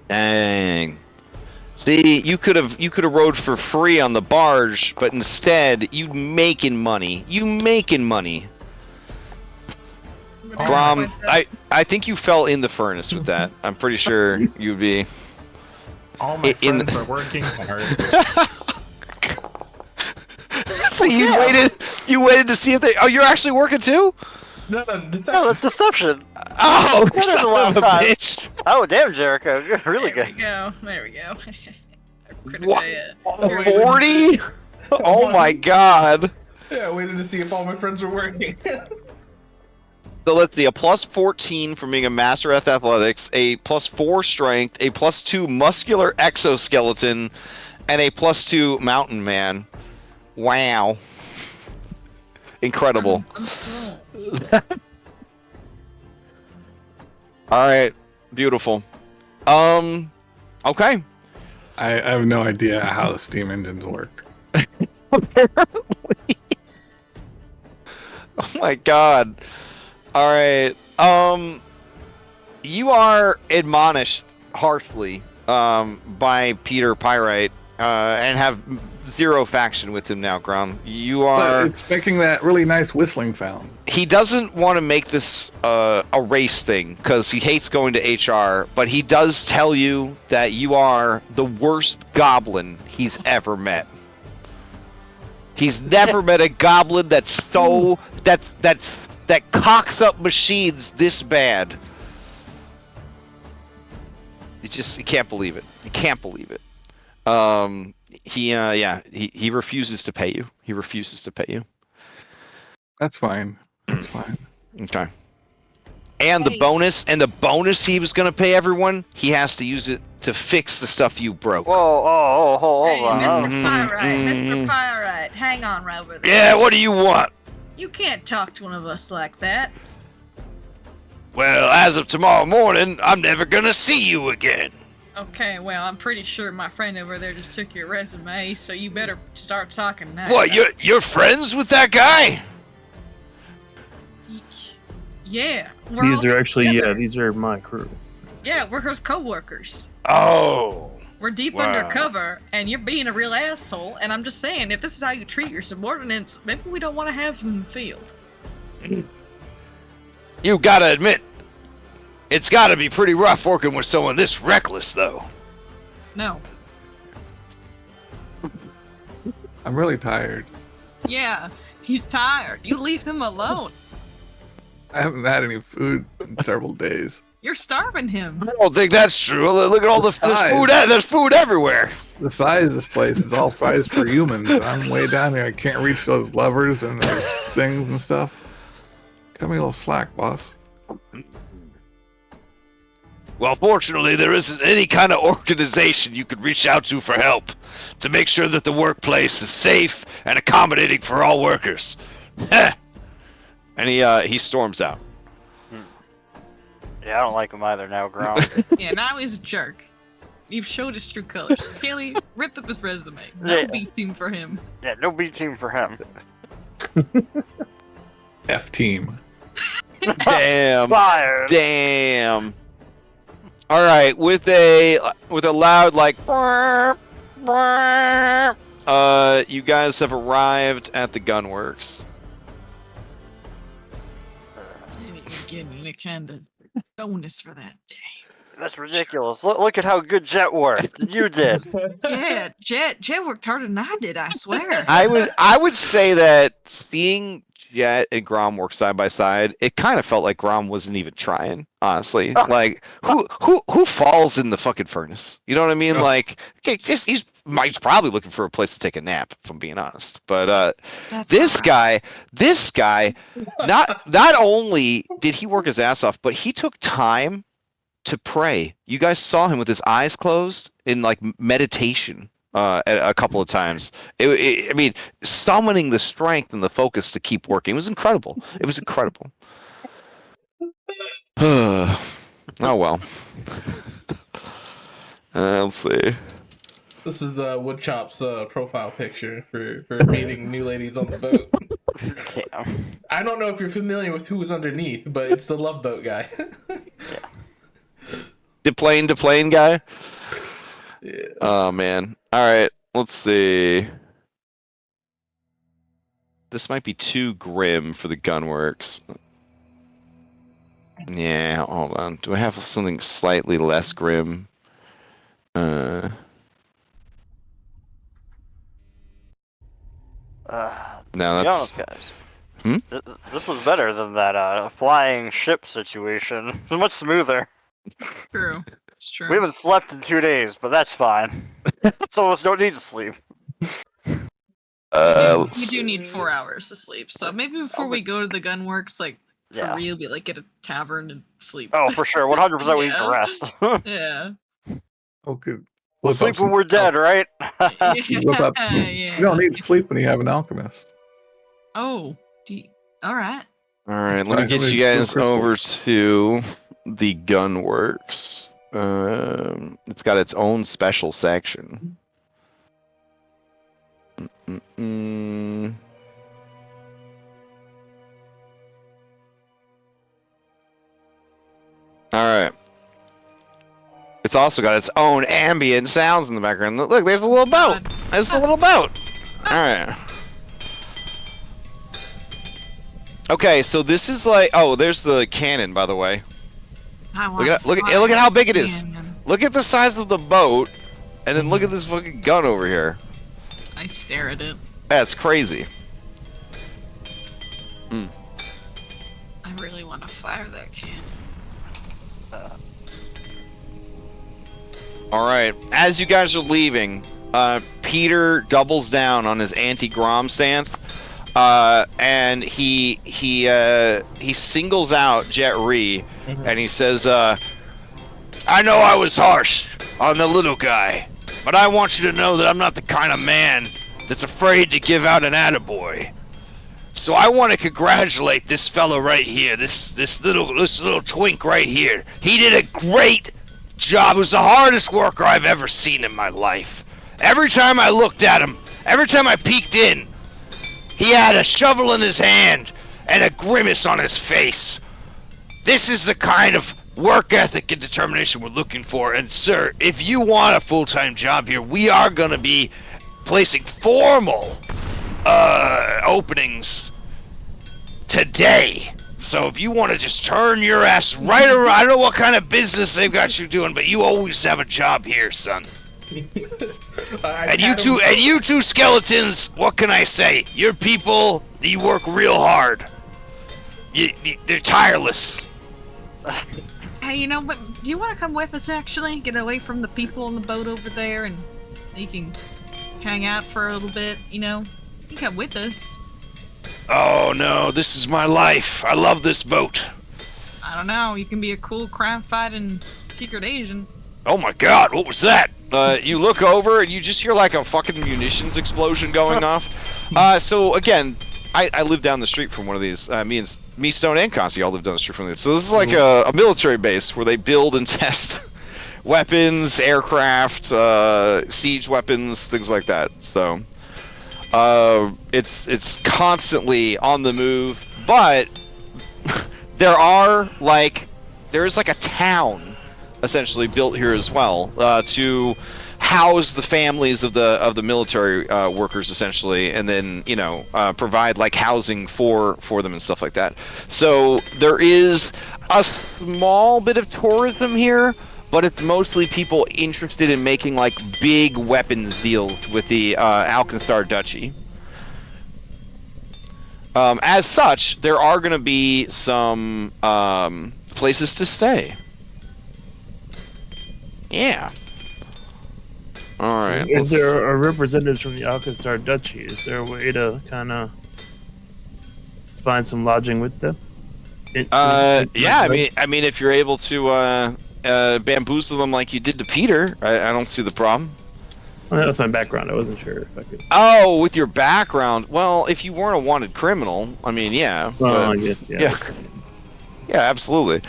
Dang. See, you could have rode for free on the barge, but instead you making money. Grom, I think you fell in the furnace with that. I'm pretty sure you'd be. All my friends are working hard. So you waited to see if they. Oh, you're actually working too? No, that's deception. Oh, That is the last time. Oh, damn, Jericho. You're really good. There we go. What? 40? Oh my god. Yeah, I waited to see if all my friends were working. So let's see, a +14 from being a master at athletics, a +4 strength, a +2 muscular exoskeleton, and a +2 mountain man. Wow. Incredible. I'm slow. Alright, beautiful. Okay. I have no idea how the steam engines work. Apparently. Oh my god. Alright, you are admonished harshly, by Peter Pyrite, and have 0 faction with him now, Grum. You are... It's making that really nice whistling sound. He doesn't want to make this, a race thing, because he hates going to HR, but he does tell you that you are the worst goblin he's ever met. He's never met a goblin that's so... that cocks up machines this bad. He can't believe it. He can't believe it. He refuses to pay you. He refuses to pay you. That's fine. That's fine. Okay. And the bonus he was going to pay everyone, he has to use it to fix the stuff you broke. Whoa, hold Hey, on. Mr. Pyrite, hang on right over there. Yeah, what do you want? You can't talk to one of us like that. Well, as of tomorrow morning, I'm never gonna see you again. Okay, well, I'm pretty sure my friend over there just took your resume, so you better start talking now. What, you're friends with that guy? Yeah. These are actually, these are my crew. Yeah, we're his co-workers. Oh. We're deep undercover, and you're being a real asshole, and I'm just saying, if this is how you treat your subordinates, maybe we don't want to have you in the field. You gotta admit, it's gotta be pretty rough working with someone this reckless, though. No. I'm really tired. Yeah, he's tired. You leave him alone. I haven't had any food in several days. You're starving him. I don't think that's true. Look at all the food. There's food everywhere. The size of this place is all sized for humans. I'm way down here. I can't reach those levers and those things and stuff. Cut me a little slack, boss. Well, fortunately, there isn't any kind of organization you could reach out to for help to make sure that the workplace is safe and accommodating for all workers. And he storms out. Yeah, I don't like him either now, Grom. Yeah, now he's a jerk. You've showed his true colors. Kelly, rip up his resume. No B team for him. Yeah, no B team for him. F team. Damn. Fired. Damn. All right, with a loud like, you guys have arrived at the gunworks. Getting a kind of bonus for that day. That's ridiculous. Look at how good Jet worked. You did. Yeah, Jet worked harder than I did, I swear. I would say that seeing Jet and Grom work side by side, it kind of felt like Grom wasn't even trying, honestly. Like, who falls in the fucking furnace? You know what I mean? Like, okay, he's probably looking for a place to take a nap, if I'm being honest. But this guy, not only did he work his ass off, but he took time to pray. You guys saw him with his eyes closed in like meditation. A couple of times. I mean, summoning the strength and the focus to keep working was incredible. It was incredible. Oh well. Let's see. This is Woodchop's profile picture for meeting new ladies on the boat. Damn. I don't know if you're familiar with who was underneath, but it's the Love Boat guy. The plane to plane guy. Yeah. Oh man. All right. Let's see. This might be too grim for the gunworks. Yeah. Hold on. Do I have something slightly less grim? No, that's. guys. Hmm? This was better than that flying ship situation. It was much smoother. True. It's true. We haven't slept in 2 days, but that's fine. Some of us don't need to sleep. We do need 4 hours to sleep, so maybe before we go to the gunworks, like for real, we like get a tavern and sleep. Oh, for sure, 100% we need to rest. Yeah. Oh, good. We'll sleep when we're dead, right? Yeah. You don't need to sleep when you have an alchemist. Oh, all right. All right. Let me get you guys over to the gunworks. It's got its own special section. Alright. It's also got its own ambient sounds in the background. Look, there's a little boat. There's a little boat. Alright. Okay, so this is like... Oh, there's the cannon, by the way. Look at how big it is. Look at the size of the boat, and then look at this fucking gun over here. I stare at it. That's crazy. I really want to fire that cannon. Alright, as you guys are leaving, Peter doubles down on his anti-Grom stance, and he singles out Jet Ree, and he says, I know I was harsh on the little guy, but I want you to know that I'm not the kind of man that's afraid to give out an attaboy. So I want to congratulate this fellow right here, this little twink right here. He did a great job. He was the hardest worker I've ever seen in my life. Every time I looked at him, every time I peeked in, he had a shovel in his hand and a grimace on his face. This is the kind of work ethic and determination we're looking for. And sir, if you want a full-time job here, we are going to be placing formal openings today. So if you want to just turn your ass right around, I don't know what kind of business they've got you doing, but you always have a job here, son. And you two skeletons, what can I say? You're people, you work real hard. They're tireless. Hey, you know what? Do you want to come with us, actually? Get away from the people on the boat over there, and you can hang out for a little bit, you know? You can come with us. Oh, no, this is my life. I love this boat. I don't know. You can be a cool crime-fighting secret agent. Oh, my God, what was that? You look over, and you just hear, like, a fucking munitions explosion going off. So, again, I live down the street from one of these. Me, Stone, and Cacti all live down the street from these. So this is like a military base where they build and test weapons, aircraft, siege weapons, things like that. So it's constantly on the move, but there's like a town essentially built here as well to house the families of the military workers essentially, and then provide like housing for them and stuff like that. So there is a small bit of tourism here, but it's mostly people interested in making like big weapons deals with the Alkenstar Duchy. As such, there are going to be some places to stay. Yeah. All right. If there are representatives from the Alkenstar Duchy, is there a way to kind of find some lodging with them? Yeah, I mean, if you're able to bamboozle them like you did to Peter, I don't see the problem. Well, that's my background. I wasn't sure if I could. Oh, with your background. Well, if you weren't a wanted criminal, I mean, yeah. Well, I guess, yeah. Yeah, absolutely.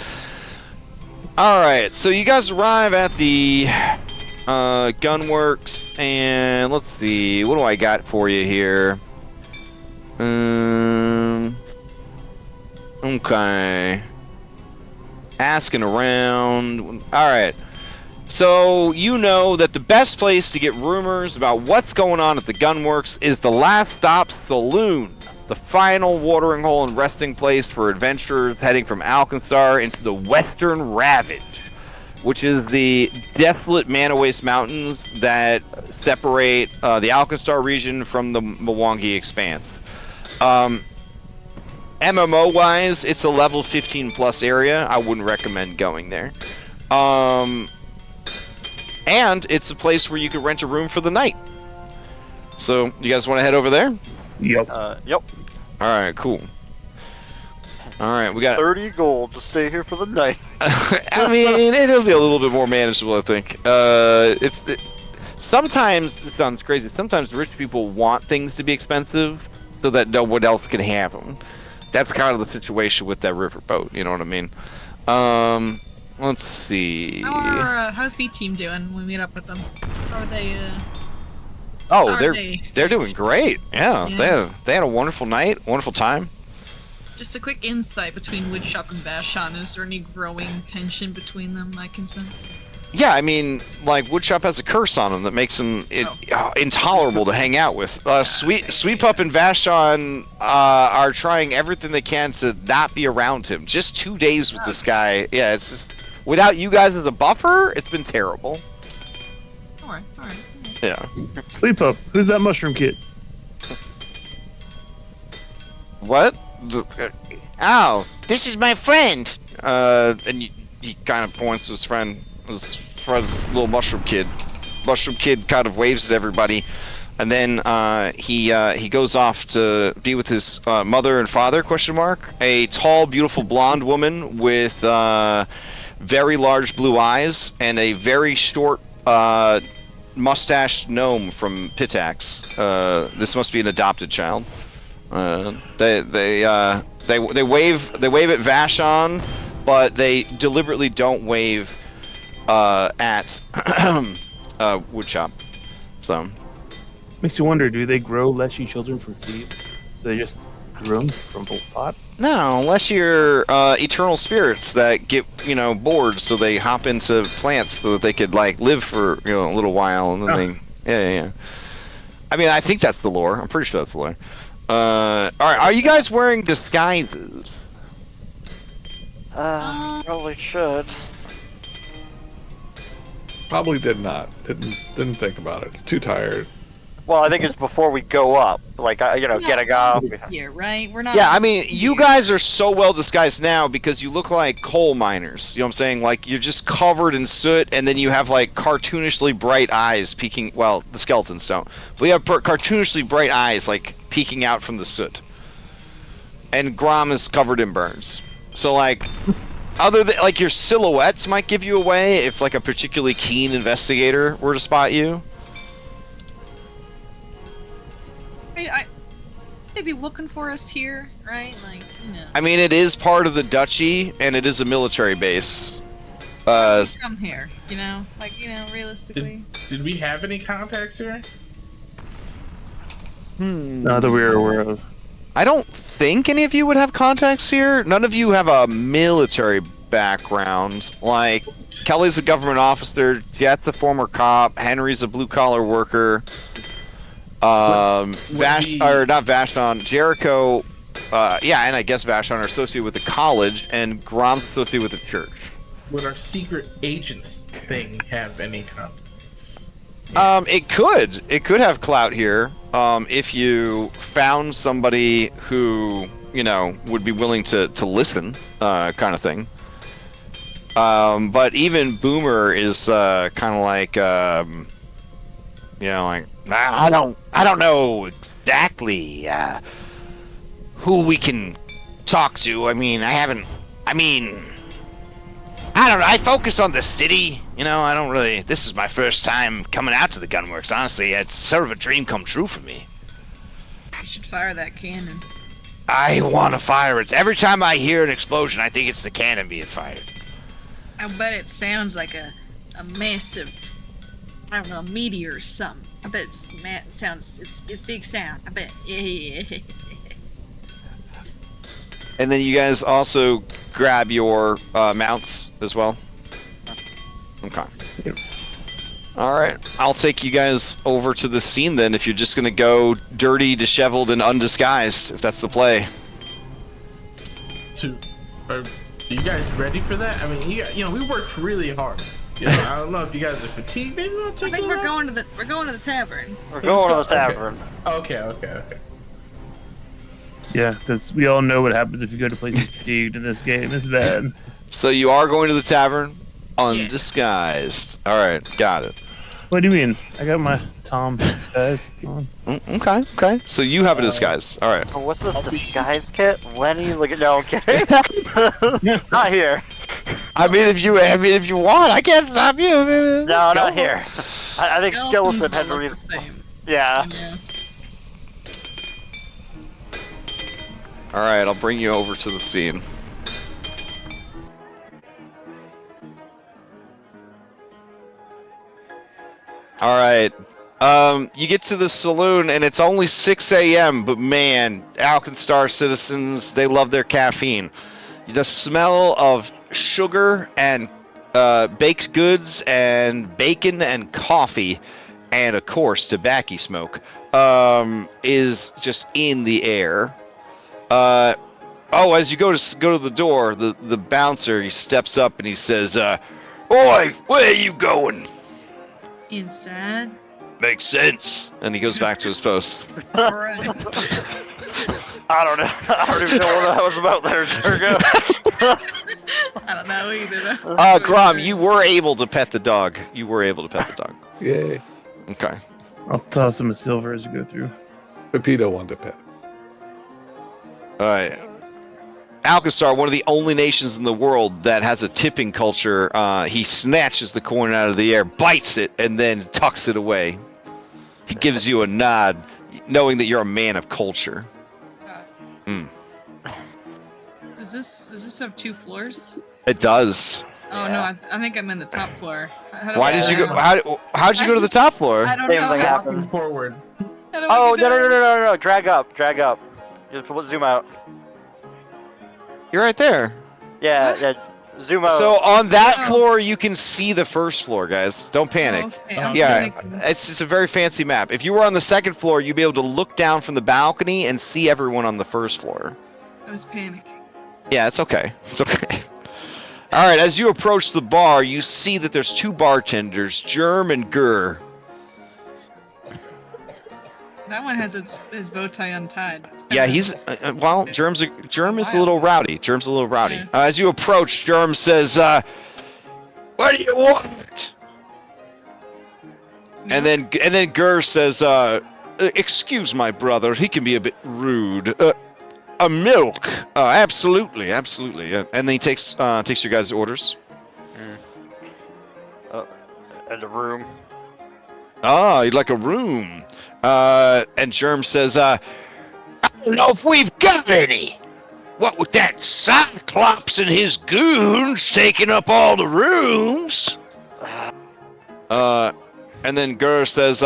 All right, so you guys arrive at the Gunworks, and let's see, what do I got for you here? Okay. Asking around. All right. So you know that the best place to get rumors about what's going on at the Gunworks is the Last Stop Saloon, the final watering hole and resting place for adventurers heading from Alkenstar into the Western Ravage, which is the desolate Mana-Waste Mountains that separate the Alkenstar region from the Mwangi Expanse. MMO-wise, it's a level 15 plus area. I wouldn't recommend going there. And it's a place where you could rent a room for the night. So, you guys want to head over there? Yep. Yep. Alright, cool. Alright, we got 30 gold to stay here for the night. I mean, it'll be a little bit more manageable, I think. Sometimes, it sounds crazy, sometimes rich people want things to be expensive so that no one else can have them. That's kind of the situation with that riverboat, you know what I mean? Let's see. How's B Team doing when we meet up with them? How are they? They're doing great. Yeah. They had a wonderful night, wonderful time. Just a quick insight between Woodshop and Vashon. Is there any growing tension between them I can sense? Yeah, I mean, like Woodshop has a curse on him that makes him intolerable to hang out with. Sweet Pup and Vashon are trying everything they can to not be around him. Just 2 days with this guy. Yeah, it's just, without you guys as a buffer, it's been terrible. Alright. Yeah. Sweet Pup, who's that mushroom kid? What? Oh, this is my friend. And he kind of points to his friend. His little mushroom kid. Mushroom kid kind of waves at everybody, and then he goes off to be with his mother and father? ? A tall, beautiful blonde woman with very large blue eyes and a very short mustached gnome from Pitax. This must be an adopted child. They wave at Vashon, but they deliberately don't wave at Woodshop. So Makes you wonder, do they grow leshy children from seeds? So they just grew them from a pot? no, unless you're eternal spirits that get bored, so they hop into plants so that they could like live for a little while, and then yeah. I mean, I think that's the lore. I'm pretty sure that's the lore. All right, are you guys wearing disguises? Probably should. Probably did not. Didn't think about it. It's too tired. Well, I think it's before we go up. Like, getting up. Yeah, right. We're not. Yeah, I mean, you guys are so well disguised now because you look like coal miners. You know what I'm saying? Like, you're just covered in soot, and then you have, like, cartoonishly bright eyes peeking. Well, the skeletons don't. But you have cartoonishly bright eyes, like, peeking out from the soot. And Grom is covered in burns. So, like, other than, like, your silhouettes might give you away if, like, a particularly keen investigator were to spot you. They'd be looking for us here, right? Like, I mean, it is part of the duchy, and it is a military base. Come here, realistically. Did we have any contacts here? Not that we were aware of. I don't think any of you would have contacts here. None of you have a military background. Like, Kelly's a government officer, Jet's a former cop, Henry's a blue-collar worker. Not Vashon, Jericho, and I guess Vashon are associated with the college, and Grom's associated with the church. Would our secret agents thing have any contacts? It could have clout here. If you found somebody who, would be willing to listen, kind of thing. But even Boomer is kind of like, I don't know exactly who we can talk to. I don't know. I focus on the city. I don't really. This is my first time coming out to the gunworks. Honestly, it's sort of a dream come true for me. You should fire that cannon. I want to fire it. Every time I hear an explosion, I think it's the cannon being fired. I bet it sounds like a massive, I don't know, meteor or something. I bet it's big sound. I bet. Yeah. And then you guys also grab your mounts as well. Okay. Yep. All right. I'll take you guys over to the scene then. If you're just gonna go dirty, disheveled, and undisguised, if that's the play. Are you guys ready for that? I mean, we worked really hard. I don't know if you guys are fatigued. Maybe we'll take. I think we're going to the tavern. We're going to the tavern. Okay. Yeah, because we all know what happens if you go to places fatigued in this game. It's bad. So you are going to the tavern, undisguised. All right, got it. What do you mean? I got my Tom disguise on. Okay. So you have a disguise. All right. Oh, what's this disguise kit? Lenny, look at no, okay. Not here. I mean, if you want, I can't stop you. No, not here. I think Skeleton had to read. The same. Yeah. All right, I'll bring you over to the scene. All right. You get to the saloon and it's only 6 a.m. But man, Alkenstar citizens, they love their caffeine. The smell of sugar and baked goods and bacon and coffee, and of course tobacco smoke, is just in the air. As you go to the door, the bouncer, he steps up and he says, "Oi, where are you going?" Inside. Makes sense. And he goes back to his post. Alright. I don't know. I don't even know what that was about there, Jericho. I don't know either. Grom, you were able to pet the dog. Yay. Okay. I'll toss him a silver as you go through. Pepito wanted to pet. Alright. Alkenstar, one of the only nations in the world that has a tipping culture, he snatches the coin out of the air, bites it, and then tucks it away. He gives you a nod, knowing that you're a man of culture. Does this have 2 floors? It does. Oh no, I think I'm in the top floor. Why did you go? How'd you go to the top floor? I don't Same know. thing happened. Walking forward. Oh, no. Drag up. Just zoom out. You're right there. Yeah, zoom out. So on that floor, you can see the first floor, guys. Don't panic. Okay, I'm Yeah, panicking. it's a very fancy map. If you were on the second floor, you'd be able to look down from the balcony and see everyone on the first floor. I was panicking. Yeah, it's okay. It's okay. All right, as you approach the bar, you see that there's 2 bartenders, Germ and Gur. That one has his bow tie untied. Yeah, he's Germ is a little rowdy. Germ's a little rowdy. Yeah. As you approach, Germ says, "What do you want?" And then Gur says, "Excuse my brother, he can be a bit rude. A milk, absolutely. And then he takes your guys' orders. And a room. Ah, you'd like a room. And Germ says, "I don't know if we've got any. What with that Cyclops and his goons taking up all the rooms?" And then Gur says,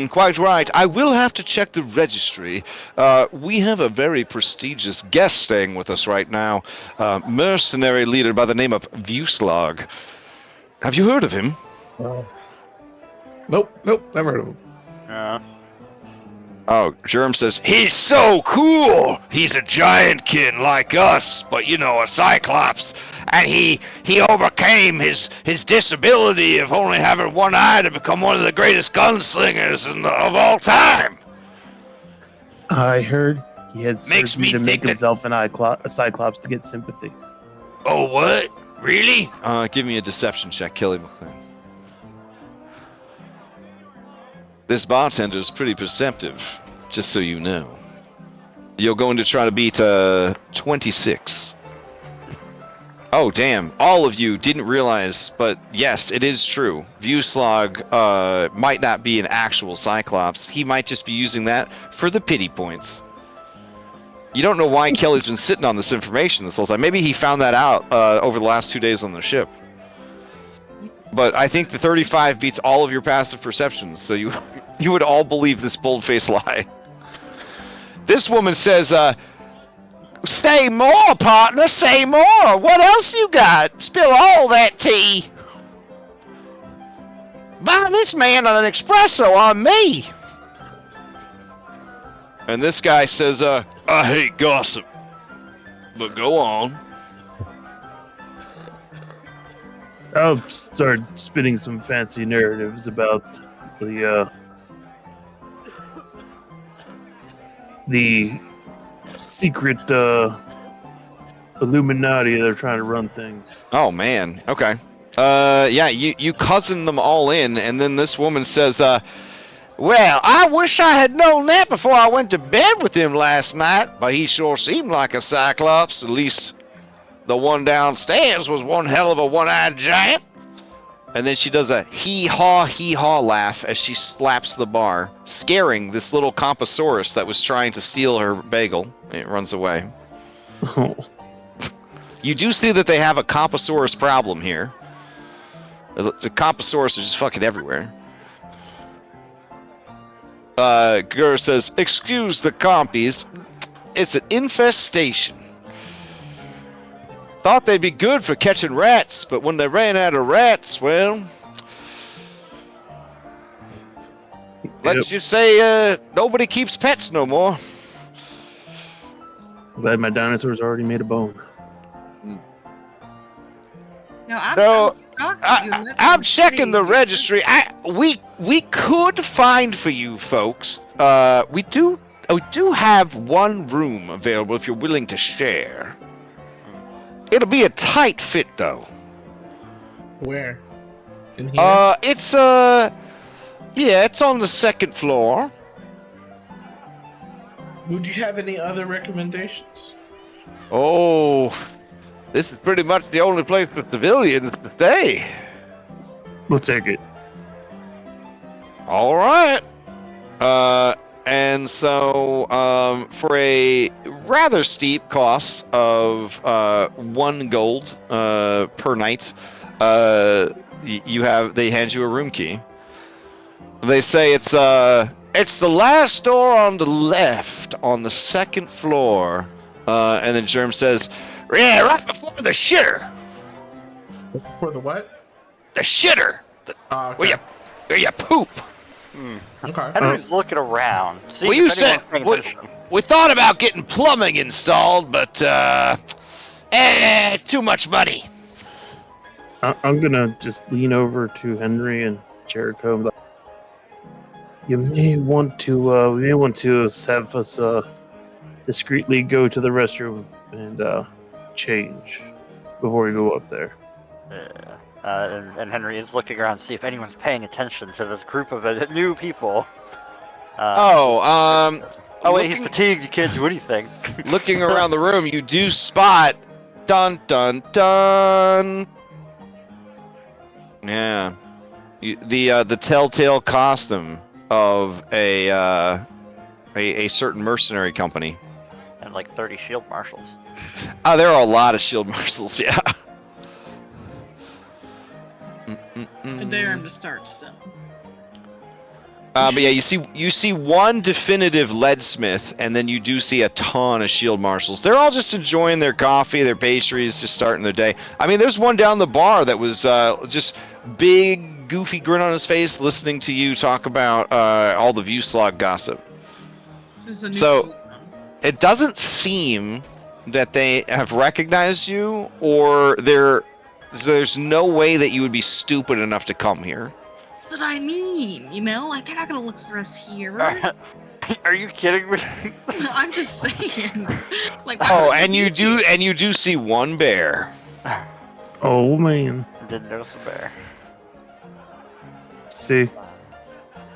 quite right. I will have to check the registry. We have a very prestigious guest staying with us right now. Mercenary leader by the name of Vuslag. Have you heard of him? Nope, never heard of him. Yeah. Oh, Germ says, he's so cool! He's a giantkin like us, but you know, a cyclops. And he overcame his disability of only having one eye to become one of the greatest gunslingers of all time. I heard he has Makes surgery me to think make that- himself a cyclops to get sympathy. Oh, what? Really? Give me a deception check, Kelly McLean. This bartender is pretty perceptive, just so you know. You're going to try to beat 26. Oh, damn. All of you didn't realize, but yes, it is true. Vuslag might not be an actual Cyclops. He might just be using that for the pity points. You don't know why Kelly's been sitting on this information this whole time. Maybe he found that out over the last 2 days on the ship. But I think the 35 beats all of your passive perceptions, so you would all believe this bold-faced lie. This woman says, say more, partner, say more. What else you got? Spill all that tea. Buy this man an espresso on me. And this guy says, I hate gossip. But go on. I'll start spinning some fancy narratives about the secret Illuminati that are trying to run things. Oh, man. Okay. Yeah, you cousin them all in, and then this woman says, well, I wish I had known that before I went to bed with him last night, but he sure seemed like a Cyclops. At least the one downstairs was one hell of a one-eyed giant. And then she does a hee-haw laugh as she slaps the bar, scaring this little Compassaurus that was trying to steal her bagel. It runs away. You do see that they have a Compassaurus problem here. The Compassaurus is just fucking everywhere. Gur says, excuse the compies, it's an infestation. Thought they'd be good for catching rats, but when they ran out of rats, well... Let's just say, nobody keeps pets no more. Glad my dinosaurs already made a bone. No, I'm checking the registry. We could find for you folks. We do have one room available if you're willing to share. It'll be a tight fit though. Where? In here? It's it's on the second floor. Would you have any other recommendations? Oh, this is pretty much the only place for civilians to stay. We'll take it. All right. And so, for a rather steep cost of 1 gold per night, they hand you a room key. They say it's the last door on the left on the second floor. And then Germ says, yeah, right before the shitter. For the what? The shitter. Okay. Where you poop. Okay. Henry's looking around. See Well, if you said anyone's paying attention. we thought about getting plumbing installed, but too much money. I'm gonna just lean over to Henry and Jericho. You may want to have us discreetly go to the restroom and change before we go up there. And Henry is looking around to see if anyone's paying attention to this group of new people. Oh wait, he's fatigued. You can't do anything. Looking around the room, you do spot. Dun dun dun. Yeah, the telltale costume of a certain mercenary company. And like 30 shield marshals. There are a lot of shield marshals. Yeah. I dare him to start still. But yeah, you see one definitive leadsmith, and then you do see a ton of shield marshals. They're all just enjoying their coffee, their pastries, just starting their day. I mean, there's one down the bar that was just big, goofy grin on his face, listening to you talk about all the Viewslog gossip. This is a new So it doesn't seem that they have recognized you, or there's no way that you would be stupid enough to come here. That's what I mean, you know? Like, they're not gonna look for us here. Are you kidding me? I'm just saying. Like, Oh, and you do see one bear. Oh man. Didn't notice a bear. See.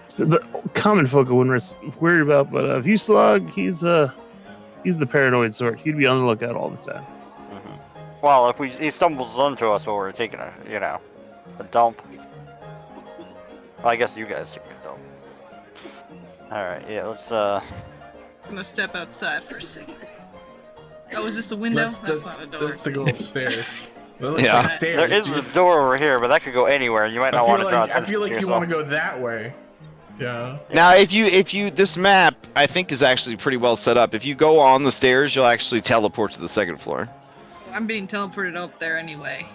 So the common folk I wouldn't worry about, but Viewslog, he's the paranoid sort. He'd be on the lookout all the time. Well, if he stumbles onto us while we're taking a dump. Well, I guess you guys took a dump. Alright, yeah, let's I'm gonna step outside for a second. Oh, is this a window? That's not a door. That's to go upstairs. That looks Yeah. like stairs. There is a door over here, but that could go anywhere, and you might not want to draw attention I feel like to you yourself. want to go that way. Yeah. Now, if you this map, I think, is actually pretty well set up. If you go on the stairs, you'll actually teleport to the second floor. I'm being teleported up there anyway.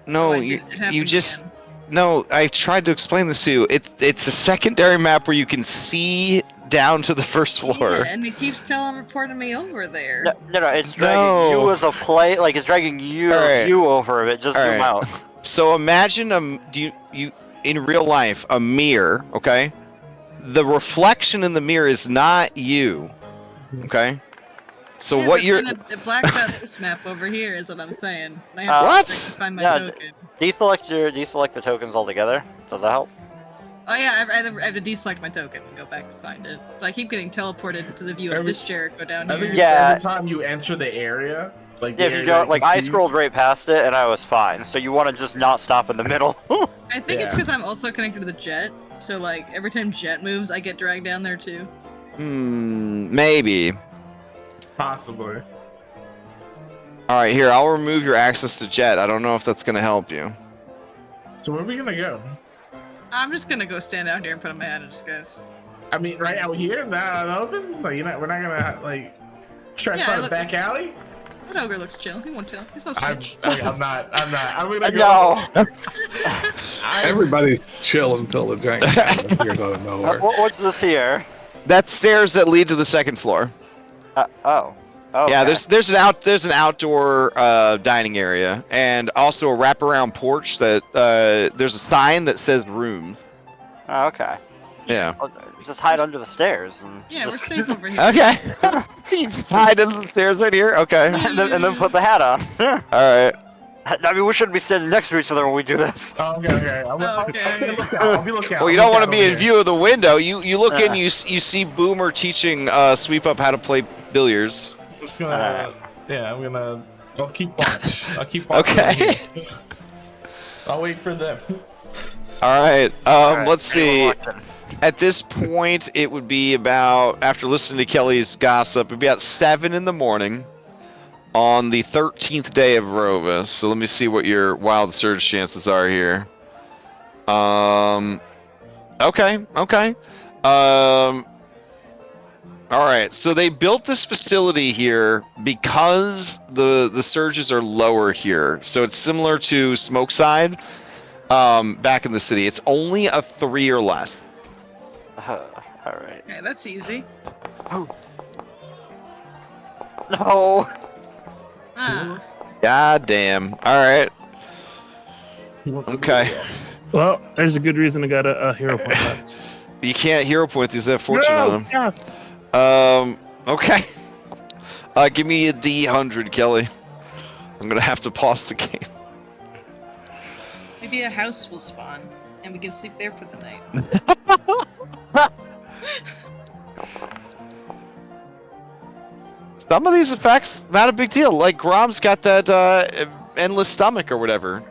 No, Oh, you it happened you just again. no. I tried to explain this to you. It's a secondary map where you can see down to the first floor. Yeah, and it keeps teleporting me over there. No, it's dragging No. you as a play, like it's dragging you Alright. you over a bit. Just zoom Alright. out. So imagine you in real life a mirror, okay? The reflection in the mirror is not you, okay? So Yeah, what but you're then it blacks out this map over here, is what I'm saying. I have to What? find my Yeah, token. Deselect the tokens altogether. Does that help? Oh yeah, I have to deselect my token and go back to find it. But I keep getting teleported to the view of Every- this Jericho down I here. think it's Yeah. every time you enter the area. Like Yeah, the if you area go, that like can I see. scrolled right past it and I was fine. So you want to just not stop in the middle. I think it's Yeah. because I'm also connected to the jet. So like every time jet moves, I get dragged down there too. maybe. Possibly. All right, here, I'll remove your access to jet. I don't know if that's going to help you. So where are we gonna go? I'm just gonna go stand out here and put on my hat and disguise. I mean, right out here, not open. Like we're not gonna like try to Yeah, find a look- back alley. That ogre looks chill. He won't tell. He's no I'm snitch. not. I'm gonna go. No. Everybody's chill until the giant cat appears out of nowhere. What's this here? That's stairs that lead to the second floor. Oh. Yeah, Okay. there's an outdoor dining area, and also a wraparound porch that there's a sign that says rooms. Oh, okay. Yeah. Well, just hide under the stairs and Yeah, we're just, safe over here. Okay. You just hide under the stairs right here. Okay. and then put the hat on. All right. I mean, we shouldn't be standing next to each other when we do this. Oh, okay. I'll be looking out. Well, you don't want to be in view of the window. You look in, you see Boomer teaching Sweep Up how to play billiards. I'm just gonna. Yeah, I'll keep watch. I'll keep watch. Okay. I'll wait for them. All right. Alright, Let's see. we're watching. At this point, it would be about, after listening to Kelly's gossip, it'd be about 7 in the morning on the 13th day of Rova. So let me see what your wild surge chances are here. Okay. All right, so they built this facility here because the surges are lower here. So it's similar to Smokeside back in the city. It's only a 3 or less. Alright. Okay, that's easy. No! Ah, God damn. All right. Okay. Well, there's a good reason I got a hero point left. You can't hero point these that fortune on them. God. Okay. Give me a D100, Kelly. I'm gonna have to pause the game. maybe a house will spawn, and we can sleep there for the night. Some of these effects, not a big deal. Like Grom's got that endless stomach or whatever.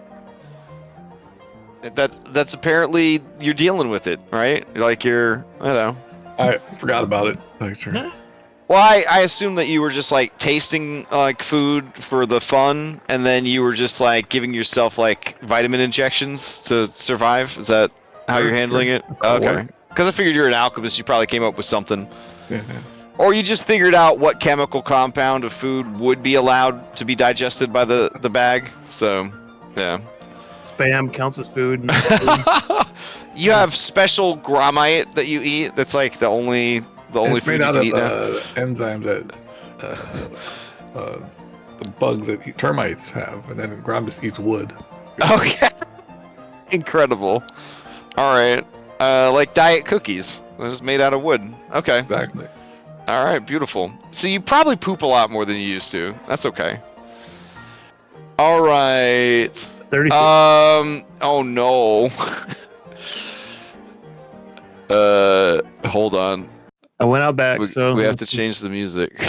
That's apparently you're dealing with it, right? Like you're, I don't know. I forgot about it. Like, sure. Well, I assume that you were just like tasting like food for the fun, and then you were just like giving yourself like vitamin injections to survive. Is that how you're handling it? Okay. Because I figured you're an alchemist, you probably came up with something. Yeah. Or you just figured out what chemical compound of food would be allowed to be digested by the bag. So, yeah. Spam counts as food. You have special gromite that you eat. That's like the only It's food made you out can of eat now. enzymes that the bugs that eat termites have, and then Grom just eats wood. Okay. Incredible. All right. Like diet cookies. They're just made out of wood. Okay. Exactly. All right. Beautiful. So you probably poop a lot more than you used to. That's okay. All right. 36. Oh no. Hold on. I went out back, so We have to change the music.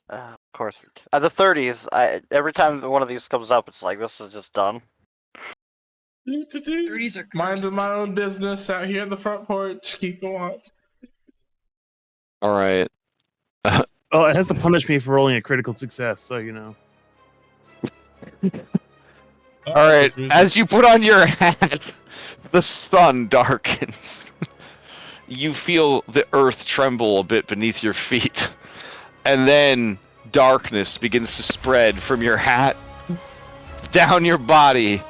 Of course. The 30s, every time one of these comes up, it's like, this is just done. 30s are Minding cursed. my own business out here in the front porch. Keep going. All right. Oh, it has to punish me for rolling a critical success, so you know. All right. As you put on your hat, the sun darkens. You feel the earth tremble a bit beneath your feet. And then darkness begins to spread from your hat down your body.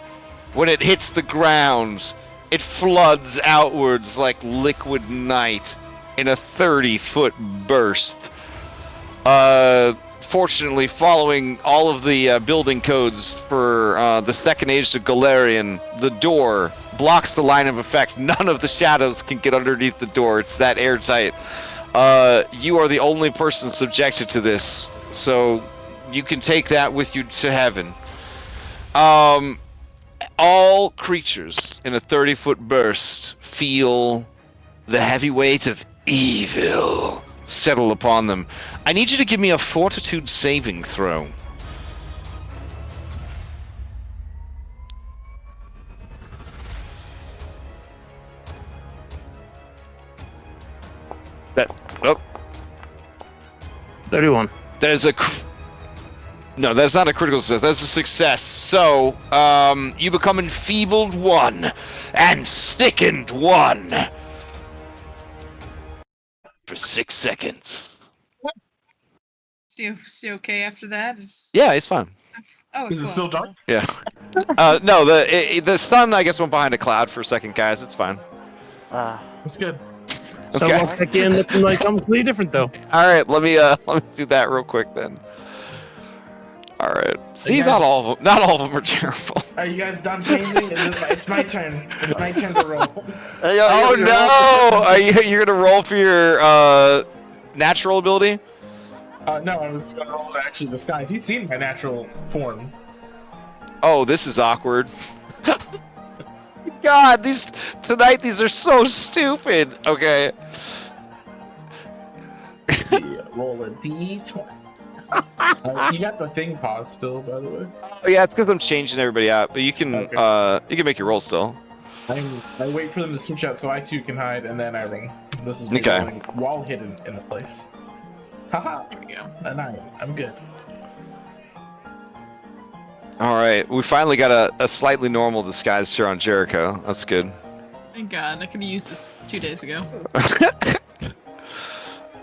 When it hits the ground, it floods outwards like liquid night in a 30-foot burst. Fortunately, following all of the building codes for the second age of Galarian, the door blocks the line of effect. None of the shadows can get underneath the door. It's that airtight. You are the only person subjected to this, so you can take that with you to heaven. All creatures in a 30-foot burst feel the heavy weight of evil settle upon them. I need you to give me a fortitude saving throw. Oh, 31. that is a... No, that's not a critical success. That's a success. So, you become enfeebled 1 and sickened 1 for 6 seconds. Still okay after that? Yeah, it's fine. Oh, Is it cool. still dark? Yeah. No, the sun, I guess, went behind a cloud for a second, guys. It's fine. That's good. So Okay. I walk back in looking like something completely different, though. All right, let me do that real quick then. All right. See, guys- not all of them are terrible. Are you guys done changing? It's my turn. It's my turn to roll. Oh no! You're gonna roll for your natural ability? No, I was gonna roll to actually disguise. He'd seen my natural form. Oh, this is awkward. God, these are so stupid. Okay. Yeah, roll a d20. You got the thing paused still, by the way. Oh yeah, it's because I'm changing everybody out, but you can Okay. make your roll still. I wait for them to switch out so I too can hide, and then I roll. This is me Okay. rolling while hidden in the place. Haha. There we go. A 9. I'm good. All right, we finally got a slightly normal disguise here on Jericho. That's good. Thank God. I could have used this 2 days ago.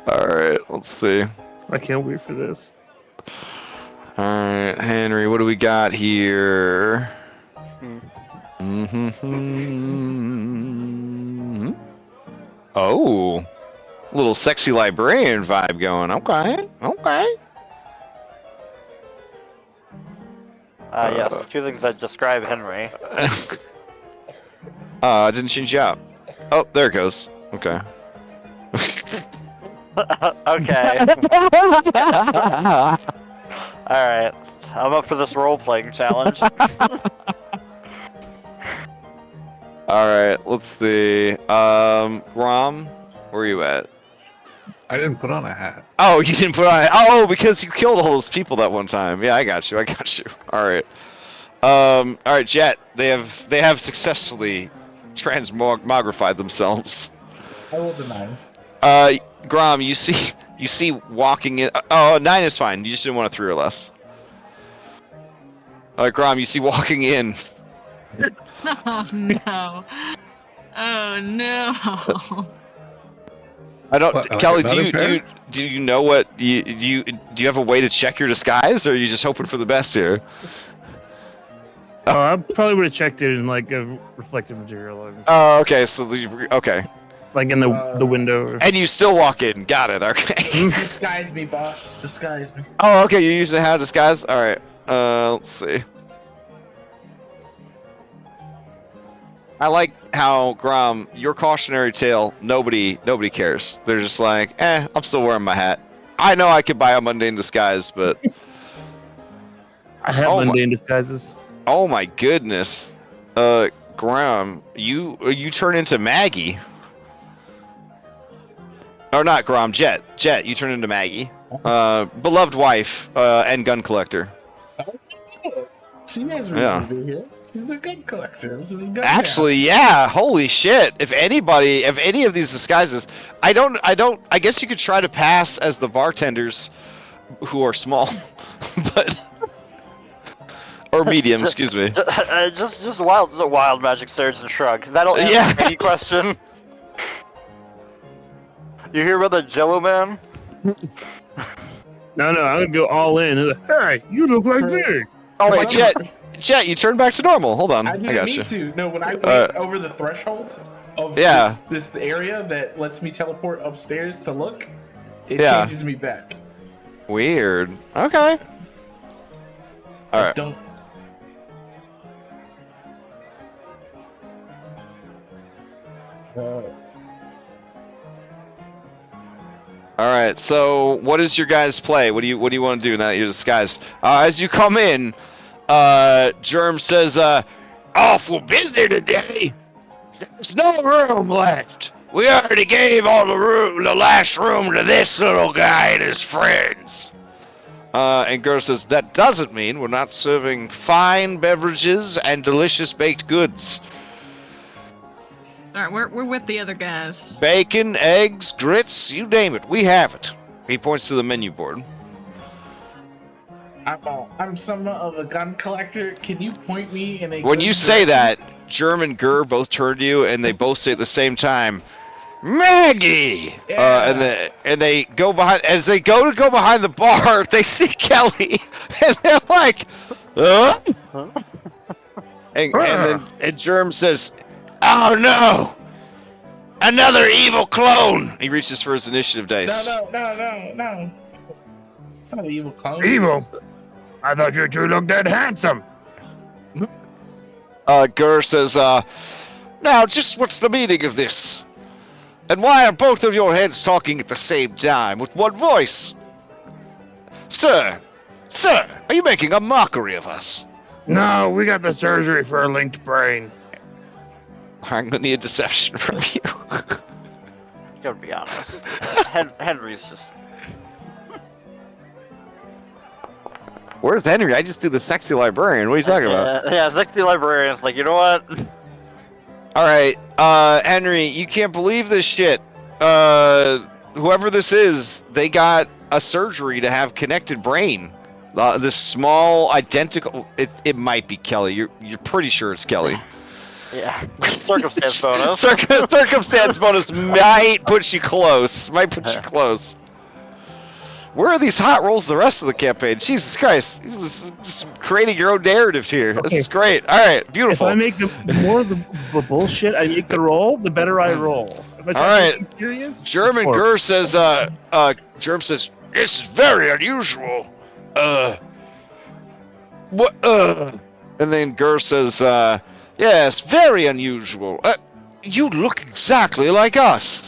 All right, let's see. I can't wait for this. All right, Henry, what do we got here? Oh, little sexy librarian vibe going. Okay. Yes, 2 things that describe Henry. I didn't change you out. Oh, there it goes. Okay. Okay. Alright. I'm up for this role-playing challenge. Alright, let's see. Grom, where are you at? I didn't put on a hat. Oh, you didn't put on it. Oh, because you killed all those people that one time. Yeah, I got you. Alright. Alright, Jet. They have successfully transmogrified themselves. I rolled a 9. Grom, you see walking in. Oh, 9 is fine. You just didn't want a 3 or less. Grom, you see walking in. Oh no. Oh no. I don't, What, like Kelly. another pair? Do you know what do you have a way to check your disguise, or are you just hoping for the best here? Oh, I probably would have checked it in like a reflective material, Oh, okay. So okay, like in the window. and you still walk in. Got it. Okay. Disguise me, boss. Disguise me. Oh, okay. You usually have disguise. All right. Let's see. I like how Grom, your cautionary tale. Nobody cares. They're just like, I'm still wearing my hat. I know I could buy a mundane disguise, but I have mundane disguises. oh my goodness, Grom, you turn into Maggie. Or not Grom, Jet, you turn into Maggie, beloved wife, and gun collector. She has reason to be here. He's a gun collector. This is gun Actually, yeah. Holy shit! If any of these disguises, I guess you could try to pass as the bartenders, who are small, but or medium. Excuse me. Just a wild magic surge and shrug. That'll answer any question. You hear about the Jello Man? No, I'm gonna go all in. Hey, you look like me. Oh wait, Jet, you turn back to normal. Hold on, I I didn't got mean you. to. No, when I went over the threshold of this area that lets me teleport upstairs to look, it changes me back. Weird. Okay. All right. Don't. All right. So, what is your guys' play? What do you want to do now that you're disguised? As you come in, Germ says, "Awful busy today. There's no room left. We already gave all the last room to this little guy and his friends." And Gur says, "That doesn't mean we're not serving fine beverages and delicious baked goods. Alright, we're with the other guys. Bacon, eggs, grits, you name it, we have it." He points to the menu board. I'm somewhat of a gun collector. Can you point me in a? When you say that, Germ and Gur both turn to you, and they both say at the same time, "Maggie!" And they go behind. As they go behind the bar, they see Kelly, and they're like, "Huh?" And Germ says, "Oh no! Another evil clone!" He reaches for his initiative dice. No. It's not an evil clone. Evil? I thought you two looked that handsome. Gur says, "Now, just what's the meaning of this? And why are both of your heads talking at the same time with one voice? Sir, are you making a mockery of us?" No, we got the surgery for a linked brain. I'm gonna need a deception from you. Gotta be honest. Henry's just. Where's Henry? I just do the sexy librarian. What are you talking about? Yeah, sexy librarian's like, you know what? Alright, Henry, you can't believe this shit. Whoever this is, they got a surgery to have connected brain. This small, identical... It might be Kelly. You're pretty sure it's Kelly. Yeah. Circumstance bonus. Circumstance bonus might put you close. Where are these hot rolls the rest of the campaign? Jesus Christ. You're just creating your own narrative here. This is great. Alright, beautiful. If I make the more of the bullshit I make the roll, the better I roll. If I try to be serious, German Gur says, Germ says, "This is very unusual. What, And then Gur says, "Yes, very unusual. You look exactly like us."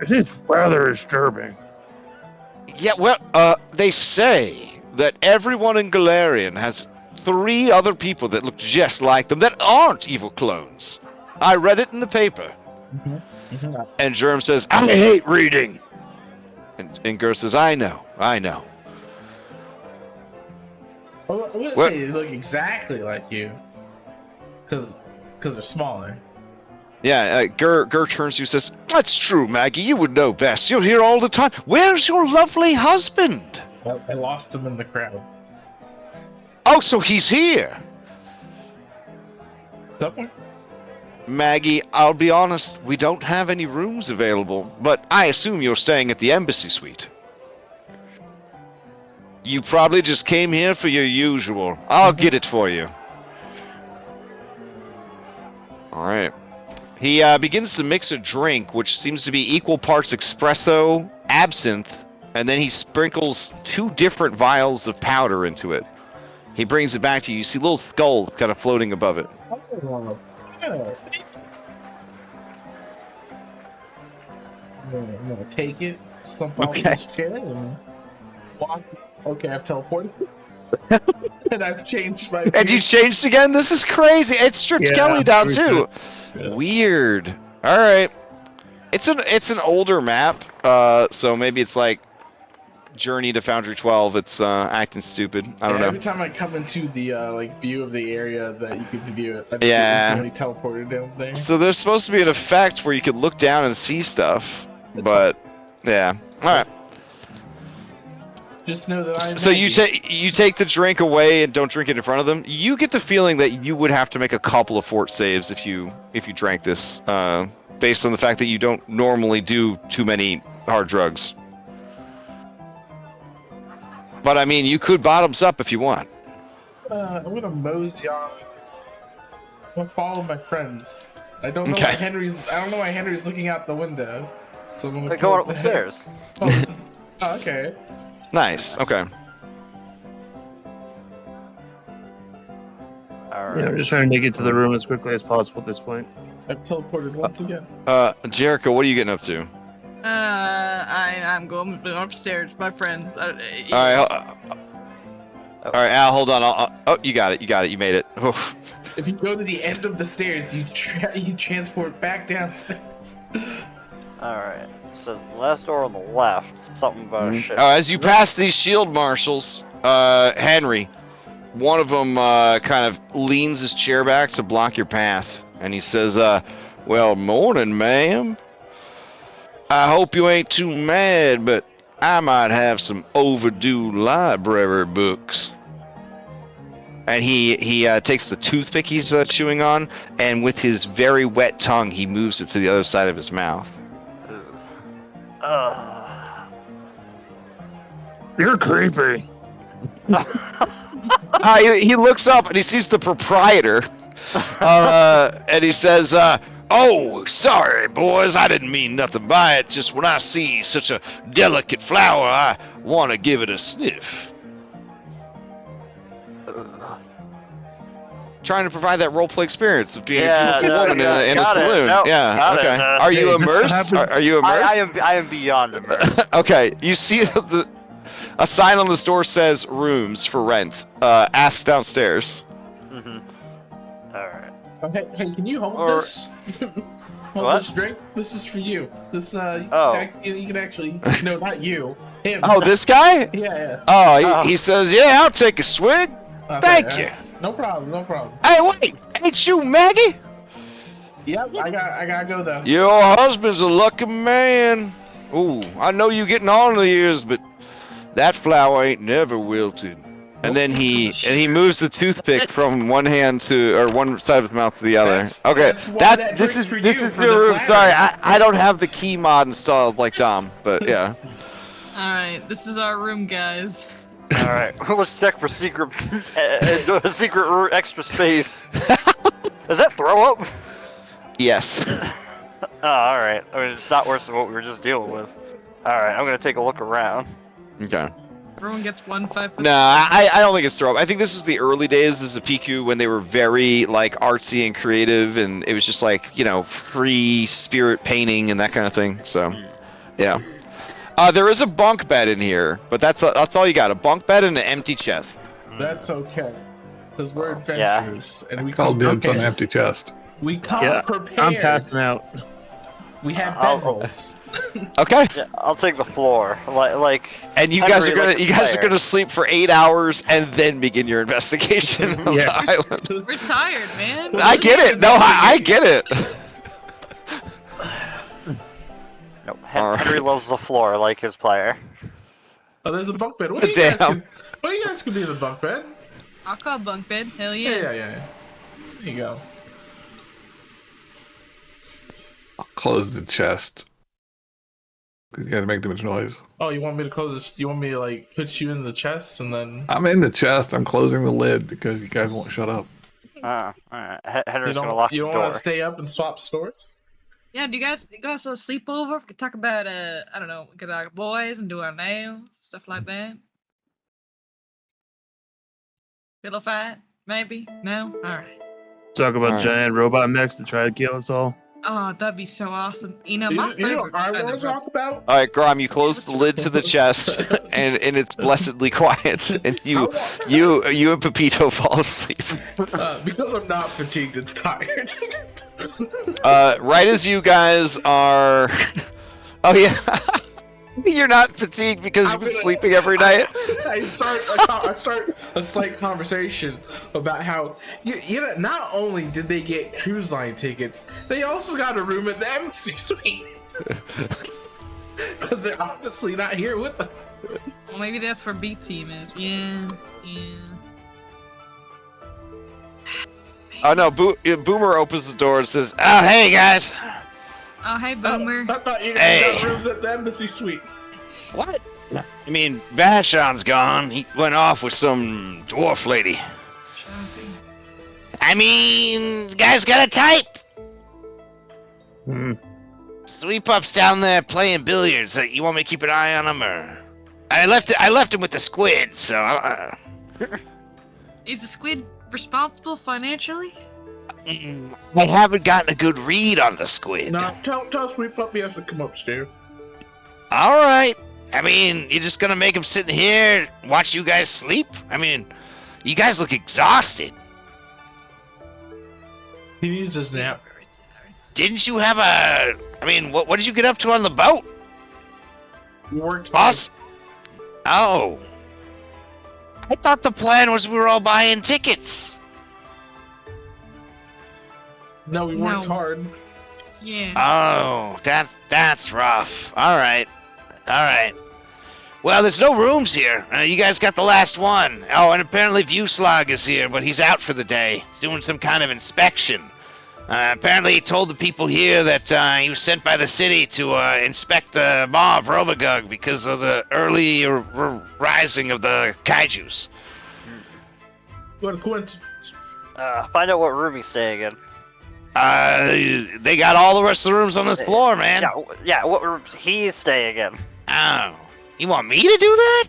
It is rather disturbing. Yeah, well, they say that everyone in Galarian has 3 other people that look just like them that aren't evil clones. I read it in the paper. And Germ says, "I hate reading." And Gur says, I know. Well, I wouldn't say they look exactly like you. Because they're smaller. Yeah, Gur turns to you and says, "That's true, Maggie. You would know best. You're here all the time. Where's your lovely husband?" I lost him in the crowd. Oh, so he's here. Somewhere. Maggie, I'll be honest, we don't have any rooms available, but I assume you're staying at the embassy suite. You probably just came here for your usual. I'll get it for you. Alright. He begins to mix a drink, which seems to be equal parts espresso, absinthe, and then he sprinkles 2 different vials of powder into it. He brings it back to you. You see little skulls kind of floating above it. Oh, yeah. I'm gonna take it, slump off this chair, and walk. Okay, I've teleported. And I've changed my. And you changed again? This is crazy. It stripped Kelly down too. Yeah. Weird. All right. It's an older map, so maybe it's like Journey to Foundry 12. It's acting stupid. I don't know. Every time I come into the like view of the area that you could view it, I just instantly teleported down there. So there's supposed to be an effect where you could look down and see stuff, but yeah. All right. Just know that I. So you take the drink away and don't drink it in front of them. You get the feeling that you would have to make a couple of fort saves if you drank this, based on the fact that you don't normally do too many hard drugs. But I mean, you could bottoms up if you want. I'm gonna mosey on. I'm gonna follow my friends. I don't know Okay. why Henry's looking out the window. So I'm gonna They're go going up up the stairs. Oh, okay. Nice. Okay. Alright. Yeah, I'm just trying to make it to the room as quickly as possible at this point. I've teleported once again. Jericho, what are you getting up to? I'm going upstairs. My friends. All right. All right, Al. Hold on. Oh, you got it. You made it. Oof. If you go to the end of the stairs, you transport back downstairs. Alright. So the last door on the left. Something about a ship. As you pass these shield marshals, Henry, one of them kind of leans his chair back to block your path, and he says, "Well, morning, ma'am. I hope you ain't too mad, but I might have some overdue library books." And he takes the toothpick he's chewing on, and with his very wet tongue, he moves it to the other side of his mouth. You're creepy. He looks up and he sees the proprietor, and he says, "Oh, sorry, boys, I didn't mean nothing by it. Just when I see such a delicate flower, I want to give it a sniff." Trying to provide that roleplay experience of being a beautiful woman in a saloon. Nope, yeah. Okay. Are you immersed? Are you immersed? I am beyond immersed. Okay. You see a sign on this door says "Rooms for rent." Ask downstairs. Alright. Hey, can you hold this? Hold this drink. This is for you. This you can actually no, not you. Him. Oh, this guy? Yeah. Oh, he says, "Yeah, I'll take a swig." Okay, Thank you. No problem. Hey, wait! Ain't you Maggie? Yep, I gotta go though. Your husband's a lucky man. Ooh, I know you getting on in the years, but that flower ain't never wilted. And then he moves the toothpick from one hand or one side of his mouth to the other. Okay, this is your room. Sorry, I don't have the key mod installed like Dom, but yeah. Alright, this is our room, guys. Alright, let's check for secret extra space. Is that throw up? Yes. Oh, alright. I mean, it's not worse than what we were just dealing with. Alright, I'm gonna take a look around. Okay. Everyone gets 1 5. No, I don't think it's throw up. I think this is the early days as a PQ when they were very like artsy and creative, and it was just like, you know, free spirit painting and that kind of thing. So, yeah. There is a bunk bed in here, but that's all you got. A bunk bed and an empty chest. That's okay, because we're adventurers and we Call come dibs on prepared. an empty chest. We come prepared. I'm passing out. We have bedrolls. Okay. Yeah, I'll take the floor. Like. And you guys are gonna sleep for 8 hours and then begin your investigation of the island. We're tired, man. I get it. No, I get it. No, Henry loves the floor like his player. Oh, there's a bunk bed. What do you guys can be in the bunk bed? I'll call bunk bed. Hell yeah. Yeah. There you go. close the chest. You gotta make too much noise. Oh, you want me to close this? You want me to like put you in the chest and then? I'm in the chest. I'm closing the lid because you guys won't shut up. Alright. Henry's You gonna lock don't the door. want to stay up and swap stores? Yeah, do you guys want to sleep over? We could talk about I don't know, get our boys and do our nails, stuff like that. Pillow fight, maybe? No? Alright. Talk about Alright. giant robot mechs to try to kill us all. Oh, that'd be so awesome. You know, my You know favorite what I kind want of to talk about? All right, Grom, you close the lid to the chest, and it's blessedly quiet, and you and Pepito fall asleep. Because I'm not fatigued, it's tired. Right as you guys are, oh yeah, you're not fatigued because you've been sleeping every night. I start a slight conversation about how you know, not only did they get cruise line tickets, they also got a room at the embassy suite because they're obviously not here with us. Well, maybe that's where B team is. Yeah. Oh no, Boomer opens the door and says, "Oh hey guys." Oh, hey, Boomer. I thought you guys Hey. got rooms at the embassy suite. What? I mean, Vashon's gone. He went off with some dwarf lady. Shocking. I mean, guys got a type. Hmm. Sweep Up's down there playing billiards. You want me to keep an eye on him, or? I left him with the squid, so. Is the squid responsible financially? I haven't gotten a good read on the squid. No, tell Sweep Up he has to come upstairs. All right. I mean, you're just gonna make him sit here and watch you guys sleep? I mean, you guys look exhausted. He needs his nap. Didn't you have a? I mean, what did you get up to on the boat, We worked hard. boss? Oh. I thought the plan was we were all buying tickets. No, we worked No. hard. Yeah. Oh, that's rough. All right. Well, there's no rooms here. You guys got the last one. Oh, and apparently Viewslag is here, but he's out for the day, doing some kind of inspection. Apparently he told the people here that he was sent by the city to inspect the maw of Rovagug because of the early rising of the kaijus. What a coincidence. Find out what room he's staying in. They got all the rest of the rooms on this floor, man. Yeah, what room he's staying in. Oh, you want me to do that?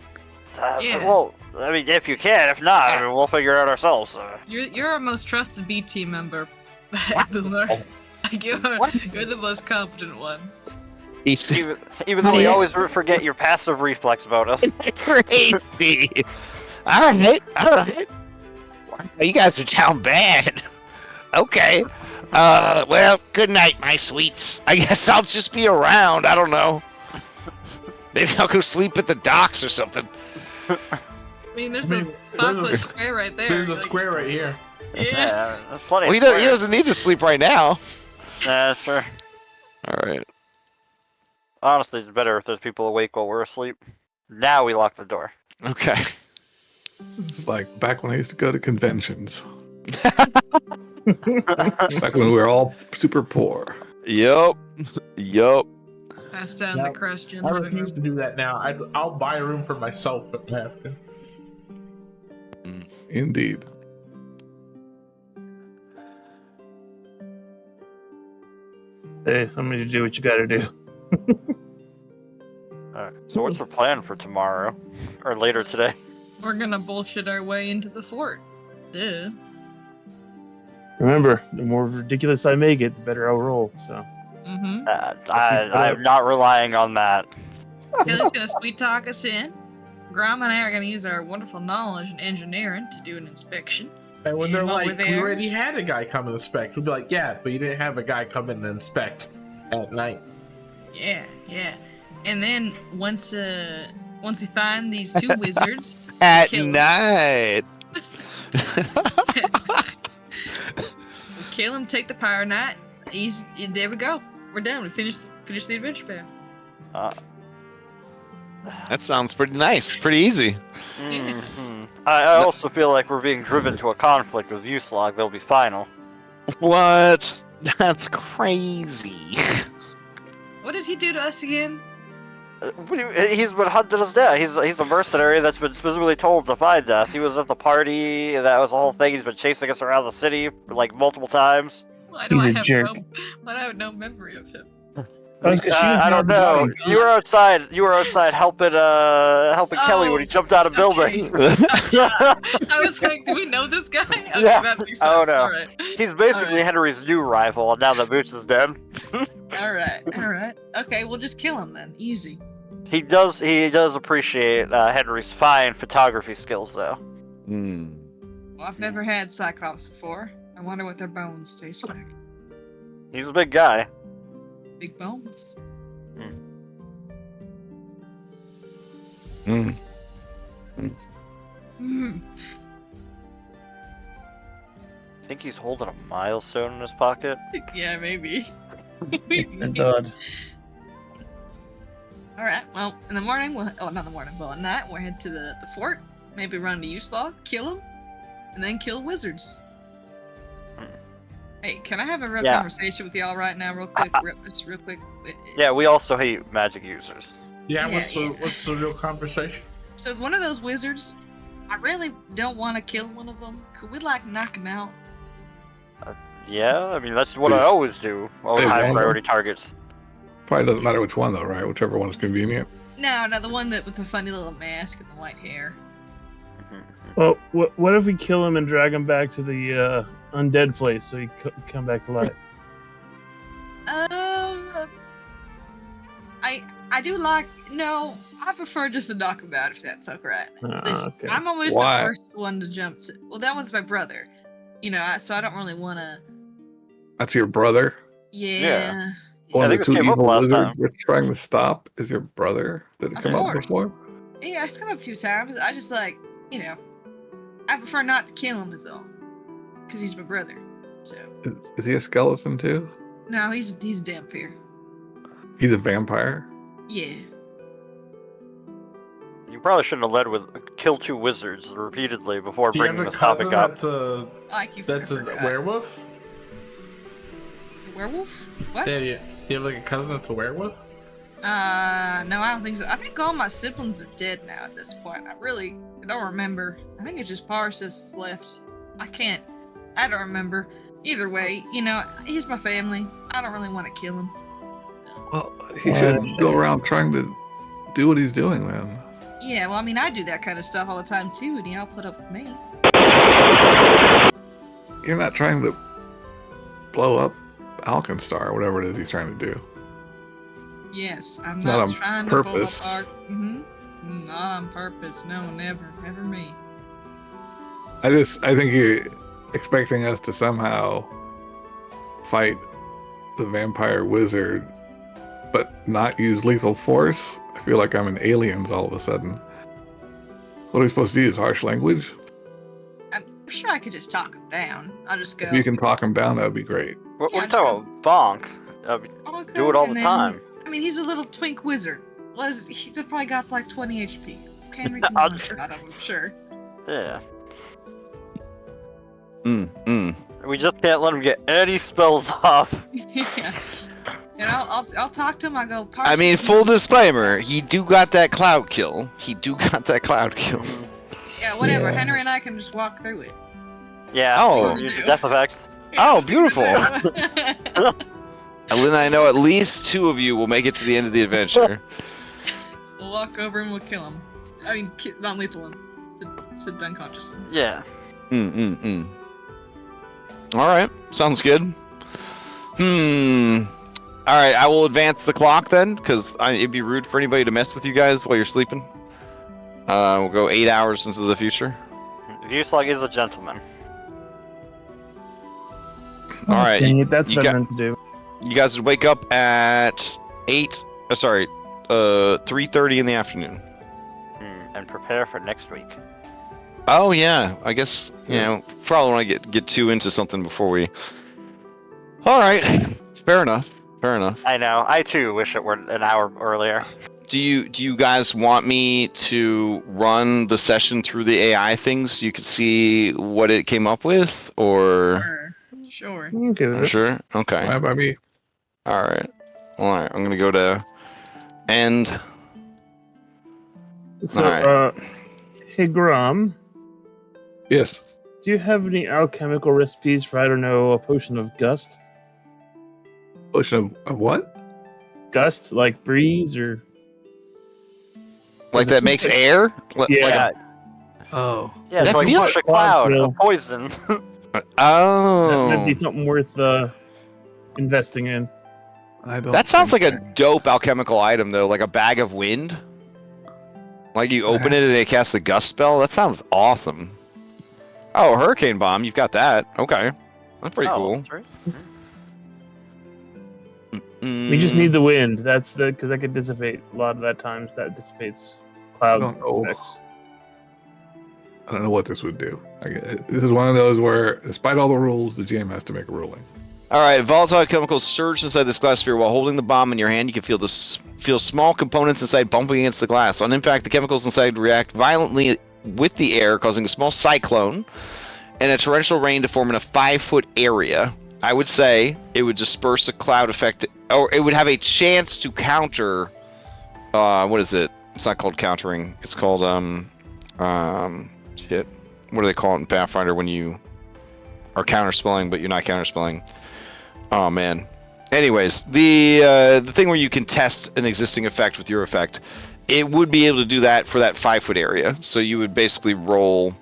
Yeah. Well, I mean, if you can. If not, I mean, we'll figure it out ourselves. You're our most trusted B team member, Boomer. You're the most competent one. Even though we always forget your passive reflex bonus. Crazy. All right. Wow, you guys are down bad. Okay. Well, good night, my sweets. I guess I'll just be around. I don't know. Maybe I'll go sleep at the docks or something. I mean, there's I mean, a there's 5 a foot s- square right there. There's a like- square right here. Yeah. That's plenty. Well, he doesn't need to sleep right now. Sure. All right. Honestly, it's better if there's people awake while we're asleep. Now we lock the door. Okay. It's like back when I used to go to conventions. Back when we were all super poor. Yup. Pass down Yeah, the crust in I the living refuse room. to do that now. I'll buy a room for myself if I have to. Indeed. Hey, somebody do what you gotta do. Alright, so what's our plan for tomorrow? Or later today? We're gonna bullshit our way into the fort. Duh. Remember, the more ridiculous I make it, the better I'll roll. So Mm-hmm. I'm not relying on that. Kelly's gonna sweet talk us in. Grom and I are gonna use our wonderful knowledge in engineering to do an inspection. And when they're And while like, we're we there- already had a guy come and inspect, we'll be like, yeah, but you didn't have a guy come in and inspect at night. Yeah. And then once we find these two wizards, At Kill him. night. kill him, take the power knight. There we go. We're done. We finished the adventure path. That sounds pretty nice. Pretty easy. Mhm. I also feel like we're being driven to a conflict with Uslog that'll be final. What? That's crazy. What did he do to us again? He's been hunting us down. He's a mercenary that's been specifically told to find us. He was at the party. That was the whole thing. He's been chasing us around the city like multiple times. Why do He's I a have jerk. why do I have no memory of him? I don't know. You were outside. You were outside helping Kelly when he jumped out of building. I was like, do we know this guy? Okay, Yeah. that makes sense. Oh no. All right. He's basically Alright. Henry's new rival now that Boots is dead. All right. Okay, we'll just kill him then. Easy. He does appreciate Henry's fine photography skills though. Hmm. Well, I've never had Cyclops before. I wonder what their bones taste like. He's a big guy. Big bones. Hmm. Mm. I think he's holding a milestone in his pocket. Yeah, maybe. It's a dud. All right. Well, in the morning, not in the morning. Well, at night, we'll head to the fort. Maybe run to Outlaw, kill him, and then kill wizards. Hey, can I have a real conversation with y'all right now, real quick? Just real quick. Yeah, we also hate magic users. Yeah, what's the real conversation? So one of those wizards, I really don't want to kill one of them. Could we like knock him out? Yeah, I mean that's what I Please. always do. All high Hey, priority targets. Probably doesn't matter which one though, right? Whichever one's convenient. No, the one that with the funny little mask and the white hair. Well, what if we kill him and drag him back to the undead place so he come back to life? I do like I prefer just to knock him out if that's okay. Okay. I'm always Why? the first one to jump to. Well, that one's my brother. So I don't really want to. That's your brother. Yeah. One I of the think two this came up evil last lizards time. we're trying to stop is your brother. Did it Of come up course. before? Yeah, it's come up a few times. I just I prefer not to kill him, is all. Because he's my brother. So. Is he a skeleton too? No, he's a damn fair. He's a vampire. Yeah. You probably shouldn't have led with kill 2 wizards repeatedly before Do you have bringing a this topic cousin up. that's a That's a werewolf? Werewolf? What? Yeah, yeah. Do you have like a cousin that's a werewolf? No, I don't think so. I think all my siblings are dead now at this point. I don't remember. I think it's just Paris that's left. I don't remember. Either way, he's my family. I don't really want to kill him. Well, he should go around trying to do what he's doing then. Yeah, well, I do that kind of stuff all the time too, and y'all put up with me. You're not trying to blow up Alkenstar or whatever it is he's trying to do. Yes, I'm Not not on trying purpose. to blow up our... Not on purpose. No, never me. I think you're expecting us to somehow fight the vampire wizard, but not use lethal force. I feel like I'm in Aliens all of a sudden. What are we supposed to use? Harsh language? I'm sure I could just talk him down. I'll just go. If you can talk him down, that would be great. What Yeah, are you talking about? Bonk. Do it all the time. He's a little twink wizard. He probably got like 20 HP. Can we I'll one shot him, I'm sure. Yeah. Mm. We just can't let him get any spells off. Yeah. And I'll talk to him. I go. I mean, full disclaimer, he do got that cloud kill. Yeah, whatever. Yeah. Henry and I can just walk through it. Yeah. Oh. Use the death effect. Oh, beautiful. Lynn and I know at least 2 of you will make it to the end of the adventure. We'll walk over and we'll kill him. I mean, not lethal him. Sit unconsciousness. Yeah. Alright, sounds good. Alright, I will advance the clock then, because it'd be rude for anybody to mess with you guys while you're sleeping. We'll go 8 hours into the future. Vuslag is a gentleman. Alright, Dang it, that's you what I got- meant to do. You guys would wake up at 3:30 in the afternoon. And prepare for next week. Oh yeah, I guess probably want to get too into something before we. All right, fair enough. I know. I too wish it were an hour earlier. Do you guys want me to run the session through the AI things so you could see what it came up with, or? Sure. Okay with it. Sure. Okay. Why by me? All right. Alright, I'm gonna go to end. So, Alright. hey Grom, Yes. do you have any alchemical recipes for, I don't know, a potion of gust? Potion of what? Gust, like breeze or? Like that makes air? Yeah. Like Oh. Yeah, That so like feels push a cloud Will. of poison. That'd be oh. something worth investing in. I don't. That sounds like think a dope alchemical item, though. Like a bag of wind. Like you open it and it casts the gust spell. That sounds awesome. Oh, hurricane bomb. You've got that. Okay, that's pretty cool. That's right. We just need the wind. That's because that could dissipate a lot of that times. That dissipates cloud don't know. effects. I don't know what this would do. This is one of those where, despite all the rules, the GM has to make a ruling. All right, volatile chemicals surge inside this glass sphere. While holding the bomb in your hand, you can feel small components inside bumping against the glass. On impact, the chemicals inside react violently with the air, causing a small cyclone and a torrential rain to form in a 5-foot area. I would say it would disperse a cloud effect, or it would have a chance to counter. What is it? It's not called countering. It's called shit. What do they call it in Pathfinder when you are counterspelling but you're not counterspelling? Oh man. Anyways, the thing where you can test an existing effect with your effect, it would be able to do that for that 5-foot area. So you would basically roll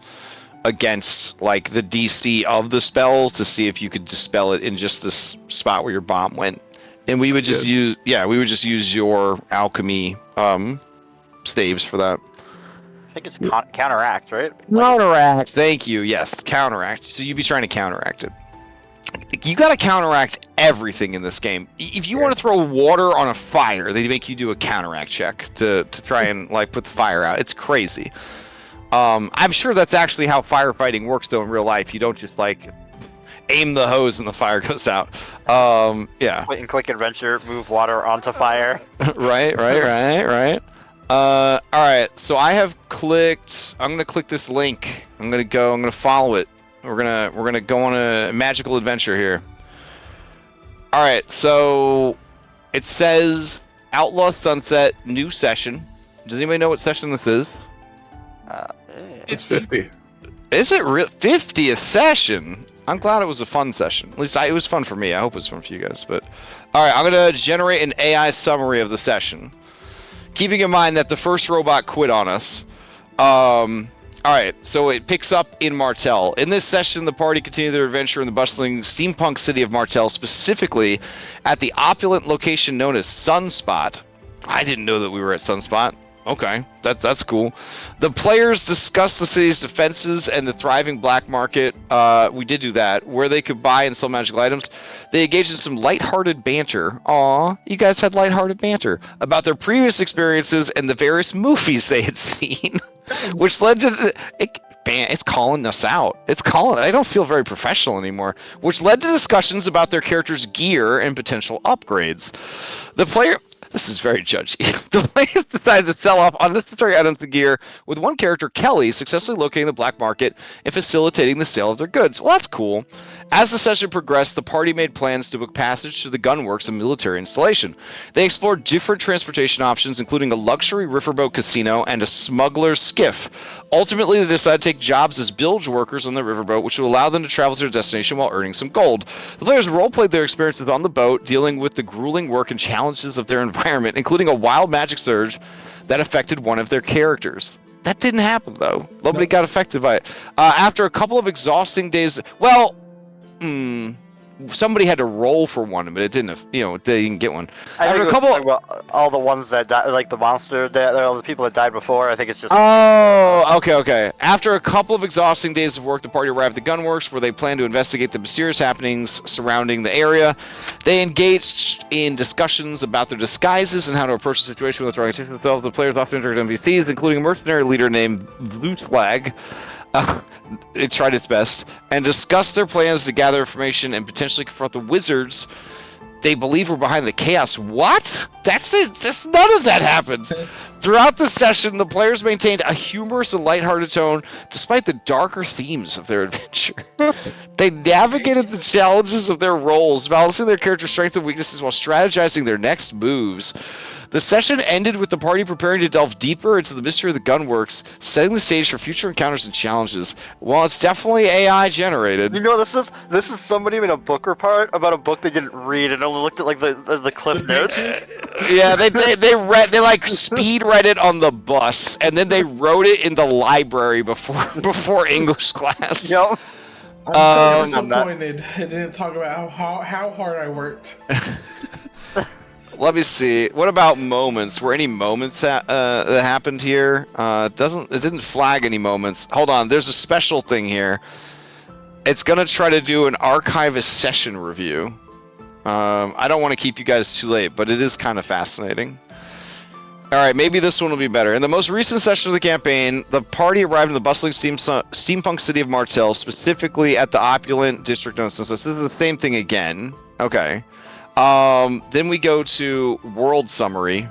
against like the DC of the spell to see if you could dispel it in just this spot where your bomb went. And we would just use your alchemy saves for that. I think it's counteract, right? Counteract. Thank you. Yes, counteract. So you'd be trying to counteract it. You got to counteract everything in this game. If you want to throw water on a fire, they make you do a counteract check to try and like put the fire out. It's crazy. I'm sure that's actually how firefighting works though in real life. You don't just like aim the hose and the fire goes out. Yeah. Point and click adventure, move water onto fire. right. All right. So I have clicked. I'm gonna click this link. I'm gonna follow it. We're gonna go on a magical adventure here. All right. So it says Outlaw Sunset, new session. Does anybody know what session this is? It's 50. Is it real 50th session? I'm glad it was a fun session. At least it was fun for me. I hope it was fun for you guys. But all right, I'm gonna generate an AI summary of the session, keeping in mind that the first robot quit on us. All right, so it picks up in Martel. In this session, the party continued their adventure in the bustling steampunk city of Martel, specifically at the opulent location known as Sunspot. I didn't know that we were at Sunspot. Okay, that's cool. The players discussed the city's defenses and the thriving black market. We did do that, where they could buy and sell magical items. They engaged in some lighthearted banter. Aw, you guys had lighthearted banter about their previous experiences and the various movies they had seen, which led to it's calling us out. I don't feel very professional anymore, which led to discussions about their characters' gear and potential upgrades. This is very judgy. The players decided to sell off unnecessary items and gear, with one character, Kelly, successfully locating the black market and facilitating the sale of their goods. Well, that's cool. As the session progressed, the party made plans to book passage to the gunworks and military installation. They explored different transportation options, including a luxury riverboat casino and a smuggler's skiff. Ultimately, they decided to take jobs as bilge workers on the riverboat, which would allow them to travel to their destination while earning some gold. The players roleplayed their experiences on the boat, dealing with the grueling work and challenges of their environment, including a wild magic surge that affected one of their characters. That didn't happen, though. Nobody got affected by it. After a couple of exhausting days... Well... somebody had to roll for one, but it didn't. They didn't get one. After a couple, all the ones that died, like the monster, all the people that died before. I think it's just. Oh, okay. After a couple of exhausting days of work, the party arrived at the gunworks, where they planned to investigate the mysterious happenings surrounding the area. They engaged in discussions about their disguises and how to approach the situation without orienting themselves. The players often interacted with NPCs, including a mercenary leader named Vlutlag. It tried its best and discussed their plans to gather information and potentially confront the wizards they believe were behind the chaos. What? That's it. None of that happened. Throughout the session, the players maintained a humorous and lighthearted tone despite the darker themes of their adventure. They navigated the challenges of their roles, balancing their character strengths and weaknesses while strategizing their next moves. The session ended with the party preparing to delve deeper into the mystery of the gunworks, setting the stage for future encounters and challenges. While it's definitely AI generated, You know, this is somebody in a book report about a book they didn't read and only looked at like the cliff notes. yeah, they like speed read it on the bus, and then they wrote it in the library before English class. Yep. I'm so disappointed. It didn't talk about how hard I worked. Let me see. What about moments? Were any moments that happened here? It didn't flag any moments. Hold on. There's a special thing here. It's gonna try to do an archivist session review. I don't want to keep you guys too late, but it is kind of fascinating. All right, maybe this one will be better. In the most recent session of the campaign, the party arrived in the bustling steampunk city of Martel, specifically at the opulent district known. So this is the same thing again. Okay. Then we go to world summary.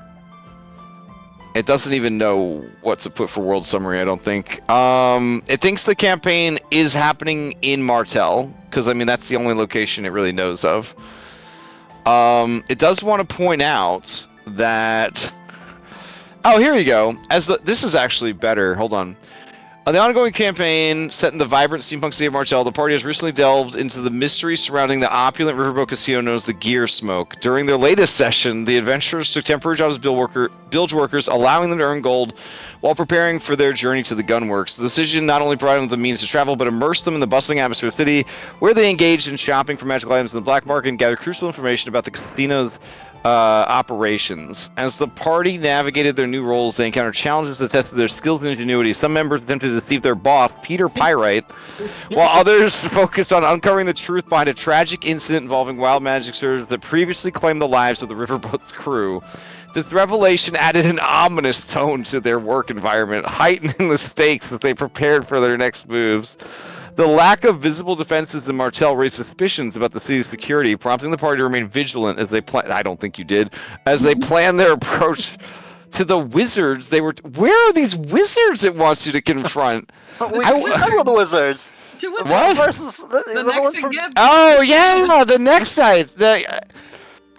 It doesn't even know what to put for world summary, I don't think. It thinks the campaign is happening in Martel, because I mean that's the only location it really knows of. It does want to point out that... Oh, here you go. This is actually better. Hold on. The ongoing campaign, set in the vibrant steampunk city of Martel, the party has recently delved into the mystery surrounding the opulent riverboat casino known as the Gear Smoke. During their latest session, the adventurers took temporary jobs as bilge workers, allowing them to earn gold while preparing for their journey to the gunworks. The decision not only provided them with the means to travel, but immersed them in the bustling atmosphere of the city, where they engaged in shopping for magical items in the black market and gathered crucial information about the casino's operations. As the party navigated their new roles, they encountered challenges that tested their skills and ingenuity. Some members attempted to deceive their boss, Peter Pyrite, while others focused on uncovering the truth behind a tragic incident involving wild magic servers that previously claimed the lives of the riverboat's crew. This revelation added an ominous tone to their work environment, heightening the stakes as they prepared for their next moves. The lack of visible defenses in Martel raised suspicions about the city's security, prompting the party to remain vigilant as they I don't think you did. As they planned their approach to the wizards, where are these wizards it wants you to confront? We know the wizards. What? Versus The next again. Oh yeah, the next night.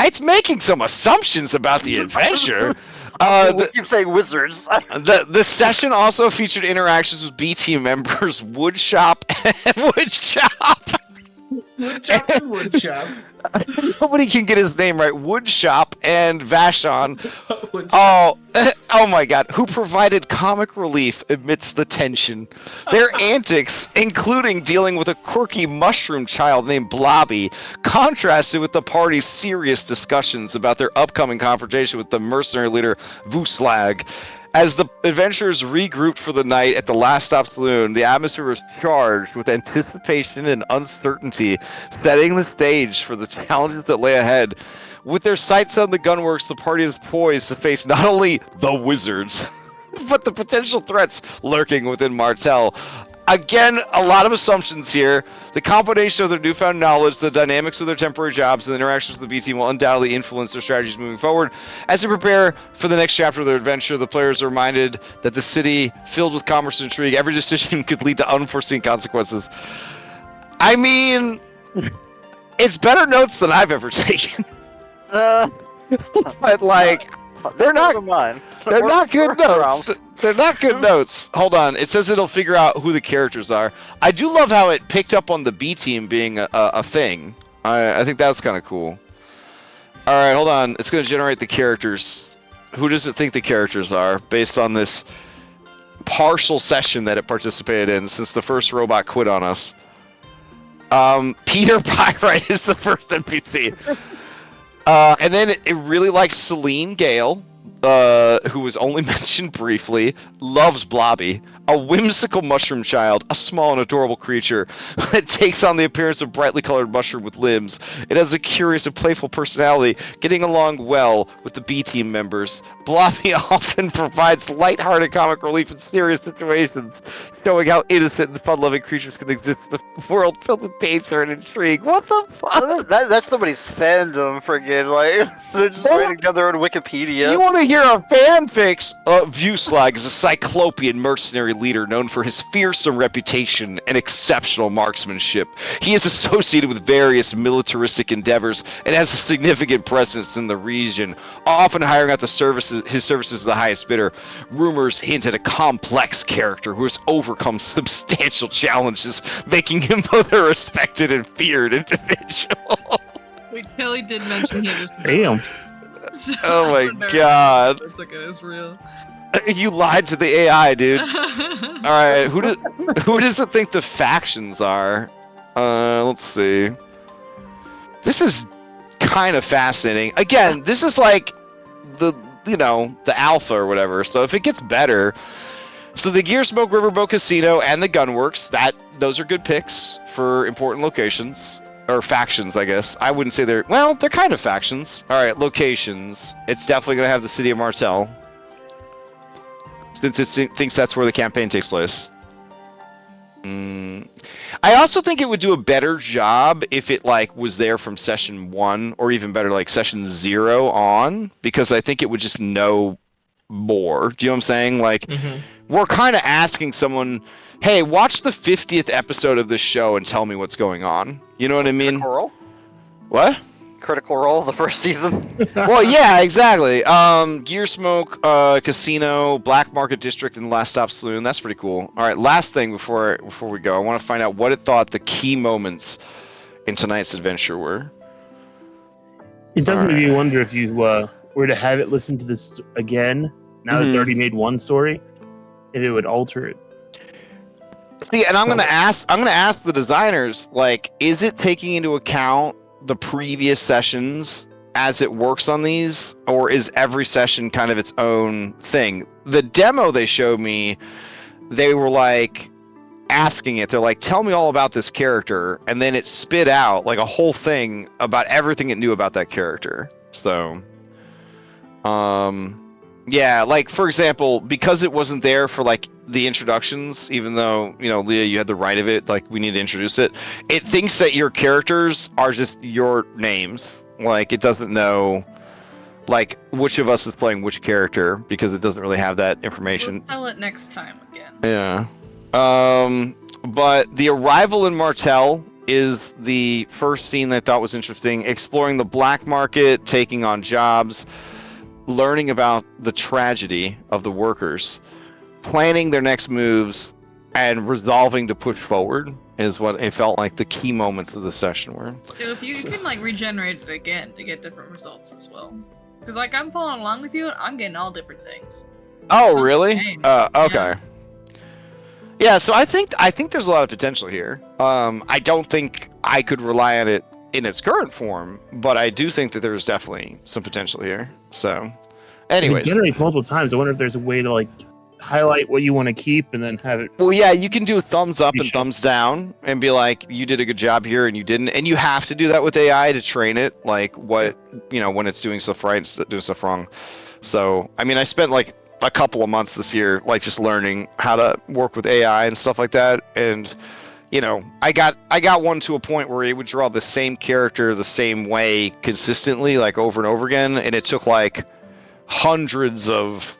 It's making some assumptions about the adventure. We keep saying wizards. The session also featured interactions with B team members Woodshop and Woodshop. Woodchop and Woodchop. Nobody can get his name right. Woodshop and Vashon. Oh my god. Who provided comic relief amidst the tension. Their antics, including dealing with a quirky mushroom child named Blobby, contrasted with the party's serious discussions about their upcoming confrontation with the mercenary leader Vuslag. As the adventurers regrouped for the night at the Last Stop Saloon, the atmosphere was charged with anticipation and uncertainty, setting the stage for the challenges that lay ahead. With their sights on the gunworks, the party is poised to face not only the wizards, but the potential threats lurking within Martel. Again, a lot of assumptions here. The combination of their newfound knowledge, the dynamics of their temporary jobs, and the interactions with the B team will undoubtedly influence their strategies moving forward. As they prepare for the next chapter of their adventure, the players are reminded that the city, filled with commerce and intrigue, every decision could lead to unforeseen consequences. I mean, it's better notes than I've ever taken. But like, they're not good notes. They're not good notes. Hold on. It says it'll figure out who the characters are. I do love how it picked up on the B team being a thing. I think that's kind of cool. All right, hold on. It's going to generate the characters. Who does it think the characters are based on this partial session that it participated in since the first robot quit on us? Peter Pyrite is the first NPC. And then it really likes Celine Gale. Who was only mentioned briefly, loves Blobby, a whimsical mushroom child, a small and adorable creature that takes on the appearance of brightly colored mushroom with limbs. It has a curious and playful personality, getting along well with the B team members. Blobby often provides lighthearted comic relief in serious situations, showing how innocent and fun-loving creatures can exist in a world filled with danger and intrigue. What the fuck? That's somebody's fandom, friggin', like, they're just writing down their own Wikipedia. You want to hear our fanfics? Vuslag is a cyclopean mercenary leader known for his fearsome reputation and exceptional marksmanship. He is associated with various militaristic endeavors and has a significant presence in the region, often hiring out his services to the highest bidder. Rumors hint at a complex character who has overcome substantial challenges, making him both a respected and feared individual. Wait, Kelly did mention he was. Damn. So Oh my I don't know god. if it's it's real. You lied to the AI, dude. Alright, who does it think the factions are? Let's see. This is kind of fascinating. Again, this is like the alpha or whatever. So if it gets better, so the Gearsmoke Riverboat Casino and the Gunworks, those are good picks for important locations. Or factions, I guess. I wouldn't say they're kind of factions. Alright, locations. It's definitely going to have the city of Martel. Since it thinks that's where the campaign takes place. I also think it would do a better job if it was there from session 1, or even better, session 0 on, because I think it would just know more. Do you know what I'm saying? We're kind of asking someone, hey, watch the 50th episode of this show and tell me what's going on. You know what I mean? Critical Role? What? Critical Role, the first season? Well, yeah, exactly. Gearsmoke, Casino, Black Market District, and Last Stop Saloon. That's pretty cool. All right, last thing before we go, I want to find out what it thought the key moments in tonight's adventure were. It does make me wonder if you were to have it listen to this again, now it's already made one story, if it would alter it. See, and I'm gonna ask the designers, is it taking into account the previous sessions as it works on these, or is every session kind of its own thing? The demo they showed me, they were asking it. They're like, tell me all about this character, and then it spit out a whole thing about everything it knew about that character. So, yeah, for example, because it wasn't there for the introductions, even though Leah, you had the right of it, we need to introduce it. It thinks that your characters are just your names. It doesn't know which of us is playing which character, because it doesn't really have that information. We'll tell it next time again. Yeah. But the arrival in Martel is the first scene that I thought was interesting. Exploring the black market, taking on jobs, learning about the tragedy of the workers, planning their next moves, and resolving to push forward is what it felt like the key moments of the session were. So if you can regenerate it again to get different results as well. Because I'm following along with you, I'm getting all different things. Oh, really? Okay. Yeah. Yeah, so I think there's a lot of potential here. I don't think I could rely on it in its current form, but I do think that there's definitely some potential here. So, anyways. It generates multiple times. I wonder if there's a way to highlight what you want to keep and then have it. Well, yeah, you can do a thumbs up and thumbs down and be like, you did a good job here and you didn't. And you have to do that with AI to train it, what, when it's doing stuff right and doing stuff wrong. So, I spent a couple of months this year, just learning how to work with AI and stuff like that. And, I got one to a point where it would draw the same character the same way consistently, over and over again. And it took hundreds of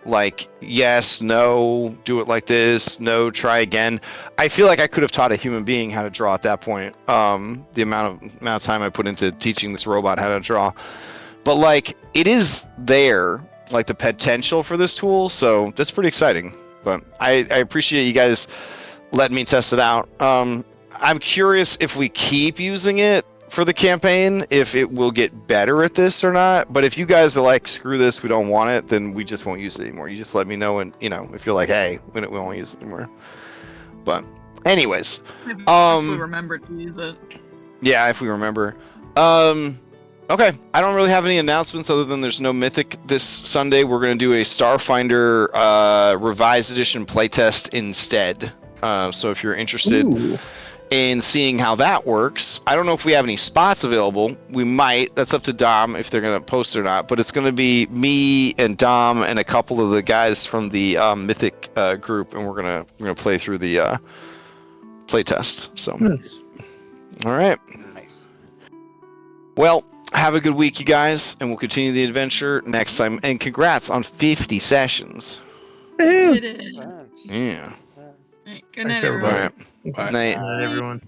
yes, no, do it like this, no, try again. I feel like I could have taught a human being how to draw at that point. The amount of time I put into teaching this robot how to draw. But it is there, the potential for this tool, so that's pretty exciting. But I appreciate you guys letting me test it out. I'm curious if we keep using it for the campaign, if it will get better at this or not. But if you guys are screw this, we don't want it, then we just won't use it anymore. You just let me know, and if you're hey, we won't use it anymore. But anyways, if we remember to use it. Yeah, if we remember. Okay, I don't really have any announcements other than there's no Mythic this Sunday. We're going to do a Starfinder Revised Edition playtest instead. So if you're interested in seeing how that works, I don't know if we have any spots available. We might. That's up to Dom if they're going to post it or not. But it's going to be me and Dom and a couple of the guys from the Mythic group, and we're gonna play through the playtest. So, Nice. All right. Nice. Well, have a good week, you guys, and we'll continue the adventure next time. And congrats on 50 sessions. Did it. Thanks. Yeah. Alright, good night, Thanks, everyone. All everybody. right. Bye. Night. Good night, everyone.